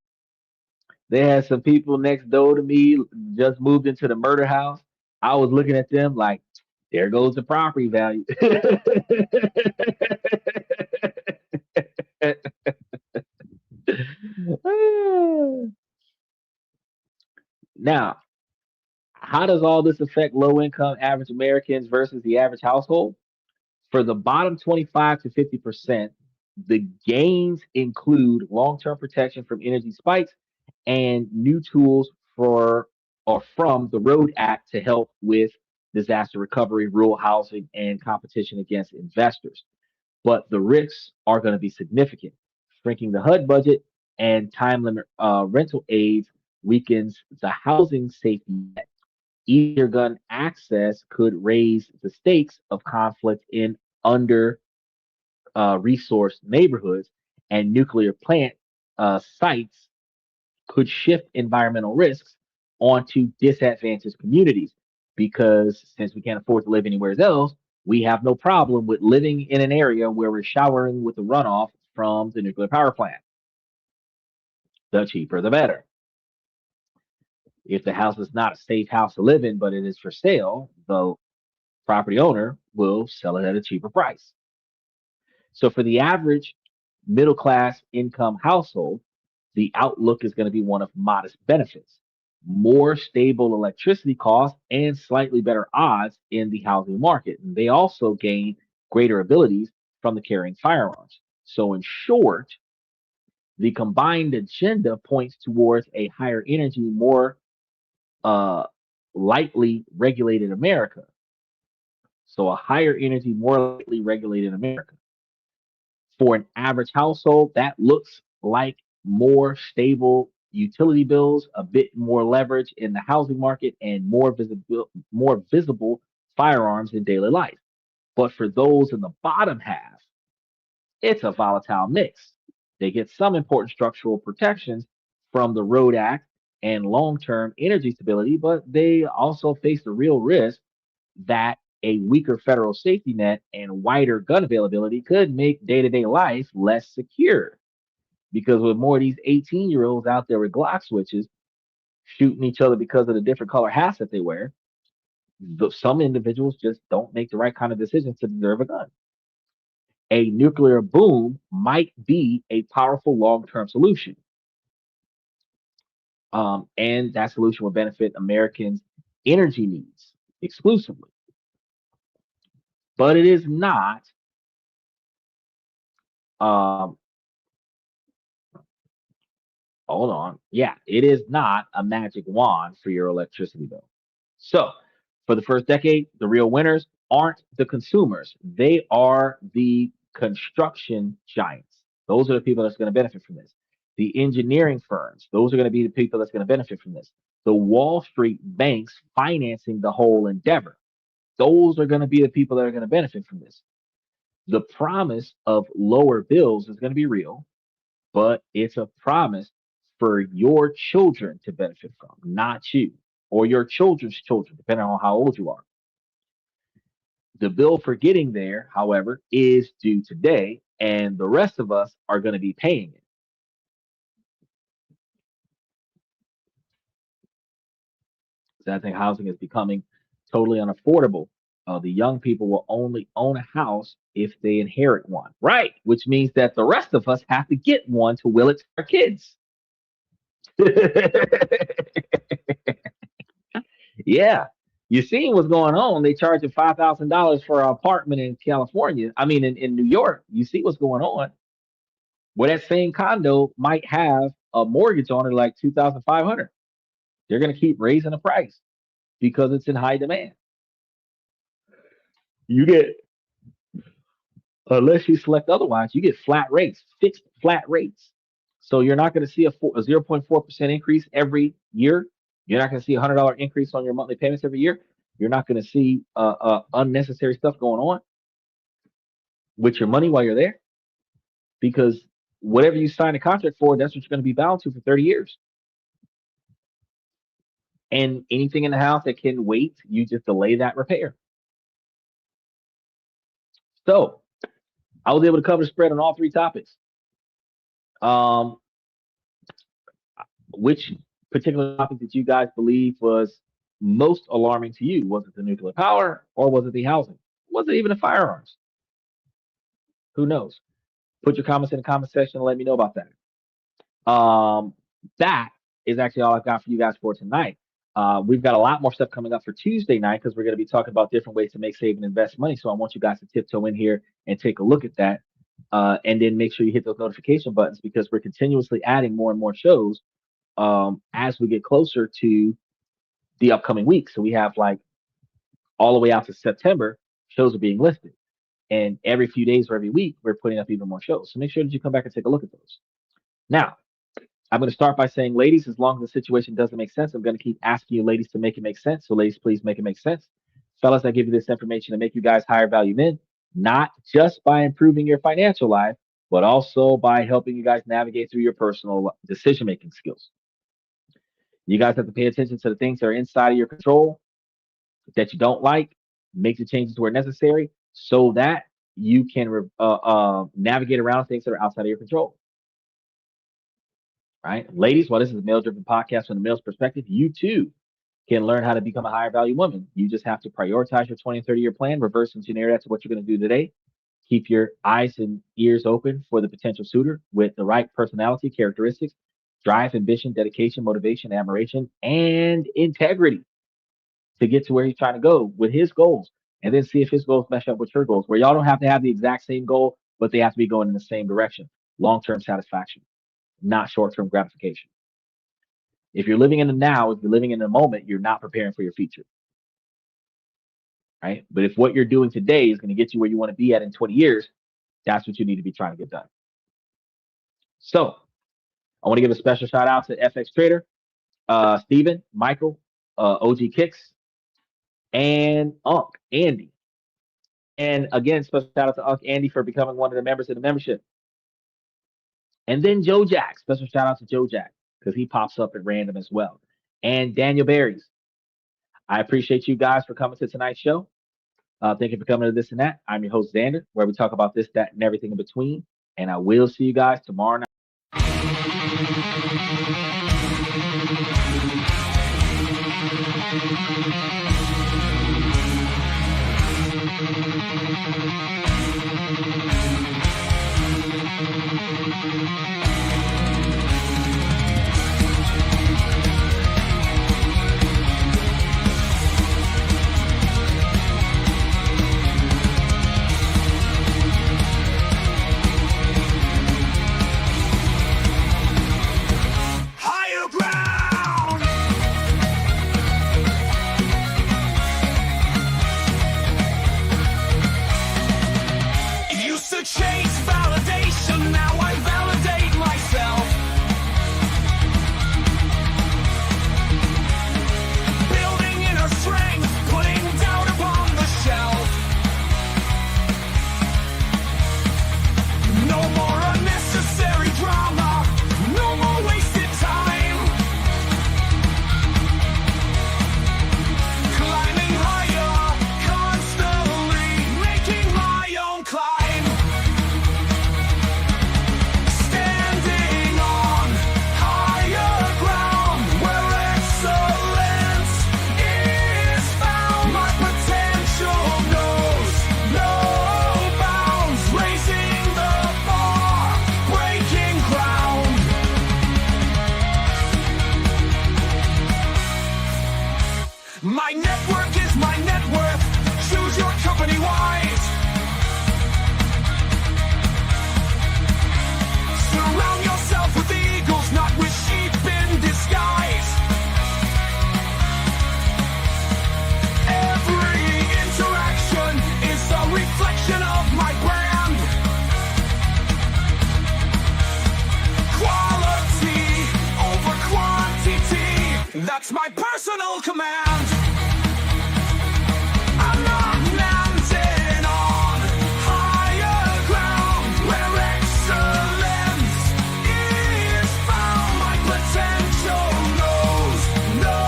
Speaker 2: they had some people next door to me just moved into the murder house. I was looking at them like, there goes the property value. Now, how does all this affect low income average Americans versus the average household? For the bottom 25 to 50%, the gains include long term protection from energy spikes and new tools for or from the Road Act to help with disaster recovery, rural housing, and competition against investors. But the risks are going to be significant. Shrinking the HUD budget and time limit rental aids weakens the housing safety net. Easier gun access could raise the stakes of conflict in under resourced neighborhoods, and nuclear plant sites could shift environmental risks onto disadvantaged communities because since we can't afford to live anywhere else, we have no problem with living in an area where we're showering with the runoff from the nuclear power plant. The cheaper, the better. If the house is not a safe house to live in, but it is for sale, the property owner will sell it at a cheaper price. So for the average middle class income household, the outlook is going to be one of modest benefits, more stable electricity costs, and slightly better odds in the housing market. And they also gain greater abilities from the carrying firearms. So, in short, the combined agenda points towards a higher energy, more uh, lightly regulated America. So, a higher energy, more lightly regulated America. For an average household, that looks like more stable utility bills, a bit more leverage in the housing market, and more visible firearms in daily life. But for those in the bottom half, it's a volatile mix. They get some important structural protections from the Road Act and long-term energy stability, but they also face the real risk that a weaker federal safety net and wider gun availability could make day to day life less secure. Because with more of these 18-year-olds out there with Glock switches shooting each other because of the different color hats that they wear, some individuals just don't make the right kind of decisions to deserve a gun. A nuclear boom might be a powerful long-term solution. And that solution will benefit Americans' energy needs exclusively. But it is not, um, hold on. Yeah, it is not a magic wand for your electricity bill. So, for the first decade, the real winners aren't the consumers, they are the construction giants. Those are the people that's going to benefit from this. The engineering firms, those are going to be the people that's going to benefit from this. The Wall Street banks financing the whole endeavor, those are going to be the people that are going to benefit from this. The promise of lower bills is going to be real, but it's a promise for your children to benefit from, not you or your children's children, depending on how old you are. The bill for getting there, however, is due today, and the rest of us are going to be paying it. So I think housing is becoming totally unaffordable. The young people will only own a house if they inherit one, right? Which means that the rest of us have to get one to will it to our kids. Yeah. You seen what's going on. They charge you $5,000 for an apartment in California. I mean, in New York, you see what's going on. Where that same condo might have a mortgage on it like 2,500. They're going to keep raising the price because it's in high demand. You get, unless you select otherwise, you get flat rates, fixed flat rates. So you're not going to see a 0.4% increase every year. You're not going to see $100 increase on your monthly payments every year. You're not going to see unnecessary stuff going on with your money while you're there, because whatever you sign a contract for, that's what you're going to be bound to for 30 years. And anything in the house that can wait, you just delay that repair. So I was able to cover the spread on all three topics. Um, which particular topic did you guys believe was most alarming to you? Was it the nuclear power or was it the housing? Was it even the firearms? Who knows? Put your comments in the comment section and let me know about that. That is actually all I've got for you guys for tonight. We've got a lot more stuff coming up for Tuesday night because we're going to be talking about different ways to make, save, and invest money. So I want you guys to tiptoe in here and take a look at that. And then make sure you hit those notification buttons because we're continuously adding more and more shows as we get closer to the upcoming week. So we have like all the way out to September, shows are being listed. And every few days or every week, we're putting up even more shows. So make sure that you come back and take a look at those. Now, I'm going to start by saying, ladies, as long as the situation doesn't make sense, I'm going to keep asking you, ladies, to make it make sense. So, ladies, please make it make sense. Fellas, I give you this information to make you guys higher value men, not just by improving your financial life, but also by helping you guys navigate through your personal decision making skills. You guys have to pay attention to the things that are inside of your control that you don't like, make the changes where necessary so that you can navigate around things that are outside of your control. Right? Ladies, while this is a male driven podcast from the male's perspective, you too can learn how to become a higher value woman. You just have to prioritize your 20 and 30-year plan, reverse engineer that to what you're going to do today. Keep your eyes and ears open for the potential suitor with the right personality characteristics, drive, ambition, dedication, motivation, admiration, and integrity to get to where he's trying to go with his goals. And then see if his goals mesh up with your goals, where y'all don't have to have the exact same goal, but they have to be going in the same direction. Long term satisfaction, not short term gratification. If you're living in the now, if you're living in the moment, you're not preparing for your future. Right? But if what you're doing today is going to get you where you want to be at in 20 years, that's what you need to be trying to get done. So I want to give a special shout out to FX Trader, Stephen, Michael, OG Kicks, and Unc Andy. And again, special shout out to Unc Andy for becoming one of the members of the membership. And then Joe Jack, special shout out to Joe Jack because he pops up at random as well. And Daniel Berries. I appreciate you guys for coming to tonight's show. Thank you for coming to This and That. I'm your host, Xander, where we talk about this, that, and everything in between. And I will see you guys tomorrow night.
Speaker 1: Higher ground. Used to chase validation, now I validate myself. Building inner strength, putting doubt upon the shelf. No more unnecessary drama, no more wasted time. Climbing higher, constantly making my own climb. Standing on higher ground where excellence is found. My potential knows no bounds, raising the bar, breaking ground. My network is my net worth. Choose your company wise. Surround yourself with eagles, not with sheep in disguise. Every interaction is a reflection of my brand. Quality over quantity, that's my personal command. I'm not mounted on higher ground where excellence is found. My potential knows no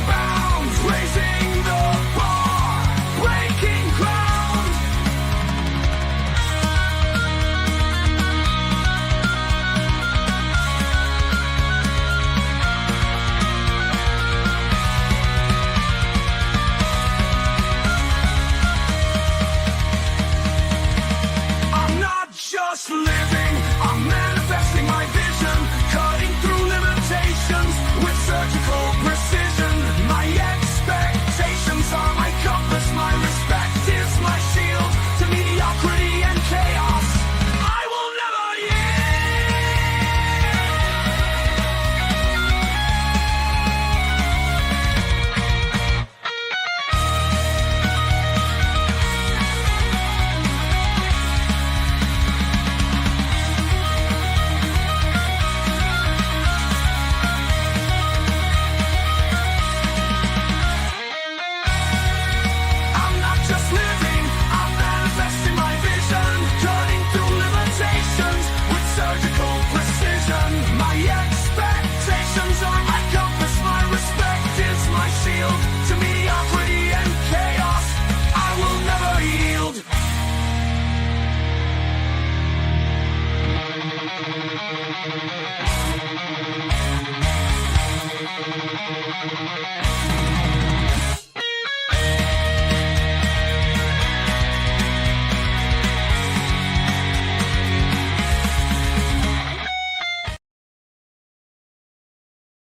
Speaker 1: bounds, raising the bar, breaking ground. I'm not just living, I'm manifesting my vision, cutting through limitations with surgical precision. My expectations are my compass, my respect is my shield to mediocrity and chaos. I will never I'm not just living, I'm manifesting my vision, cutting through limitations with surgical precision. My expectations are my compass, my respect is my shield to mediocrity and chaos. I will never yield.